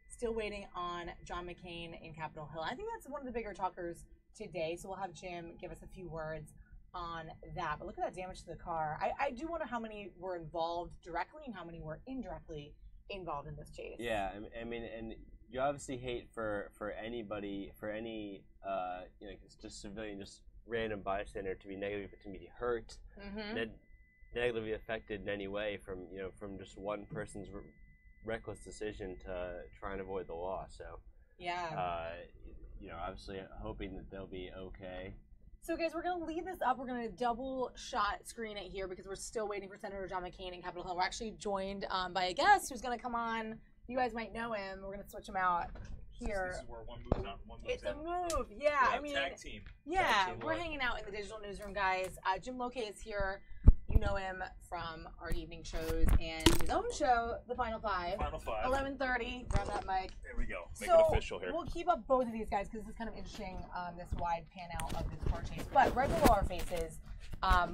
still waiting on John McCain in Capitol Hill. I think that's one of the bigger talkers today. So we'll have Jim give us a few words on that. But look at that damage to the car. I do wonder how many were involved directly and how many were indirectly involved in this chase. Yeah, I mean, and you obviously hate for anybody, for any just civilian, just random bystander to be negatively hurt, negatively affected in any way from just one person's reckless decision to try and avoid the law. So obviously hoping that they'll be okay. So guys, we're going to leave this up. We're going to double shot screen it here because we're still waiting for Senator John McCain in Capitol Hill. We're actually joined by a guest who's going to come on. You guys might know him. We're going to switch him out here. This is where one moves out, one moves It's a move. Yeah, I mean, tag team. Yeah, Tag team we're hanging out in the digital newsroom, guys. Jim Lokay is here. You know him from our evening shows and his own show, The Final Five. Final Five. 11:30. Grab that mic. There we go. Make so it official here. We'll keep up both of these guys because this is kind of interesting, this wide pan out of this car chase. But right below our faces, a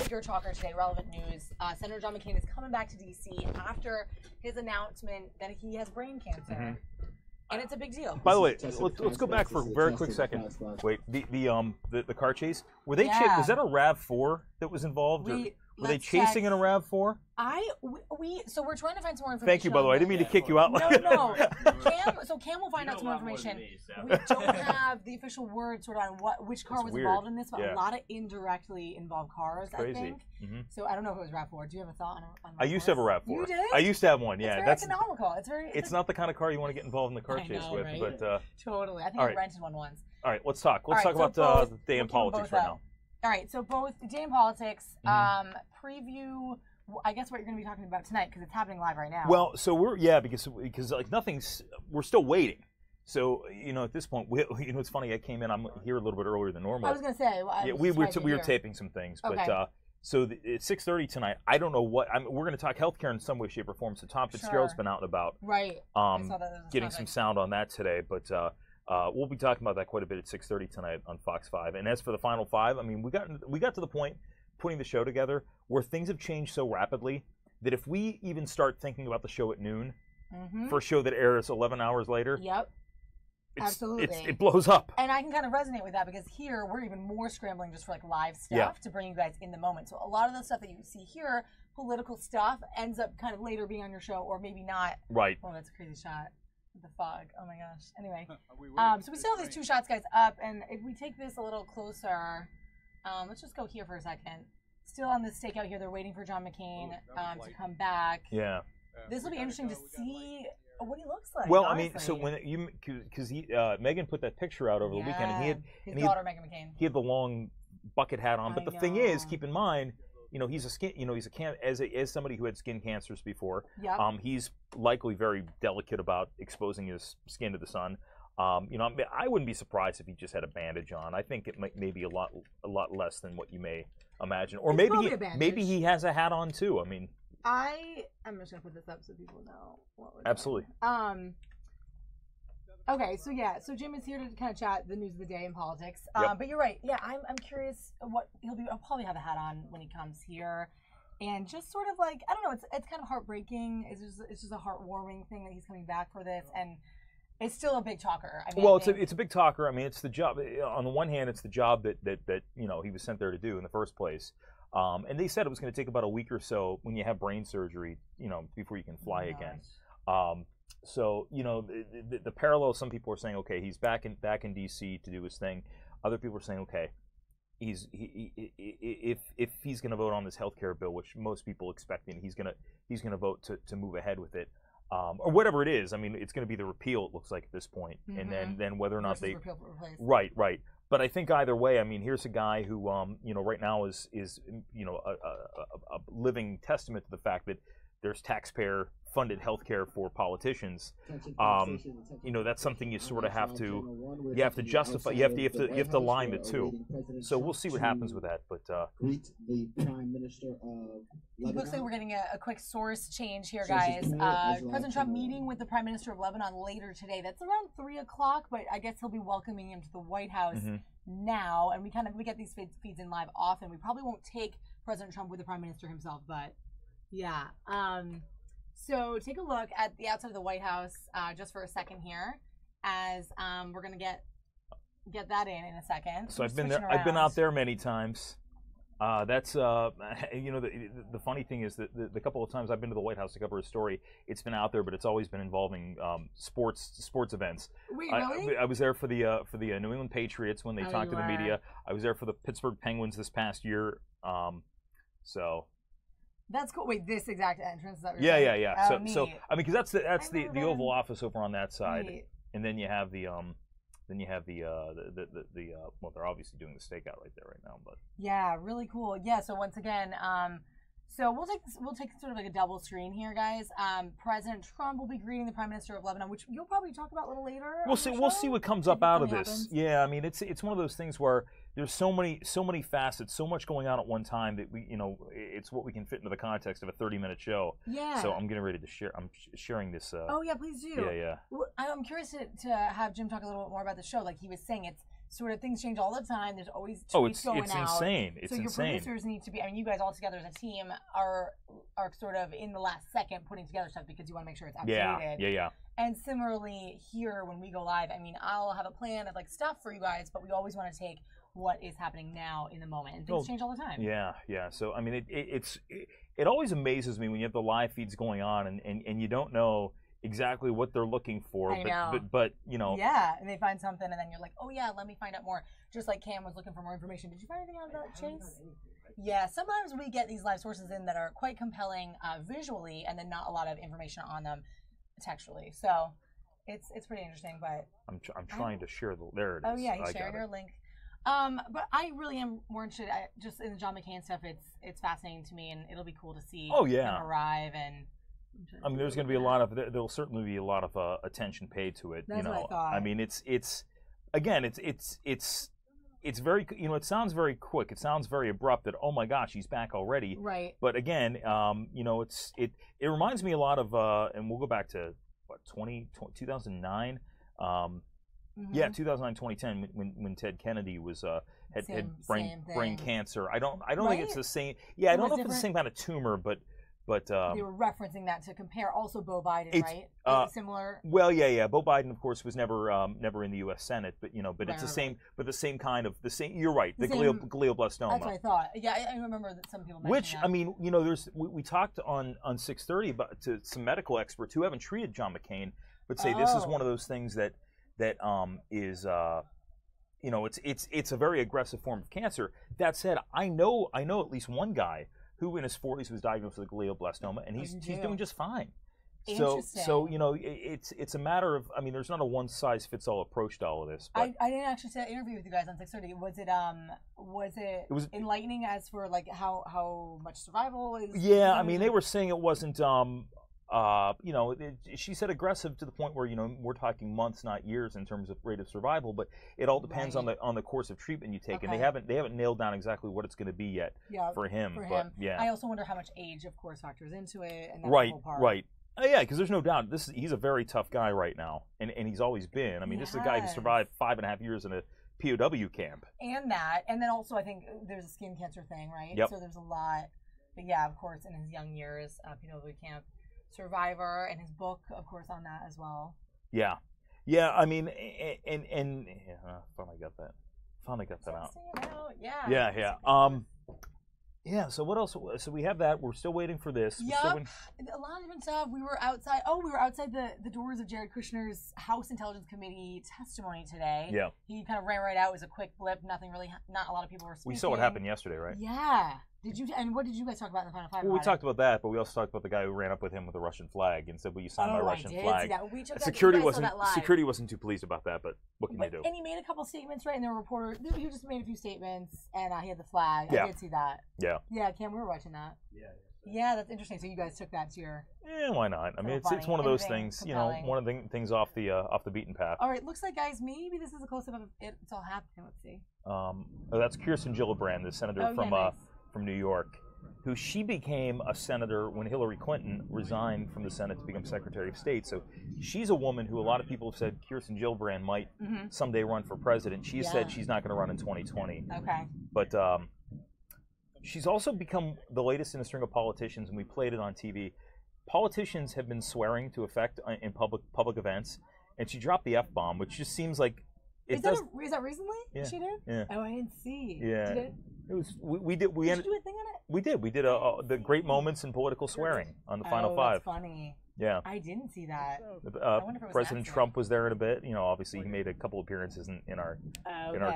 bigger talker today, relevant news. Senator John McCain is coming back to D.C. after his announcement that he has brain cancer. And it's a big deal. By the way, let's go back for a very quick second. Wait, the car chase, were they was that a RAV4 that was involved? Were they chasing in a RAV4? So we're trying to find some more information. Thank you, by the way. I didn't mean to kick you out. No. Cam will find out some more information. We don't have the official word sort of on which car was involved in this, but a lot of indirectly involved cars, I think. So I don't know if it was RAV4. Do you have a thought on I used to have a RAV4. You did? I used to have one, yeah. It's very economical. It's not the kind of car you want to get involved in the car chase with. Right? But totally. I think I rented one once. All right, let's talk. Let's talk about the day in politics right now. All right, so both day in politics, preview, I guess what you're going to be talking about tonight because it's happening live right now. Well, so because like we're still waiting. So at this point, it's funny. I came in. I'm here a little bit earlier than normal. I was going to say, we were taping some things, but so it's 6:30 tonight. I don't know what we're going to talk healthcare in some way, shape, or form. So Tom Fitzgerald's been out and about, right? Getting some sound on that today, but. We'll be talking about that quite a bit at 6:30 tonight on Fox 5. And as for the Final Five, I mean, we got to the point putting the show together where things have changed so rapidly that if we even start thinking about the show at noon for a show that airs 11 hours later, absolutely, it blows up. And I can kind of resonate with that because here we're even more scrambling just for like live stuff to bring you guys in the moment. So a lot of the stuff that you see here, political stuff, ends up kind of later being on your show or maybe not. Right. Oh, that's a crazy shot. The fog. Oh my gosh. Anyway, so we still have these two shots, guys, up, and if we take this a little closer, let's just go here for a second. Still on this stakeout here, they're waiting for John McCain to come back. Yeah. This will be interesting to see what he looks like. Well, honestly. I mean, so when because Megan put that picture out over the weekend, and he had his daughter Megan McCain. He had the long bucket hat on, but the thing is, keep in mind. He's as somebody who had skin cancers before. He's likely very delicate about exposing his skin to the sun. I wouldn't be surprised if he just had a bandage on. I think it may be a lot less than what you may imagine, or maybe he has a hat on too. I mean, I'm just gonna put this up so people know what we're absolutely. Doing. Okay, so Jim is here to kind of chat the news of the day in politics. But you're right. Yeah, I'm curious what he'll be. I'll probably have a hat on when he comes here, and just sort of like I don't know. It's kind of heartbreaking. It's just a heartwarming thing that he's coming back for this, and it's still a big talker. I mean, it's a big talker. I mean, it's the job. On the one hand, it's the job that he was sent there to do in the first place. And they said it was going to take about a week or so when you have brain surgery, before you can fly again. So the parallel. Some people are saying, okay, he's back in D.C. to do his thing. Other people are saying, okay, if he's going to vote on this healthcare bill, which most people expecting, he's going to vote to move ahead with it, or whatever it is. I mean, it's going to be the repeal. It looks like at this point, and then whether or not they right. But I think either way, I mean, here's a guy who right now is a living testament to the fact that there's taxpayer-funded healthcare for politicians. That's something you sort of have to justify. You have to align the two. So we'll see what happens with that. But the Prime Minister of Lebanon. It looks like we're getting a quick source change here, guys. President Trump meeting with the Prime Minister of Lebanon later today. That's around 3 o'clock, but I guess he'll be welcoming him to the White House now. And we get these feeds in live often. We probably won't take President Trump with the Prime Minister himself, but. Yeah. So take a look at the outside of the White House just for a second here, as we're gonna get that in a second. So I've been there. I've been out there many times. That's you know, the funny thing is that the couple of times I've been to the White House to cover a story, it's been out there, but it's always been involving sports events. Wait, really? I was there for the New England Patriots when they talked to the media. I was there for the Pittsburgh Penguins this past year. So. That's cool. Wait, this exact entrance? Is that what Yeah. Oh, So I mean, because that's the Oval Office over on that side, and then you have the well, they're obviously doing the stakeout right there right now, but yeah, really cool. Yeah, so once again, so we'll take sort of like a double screen here, guys. President Trump will be greeting the Prime Minister of Lebanon, which you'll probably talk about a little later. We'll see what comes up out of this. Yeah, I mean, it's one of those things where there's so many facets, so much going on at one time that it's what we can fit into the context of a 30-minute show. Yeah. So I'm getting ready to share. I'm sharing this. Oh yeah, please do. Yeah. Well, I'm curious to have Jim talk a little bit more about the show. Like he was saying, it's sort of things change all the time. There's always tweets going out. It's insane. It's so your insane. producers need to be. I mean, you guys all together as a team are sort of in the last second putting together stuff because you want to make sure it's updated. Yeah. And similarly here, when we go live, I mean, I'll have a plan of like stuff for you guys, but we always want to take what is happening now in the moment, and things change all the time. Yeah. So I mean, it always amazes me when you have the live feeds going on and you don't know exactly what they're looking for. I know. But you know. Yeah, and they find something, and then you're like, oh yeah, let me find out more. Just like Cam was looking for more information. Did you find anything out about Chase? Yeah, sometimes we get these live sources in that are quite compelling visually, and then not a lot of information on them textually. So it's pretty interesting. But I'm trying to share there it is. Oh yeah, he's sharing your link. But I really am more interested just in the John McCain stuff. It's fascinating to me, and it'll be cool to see him arrive. And I mean, there's going to be a lot of there'll certainly be a lot of attention paid to it. That's what I thought. I mean, it's very, it sounds very quick. It sounds very abrupt that, oh my gosh, he's back already. Right. But again, it reminds me a lot of, and we'll go back to what 2009. Yeah, 2009, 2010, when Ted Kennedy was had brain cancer. I don't think it's the same. Yeah, I don't know if it's the same kind of tumor, but they were referencing that to compare. Also, Beau Biden, right? Similar. Well, yeah. Beau Biden, of course, was never in the U.S. Senate, but it's the same. But the same kind of You're right. The glioblastoma. That's what I thought. Yeah, I remember that some people mentioned Which that. I mean, we talked on 630 to some medical experts who haven't treated John McCain, but say this is one of those things that is it's a very aggressive form of cancer. That said, I know at least one guy who in his 40s was diagnosed with glioblastoma, and he's doing just fine. So it's a matter of, I mean, there's not a one size fits all approach to all of this. But I didn't actually say interview with you guys on 630. Was it enlightening as for like how much survival is? Yeah, I mean, they were saying it wasn't. She said aggressive to the point where we're talking months, not years, in terms of rate of survival. But it all depends on the course of treatment you take, and they haven't nailed down exactly what it's going to be yet for him. But yeah, I also wonder how much age, of course, factors into it. And that whole part. Right. Yeah, because there's no doubt he's a very tough guy right now, and he's always been. I mean, this is a guy who survived 5.5 years in a POW camp. And then also I think there's a skin cancer thing, right? Yep. So there's a lot. But yeah, of course, in his young years, POW camp survivor, and his book, of course, on that as well. Yeah. I mean, and finally got that out. Yeah. So what else? So we have that. We're still waiting for this. Yep. A lot of different stuff. We were outside. We were outside the doors of Jared Kushner's House Intelligence Committee testimony today. Yeah. He kind of ran right out. It was a quick blip. Not a lot of people were speaking. We saw what happened yesterday, right? Yeah. And what did you guys talk about in the Final Five? Well, we talked about that, but we also talked about the guy who ran up with him with a Russian flag and said, "Will you sign my Russian flag?" Security wasn't too pleased about that, but what can you do? And he made a couple statements, right? And there were reporters. He just made a few statements, and he had the flag. Yeah. I did see that. Yeah. Yeah, Cam, we were watching that. Yeah, that's interesting. So you guys took that to your. Yeah, why not? I mean, it's one of those things, one of the things off the beaten path. All right, looks like, guys, maybe this is a close-up of it's all happening. Let's see. That's Kirsten Gillibrand, the senator from New York, who she became a senator when Hillary Clinton resigned from the Senate to become Secretary of State. So she's a woman who a lot of people have said Kirsten Gillibrand might someday run for president. She said she's not going to run in 2020. Okay. But she's also become the latest in a string of politicians, and we played it on TV. Politicians have been swearing to effect in public events, and she dropped the F-bomb, which just seems like... Is that recently? Yeah. She did? Yeah. Oh, I didn't see. Yeah. Did it? It was we did Did you do a thing on it? We did the great moments in political swearing on the final five. That's funny. Yeah. I didn't see that. I wonder if it was President Trump was there in a bit. You know, obviously he made a couple appearances in our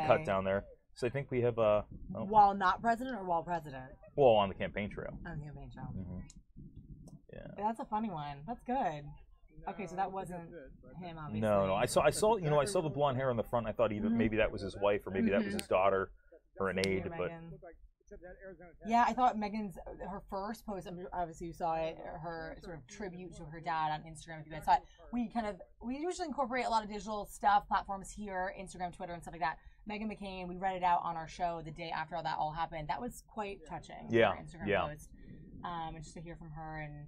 cut down there. So I think we have while not president or while president? Well, on the campaign trail. On the campaign trail. Mm-hmm. Yeah. That's a funny one. That's good. Okay, so that wasn't him, obviously. No. I saw the blonde hair on the front. I thought maybe that was his wife or maybe that was his daughter or an aide, but. Yeah, I thought her first post, obviously you saw it, her sort of tribute to her dad on Instagram, if you guys saw it. We usually incorporate a lot of digital stuff, platforms here, Instagram, Twitter, and stuff like that. Meghan McCain, we read it out on our show the day after all that all happened. That was quite touching. Yeah, her Instagram post. And just to hear from her and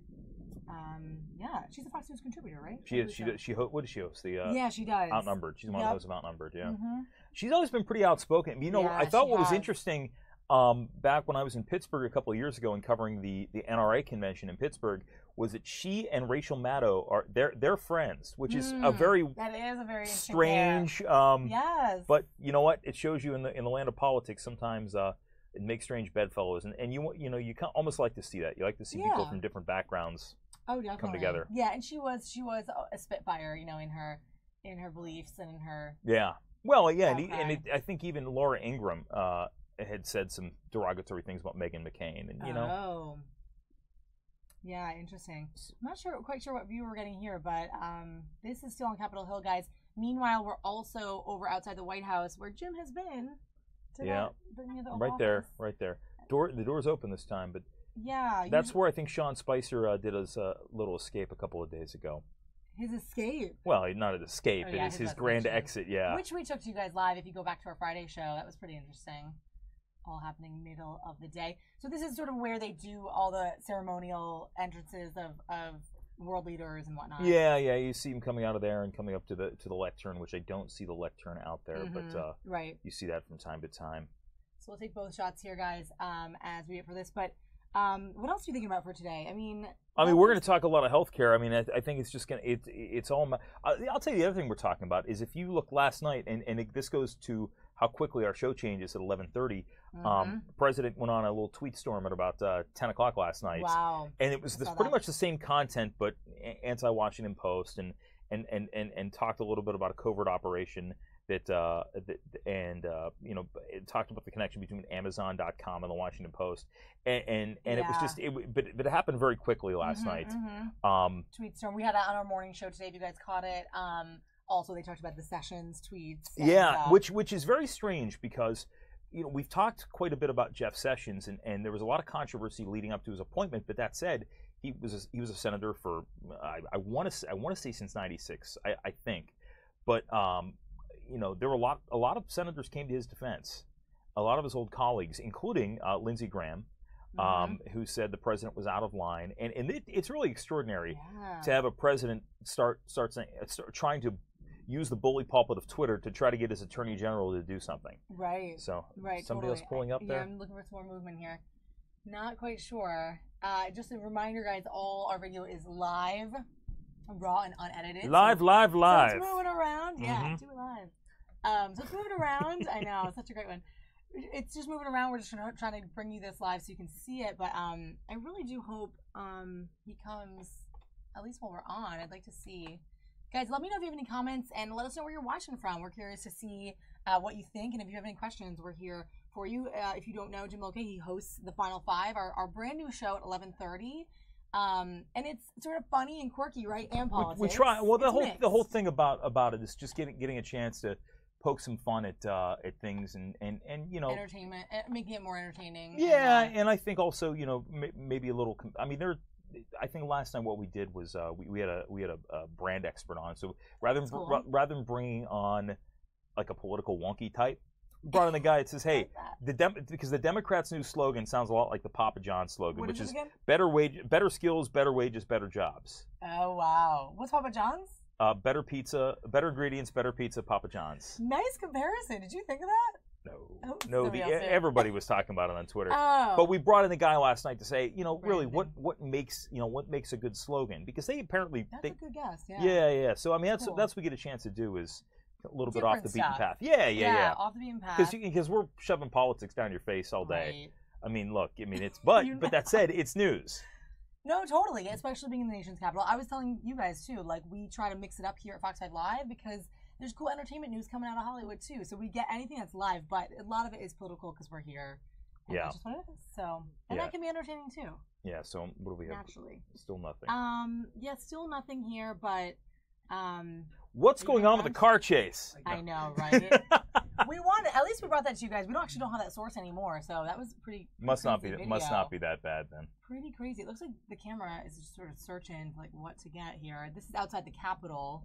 she's a Fox News contributor, right? She is. What does she host? Yeah, she does. Outnumbered. She's one of those of Outnumbered. Yeah. Mm-hmm. She's always been pretty outspoken. You know, I thought what was interesting back when I was in Pittsburgh a couple of years ago and covering the NRA convention in Pittsburgh was that she and Rachel Maddow they're friends, which is a very strange. Yes. But you know what? It shows you in the land of politics sometimes. It makes strange bedfellows, and you almost like to see that. You like to see people from different backgrounds come together. Yeah, and she was a spitfire, in her beliefs and in her. Yeah. Well, yeah, I think even Laura Ingraham had said some derogatory things about Meghan McCain, and Oh. Yeah, interesting. I'm not quite sure what view we're getting here, but this is still on Capitol Hill, guys. Meanwhile, we're also over outside the White House, where Jim has been. Right there. The door's open this time, but that's where I think Sean Spicer did his little escape a couple of days ago. His escape? Well, not an escape. It is his grand exit, Which we took to you guys live if you go back to our Friday show. That was pretty interesting. All happening middle of the day. So this is sort of where they do all the ceremonial entrances of world leaders and whatnot. Yeah. You see him coming out of there and coming up to the lectern, which I don't see the lectern out there, but you see that from time to time. So we'll take both shots here, guys, as we wait for this. But what else are you thinking about for today? I mean, we're going to talk a lot of healthcare. I mean, I think it's just going to it's all. I'll tell you the other thing we're talking about is if you look last night, and this goes to how quickly our show changes at 11:30. The president went on a little tweet storm at about 10 o'clock last night. Wow! And it was pretty much the same content, but anti-Washington Post and talked a little bit about a covert operation it talked about the connection between Amazon.com and the Washington Post, and it was just but it happened very quickly last night. Tweet storm. We had that on our morning show today. If you guys caught it. Also, they talked about the Sessions tweets. Yeah, which is very strange because we've talked quite a bit about Jeff Sessions, and there was a lot of controversy leading up to his appointment. But that said, he was a senator for I want to say since '96, I think. But there were a lot of senators came to his defense. A lot of his old colleagues, including Lindsey Graham, who said the president was out of line, and it's really extraordinary to have a president start trying to use the bully pulpit of Twitter to try to get his attorney general to do something. Right. So somebody totally. else pulling up there? Yeah, I'm looking for some more movement here. Not quite sure. Just a reminder, guys, all our video is live, raw and unedited. Live. So it's moving around. Yeah, do it live. So it's moving around. I know, such a great one. It's just moving around. We're just trying to bring you this live so you can see it. But I really do hope he comes, at least while we're on. I'd like to see. Guys, let me know if you have any comments and let us know where you're watching from. We're curious to see what you think. And if you have any questions, we're here for you. If you don't know Jim Lokay, he hosts The Final Five, our brand new show at 11:30. And it's sort of funny and quirky, right? And politics. We try. Well, the whole thing about it is just getting a chance to poke some fun at things and entertainment, making it more entertaining. Yeah, and I think also maybe a little. I mean, I think last time what we did was we had a brand expert on. So rather than bringing on like a political wonky type, we brought in a guy that says, "Hey, because the Democrats' new slogan sounds a lot like the Papa John's slogan, which is better skills, better wages, better jobs." Oh wow! What's Papa John's? Better pizza, better ingredients, better pizza, Papa John's. Nice comparison. Did you think of that? No. Everybody was talking about it on Twitter. Oh. But we brought in the guy last night to say, really, what makes a good slogan? Because they apparently that's a good guess. Yeah. So I mean, that's what we get a chance to do is a little bit off the beaten path. Yeah. Off the beaten path. Because we're shoving politics down your face all day. Right. I mean, look, it's but that said, it's news. No, totally, especially being in the nation's capital. I was telling you guys too, like we try to mix it up here at Fox 5 Live because there's cool entertainment news coming out of Hollywood too. So we get anything that's live, but a lot of it is political because we're here. And that's just what it is. So, and that can be entertaining too. Yeah. So what do we have? Naturally. Still nothing. Yeah, still nothing here, but. What's going on with the car chase? I know, right? At least we brought that to you guys. We don't actually know how that source anymore, so that was pretty. Must not be that bad then. Pretty crazy. It looks like the camera is just sort of searching like what to get here. This is outside the Capitol.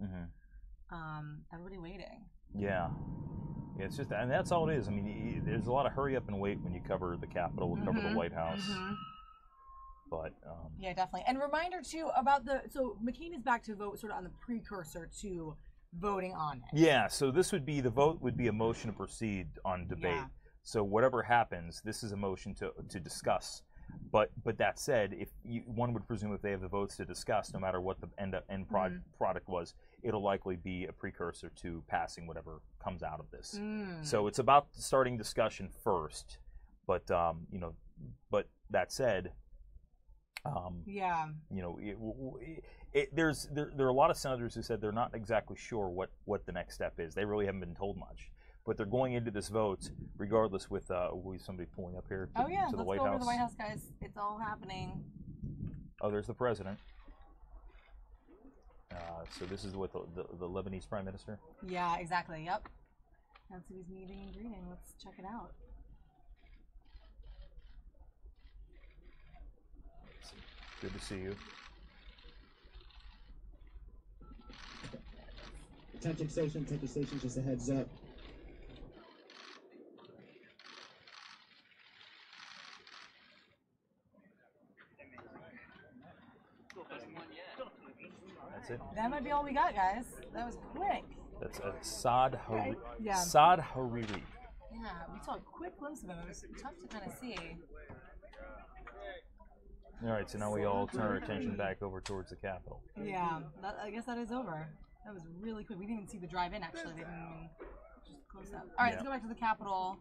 Everybody waiting. Yeah, it's just, and that's all it is. I mean, there's a lot of hurry up and wait when you cover the Capitol, cover the White House. But yeah, definitely. And reminder too about so McCain is back to vote sort of on the precursor to voting on it. Yeah, so the vote would be a motion to proceed on debate. Yeah. So whatever happens, this is a motion to discuss. But that said, one would presume if they have the votes to discuss, no matter what the end product was, it'll likely be a precursor to passing whatever comes out of this. So it's about starting discussion first. But but that said. There are a lot of senators who said they're not exactly sure what the next step is. They really haven't been told much, but they're going into this vote regardless. With somebody pulling up here to the White House. Let's go over to the White House, guys. It's all happening. Oh, there's the president. So this is what the Lebanese prime minister. Yeah, exactly. Yep. That's who he's meeting and greeting. Let's check it out. Good to see you. Attention station, just a heads up. That's it. That might be all we got, guys. That was quick. That's Saad Hariri. Yeah. Saad Hariri. Yeah, we saw a quick glimpse of him. It was tough to kind of see. All right, so now we all turn our attention back over towards the Capitol. Yeah, I guess that is over. That was really quick. We didn't even see the drive-in, actually. They didn't even just close up. All right, let's go back to the Capitol.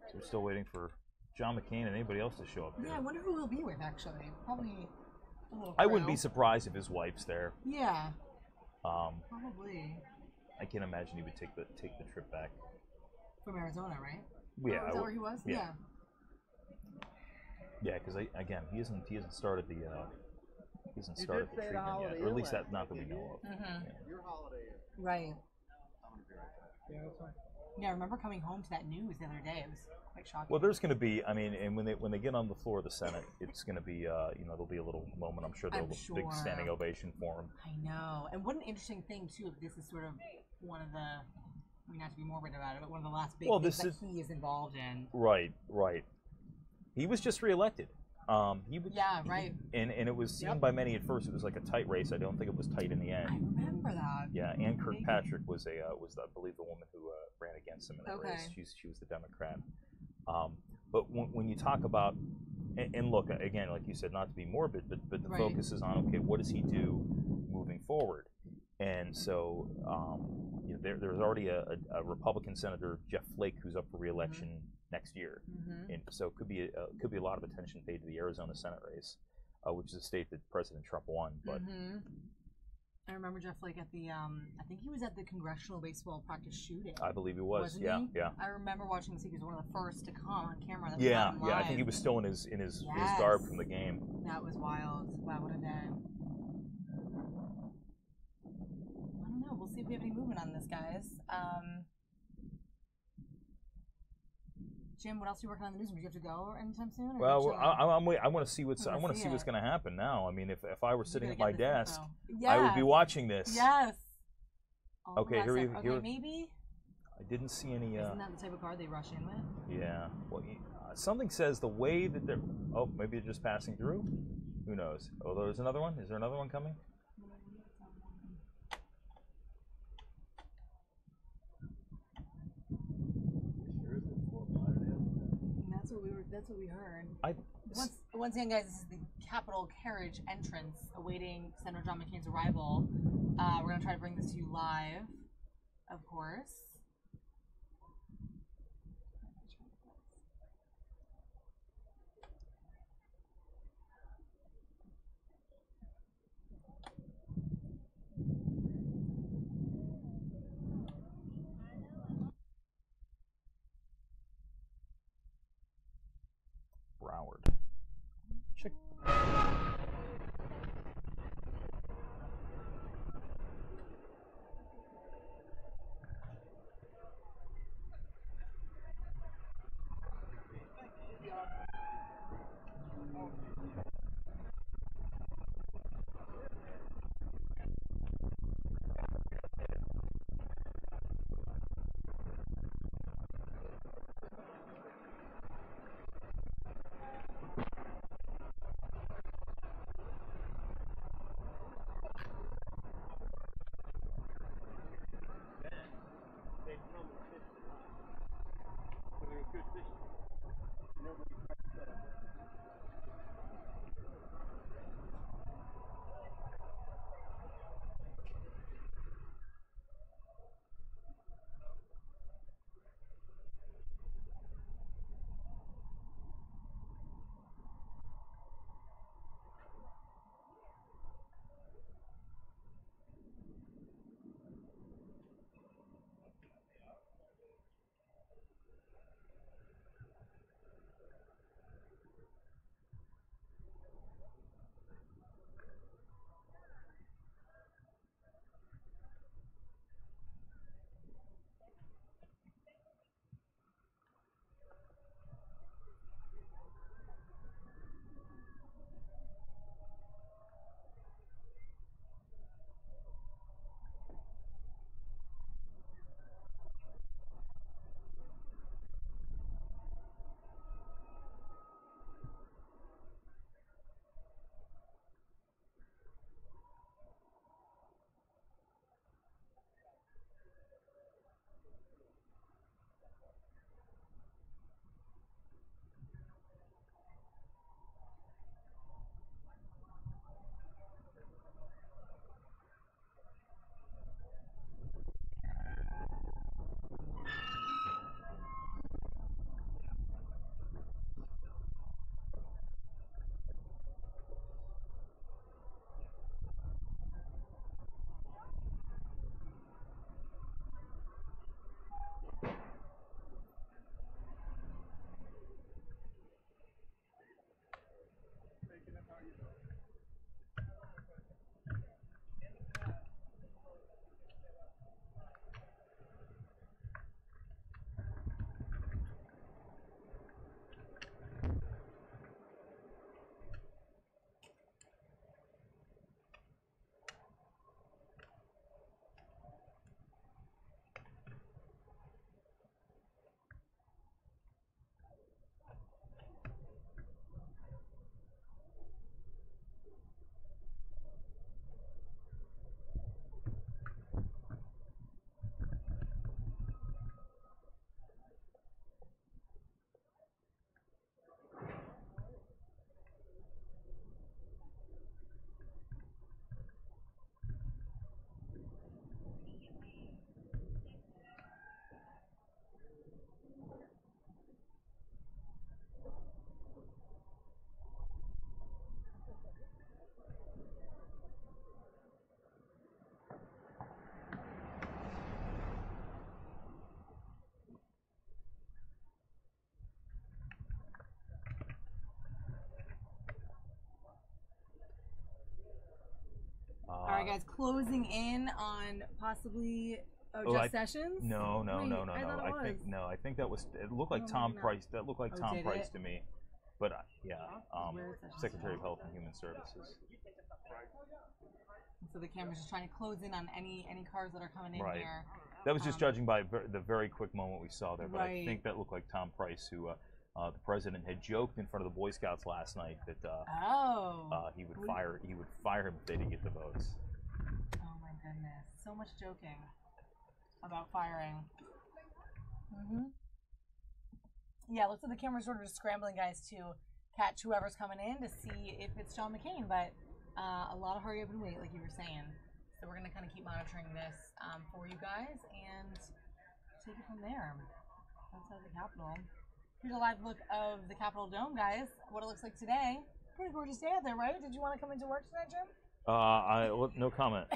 So we're still waiting for John McCain and anybody else to show up here. Yeah, I wonder who he'll be with, actually. Probably a little I wouldn't be surprised if his wife's there. Yeah. Probably. I can't imagine he would take the trip back. From Arizona, right? Yeah. Oh, is that where he was? Yeah. Yeah, because again, he hasn't started the treatment yet, or at least that not that we know of. Your holiday. Right. Yeah, I remember coming home to that news the other day. It was quite shocking. Well, there's going to be, and when they get on the floor of the Senate, it's going to be, there'll be a little moment. I'm sure there'll be a big standing ovation for him. I know, and what an interesting thing too. If this is sort of one of the, not to be morbid about it, but one of the last big things that he is involved in. Right. He was just reelected. Right. And it was seen by many at first. It was like a tight race. I don't think it was tight in the end. I remember that. Yeah, Ann Kirkpatrick was I believe the woman who ran against him in that race. She was the Democrat. But when you talk about and look again, like you said, not to be morbid, but the focus is on what does he do moving forward? And so there's already a Republican Senator, Jeff Flake, who's up for re-election next year, and so it could be a lot of attention paid to the Arizona Senate race, which is a state that President Trump won. But I remember Jeff Flake at the I think he was at the congressional baseball practice shooting. I believe he was. Wasn't he? Yeah. I remember watching this. He was one of the first to come on camera. Yeah. I think he was still in his garb from the game. That was wild. Wow, what a day. I don't know. We'll see if we have any movement on this, guys. Jim, what else are you working on in the newsroom? Do you have to go anytime soon? Well, I want to see what's going to happen now. I mean, if I were sitting at my desk, I would be watching this. Yes. Okay, here. Maybe. I didn't see any. Isn't that the type of car they rush in with? Yeah. Well, something says the way that they're. Oh, maybe they're just passing through. Who knows? Oh, there's another one. Is there another one coming? That's what we heard. Once again, guys, this is the Capitol carriage entrance awaiting Senator John McCain's arrival. We're going to try to bring this to you live. of course. Broward. Check. All right, guys, closing in on possibly Jeff Sessions. No. I I think that was. It looked like Tom Price. That looked like Tom Price to me. But Secretary of Health and Human Services. So the camera's just trying to close in on any cars that are coming in here. That was just judging by the very quick moment we saw there. But I think that looked like Tom Price, who the president had joked in front of the Boy Scouts last night that he would fire him if they didn't get the votes. Oh my goodness! So much joking about firing. Yeah, looks like the camera's sort of just scrambling, guys, to catch whoever's coming in to see if it's John McCain. But a lot of hurry up and wait, like you were saying. So we're going to kind of keep monitoring this for you guys and take it from there. Outside the Capitol. Here's a live look of the Capitol Dome, guys. What it looks like today. Pretty gorgeous day out there, right? Did you want to come into work tonight, Jim? No comment.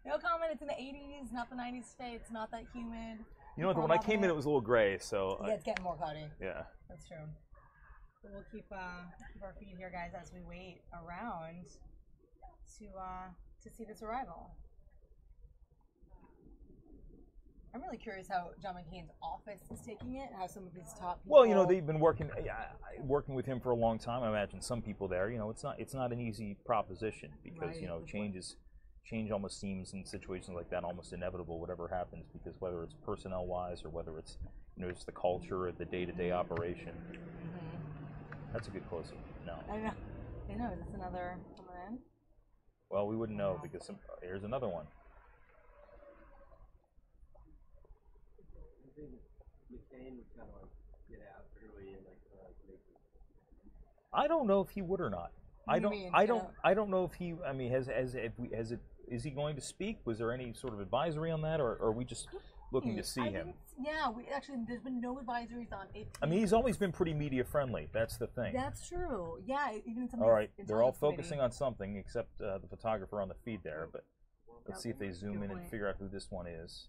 No comment. It's in the 80s, not the 90s today. It's not that humid. You know what? When I came in, it was a little gray, so. Yeah, it's getting more cloudy. Yeah. That's true. So we'll keep our feet here, guys, as we wait around to see this arrival. I'm really curious how John McCain's office is taking it, how some of his top people... Well, you know, they've been working with him for a long time. I imagine some people there, you know, it's not an easy proposition because, Right. you know, change almost seems in situations like that almost inevitable, whatever happens, because whether it's personnel-wise or whether it's, you know, just the culture or the day-to-day operation. That's a good close-up. No. I know. Is this another coming in? Well, we wouldn't know because here's another one. McCain would kind of like get out early and like make. I don't know if he would or not. I don't know if he. I mean, is he going to speak? Was there any sort of advisory on that, or are we just looking to see him? Yeah, there's been no advisories on it. I mean, he's always been pretty media friendly. That's the thing. That's true. Yeah, even some. All right, they're all focusing on something except the photographer on the feed there. But let's see if they zoom in and figure out who this one is.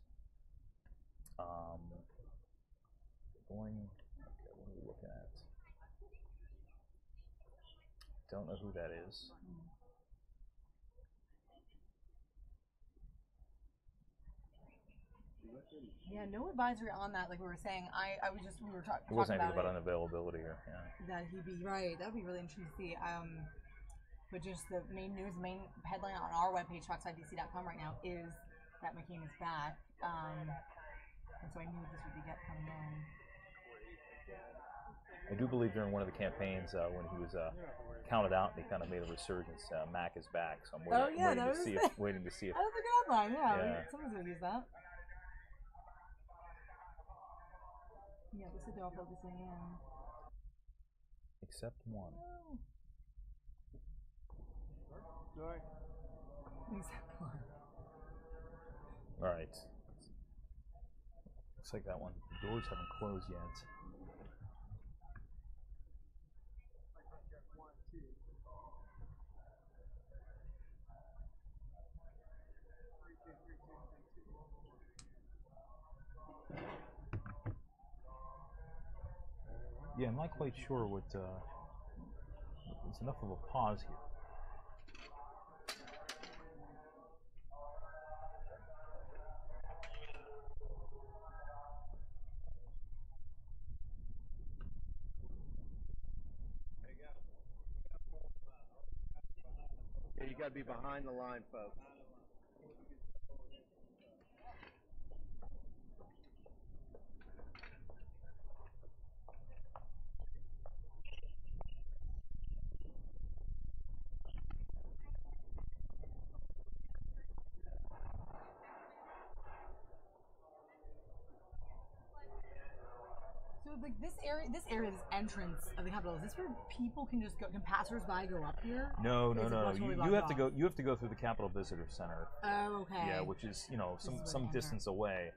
Okay, what are we looking at? Don't know who that is. Yeah, no advisory on that. Like we were saying, we were talking. It wasn't about anything about unavailability or that he'd be right. That'd be really interesting to see. But just the main headline on our webpage, fox5dc.com right now is that McCain is back. And so I knew this would be coming in. I do believe during one of the campaigns when he was counted out and he kind of made a resurgence, Mac is back. So I'm waiting to see if. That was a good headline. Yeah. Someone's gonna use that. Yeah, looks like they're all focusing in. Except one. Sorry. Except one. All right. Looks like that one. The doors haven't closed yet. Yeah, I'm not quite sure what. It's enough of a pause here. Yeah, you got to be behind the line, folks. So like this area, this entrance of the Capitol, is this where people can just go? Can passersby go up here? No. You have to go. You have to go through the Capitol Visitor Center. Oh, okay. Yeah, which is some distance away.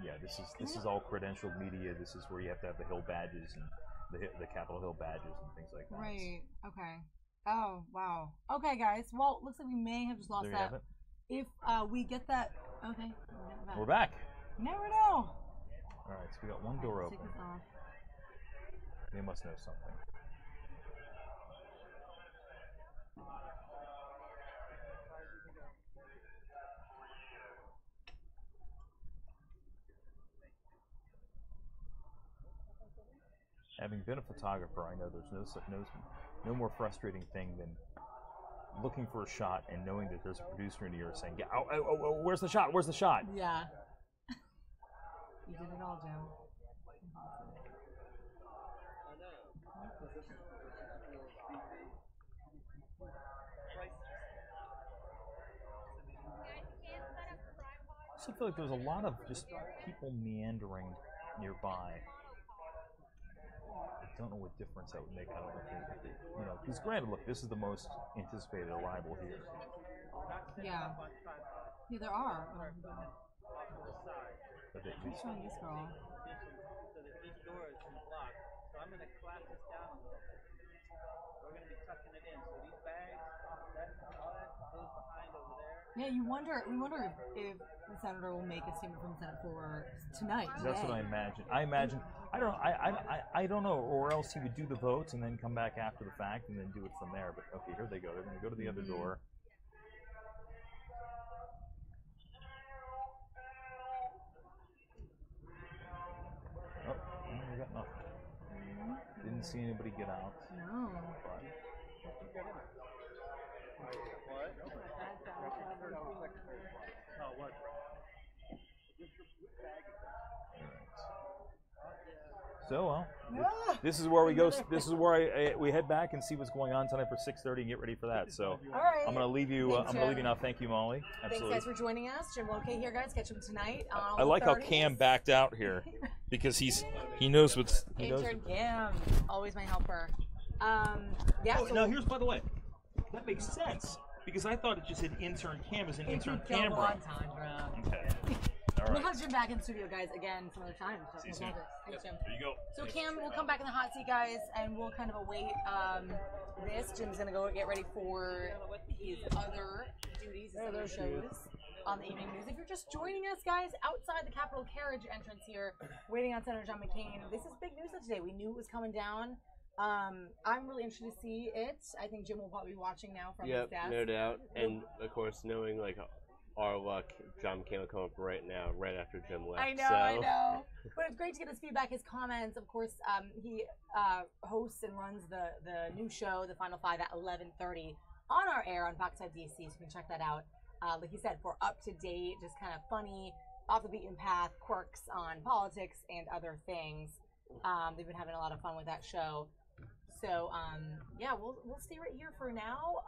Yeah, this is all credentialed media. This is where you have to have the Hill badges and the Capitol Hill badges and things like that. Right. Okay. Oh wow. Okay, guys. Well, looks like we may have just lost that. Have it. If we get that, okay. We're back. You never know. All right, so we got one door open. Take this off. They must know something. Having been a photographer, I know there's no more frustrating thing than looking for a shot and knowing that there's a producer in here saying, "Yeah, oh, where's the shot? Where's the shot?" Yeah. You did it all, Jim. I also feel like there's a lot of just people meandering nearby. don't know what difference that would make. I don't know if they, you know, because granted, look, this is the most anticipated arrival here. Yeah. Yeah, there are. But they, I'm showing this girl. So that this door is locked. So I'm going to collapse this down a little bit. We're going to be tucking it in. So these bags, all that goes behind over there. Yeah, we wonder if the senator will make a statement from the Senate floor tonight. That's what I imagine. I don't know. I don't know, or else he would do the votes and then come back after the fact and then do it from there. But okay, here they go. They're going to go to the other door. Oh, we got nothing. Didn't see anybody get out. No. So, well, this is where we go. This is where we head back and see what's going on tonight for 6:30 and get ready for that. So, all right. I'm going to leave you. I'm going to leave you now. Thank you, Molly. Absolutely. Thanks, guys, for joining us. Jim Lokay here, guys. Catch him tonight. I like how Cam backed out here because he knows what's. Intern Cam, always my helper. Yeah. Oh, now here's, by the way, that makes sense because I thought it just said intern Cam as an intern camera. Okay. All right. We'll have Jim back in the studio, guys, again some other time. So See you soon. Thanks, Jim. There you go. So Cam will come back in the hot seat, guys, and we'll kind of await this. Jim's gonna go get ready for his other duties, his other shows on the evening news. If you're just joining us, guys, outside the Capitol carriage entrance here, waiting on Senator John McCain, this is big news today. We knew it was coming down. I'm really interested to see it. I think Jim will probably be watching now from his desk. No doubt. And of course, knowing like our luck, John McCain will come up right now, right after Jim left. I know. But it's great to get his feedback, his comments. Of course, he hosts and runs the new show, The Final Five, at 11:30 on our air on Fox 5 DC, so you can check that out. Like you said, for up-to-date, just kind of funny, off the beaten path quirks on politics and other things. They've been having a lot of fun with that show. So, yeah, we'll stay right here for now.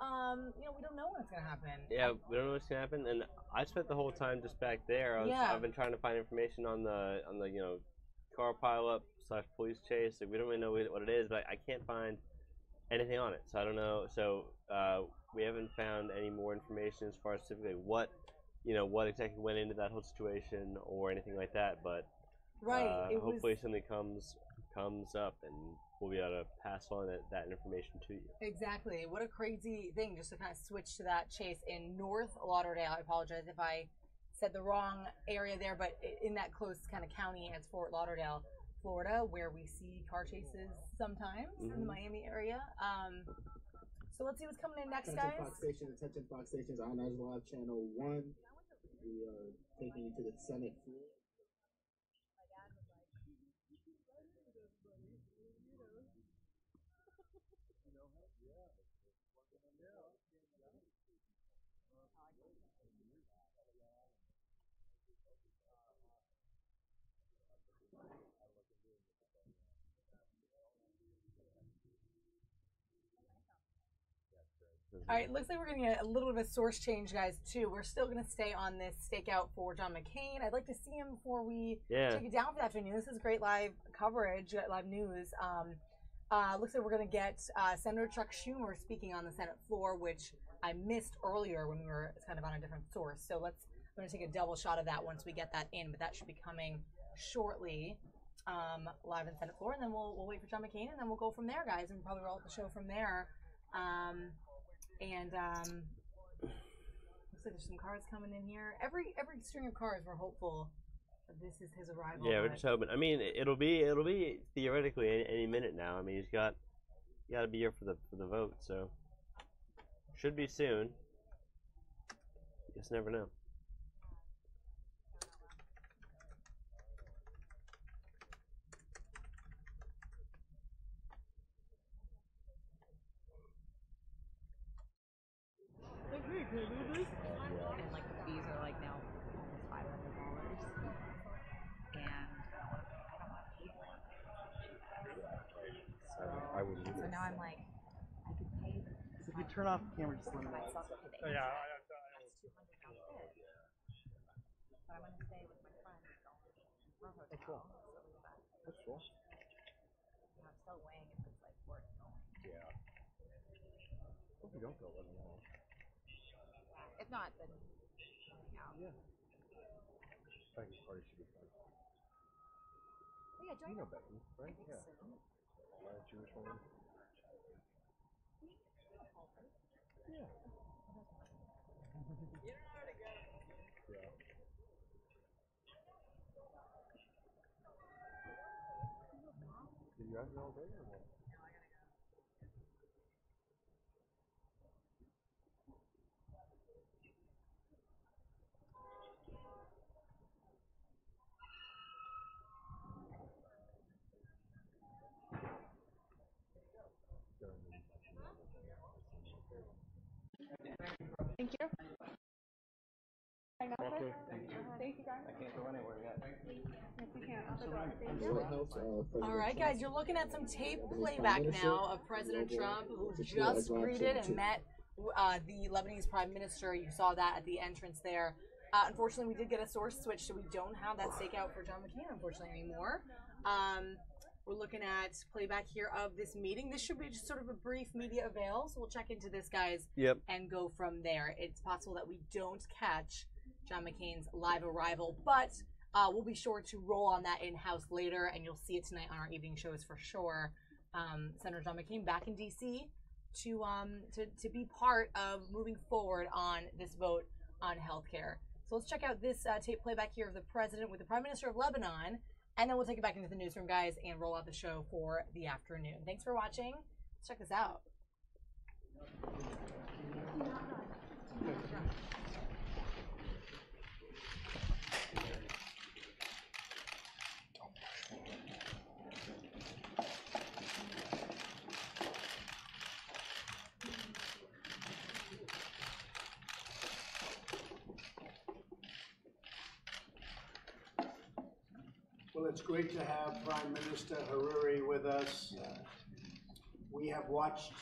We don't know what's going to happen. Yeah, we don't know what's going to happen. And I spent the whole time just back there. I've been trying to find information on the car pileup / police chase. Like, we don't really know what it is, but I can't find anything on it. So I don't know. So we haven't found any more information as far as specifically what exactly went into that whole situation or anything like that. But hopefully something comes up and we'll be able to pass on that information to you. Exactly. What a crazy thing just to kind of switch to that chase in North Lauderdale. I apologize if I said the wrong area there, but in that close kind of county as Fort Lauderdale, Florida, where we see car chases sometimes in the Miami area. So let's see what's coming in next, guys. Attention Fox stations on National Live Channel 1. We are taking you to the Senate floor. All right, looks like we're getting a little bit of a source change, guys, too. We're still going to stay on this stakeout for John McCain. I'd like to see him before we take it down for the afternoon. This is great live coverage, live news. Looks like we're going to get Senator Chuck Schumer speaking on the Senate floor, which I missed earlier when we were kind of on a different source. So I'm going to take a double shot of that once we get that in, but that should be coming shortly live in Senate floor. And then we'll wait for John McCain, and then we'll go from there, guys, and probably roll up the show from there. Looks like there's some cars coming in here. Every string of cars, we're hopeful that this is his arrival. Yeah, we're just hoping. I mean, it'll be theoretically any minute now. I mean, you got to be here for the vote, so should be soon. Just never know. And like the fees are like now almost $500, and I don't want to pay for it. So now I'm like, I could pay. So if you turn off the camera, just let me know. Myself to pay the Yeah, that's $200 bid. But I'm gonna stay with my friend going to her hotel. That's cool. So we've got That's cool. have still weighing if it's like worth going. Yeah. If we don't go, let me know. If not, then Yeah. I think party should be fun. yeah, You know Becky, right? I think Yeah. so. Jewish woman. Yeah. Yeah. Did you have it all day or what? No, I gotta go. Thank you. Okay. Thank you, guys. I can't go anywhere yet. Yes, you can. Out the door. Thank you. All right, guys, you're looking at some tape playback now of President Trump, who just greeted and met the Lebanese Prime Minister. You saw that at the entrance there. Unfortunately, we did get a source switch, so we don't have that stakeout for John McCain, unfortunately, anymore. We're looking at playback here of this meeting. This should be just sort of a brief media avail, so we'll check into this, guys, and go from there. It's possible that we don't catch John McCain's live arrival, but we'll be sure to roll on that in-house later, and you'll see it tonight on our evening shows for sure. Senator John McCain back in D.C. to be part of moving forward on this vote on healthcare. So let's check out this tape playback here of the president with the Prime Minister of Lebanon, and then we'll take it back into the newsroom, guys, and roll out the show for the afternoon. Thanks for watching. Let's check this out. Well, it's great to have Prime Minister Hariri with us. We have watched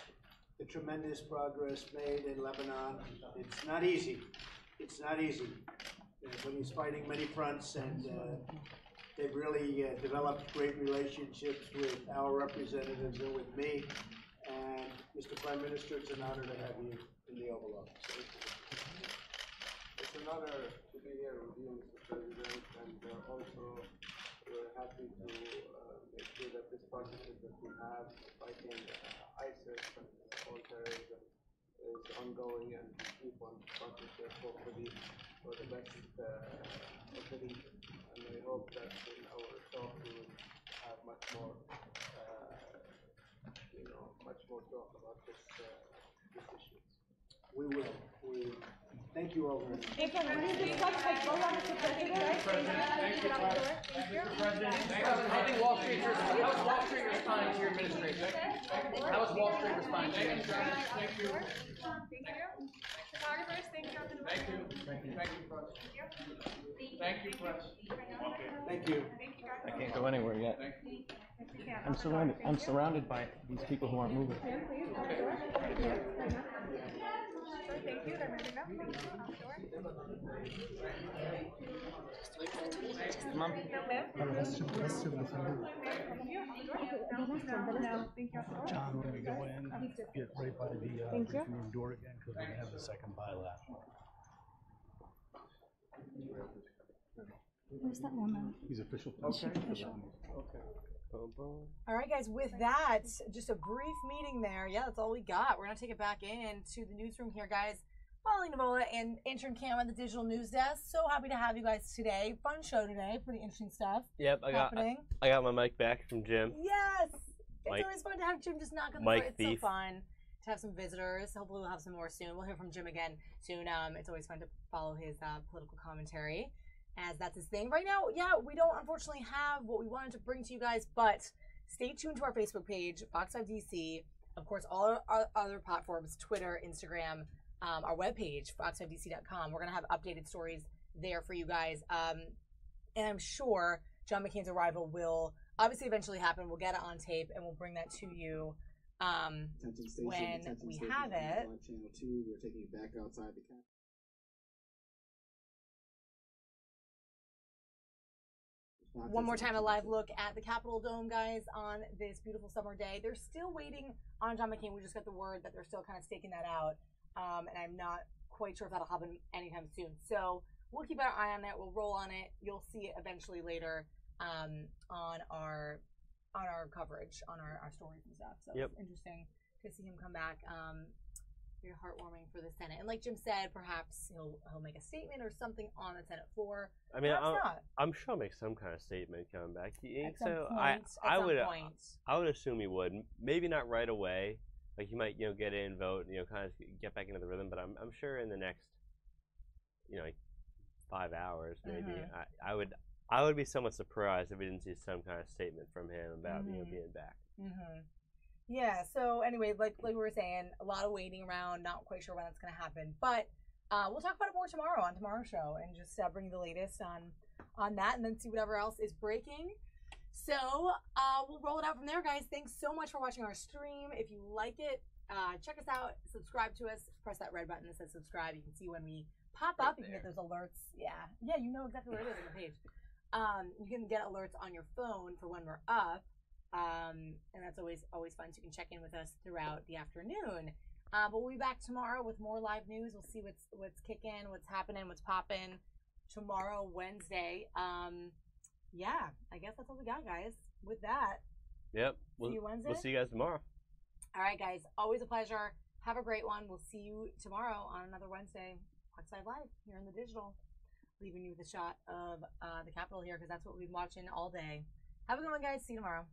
the tremendous progress made in Lebanon. It's not easy. It's not easy. When he's fighting many fronts, and they've really developed great relationships with our representatives and with me. And Mr. Prime Minister, it's an honor to have you in the Oval Office. It's an honor to be here with you, Mr. President, and also we're happy to make sure that this partnership that we have fighting ISIS and all terrorism is ongoing, and keep on partnership hopefully for the best of the region. And I hope that in our talk we will have much more, much more talk about this issue. We will. Thank you all very much. Thank you. How Wall Street responding to your administration? How is Wall Street responding to your administration? Thank you. Photographers, thank you. Thank you. Thank you. Thank you, press. Thank you, press. Thank you. I can't go anywhere yet. I'm surrounded by these people who aren't moving. Thank you. They're moving up. Thank you. Out the door. John, when we go in, get right by the briefing room door again, because we're going to have the second bylaw. Where's that woman? He's official. Okay. All right, guys, with that, just a brief meeting there. Yeah, that's all we got. We're going to take it back into the newsroom here, guys. Molly Nevola and intern Cam at the digital news desk. So happy to have you guys today. Fun show today. Pretty interesting stuff. Yep, I got my mic back from Jim. Yes! It's always fun to have Jim just knock on the door. It's so fun to have some visitors. Hopefully we'll have some more soon. We'll hear from Jim again soon. It's always fun to follow his political commentary, as that's his thing. Right now, yeah, we don't unfortunately have what we wanted to bring to you guys, but stay tuned to our Facebook page, Fox 5 DC. Of course, all our other platforms, Twitter, Instagram, our webpage, fox5dc.com. We're going to have updated stories there for you guys. And I'm sure John McCain's arrival will obviously eventually happen. We'll get it on tape, and we'll bring that to you when we have it. On Channel 2, we're taking you back outside the Capitol. One more time, a live look at the Capitol Dome, guys, on this beautiful summer day. They're still waiting on John McCain. We just got the word that they're still kind of staking that out, and I'm not quite sure if that'll happen anytime soon. So we'll keep our eye on it. We'll roll on it. You'll see it eventually later on our coverage, on our stories and stuff. So it's interesting to see him come back. Very heartwarming for the Senate. And like Jim said, perhaps he'll make a statement or something on the Senate floor. I mean, not. I'm sure he'll make some kind of statement coming back. At some point. I would assume he would. Maybe not right away. Like he might, get in, vote, kind of get back into the rhythm. But I'm sure in the next, like 5 hours maybe. I would be somewhat surprised if we didn't see some kind of statement from him about being back. Yeah, so anyway, like we were saying, a lot of waiting around, not quite sure when that's going to happen. But we'll talk about it more tomorrow on tomorrow's show and just bring you the latest on that and then see whatever else is breaking. So we'll roll it out from there, guys. Thanks so much for watching our stream. If you like it, check us out, subscribe to us, press that red button that says subscribe. You can see when we pop up. You can get those alerts. Yeah, you know exactly where it is on the page. You can get alerts on your phone for when we're up. And that's always fun. So you can check in with us throughout the afternoon. But we'll be back tomorrow with more live news. We'll see what's kicking, what's happening, what's popping tomorrow, Wednesday. Yeah, I guess that's all we got, guys. With that, yep. See you Wednesday. We'll see you guys tomorrow. All right, guys. Always a pleasure. Have a great one. We'll see you tomorrow on another Wednesday, Outside Live here in the digital. Leaving you with a shot of the Capitol here because that's what we've been watching all day. Have a good one, guys. See you tomorrow.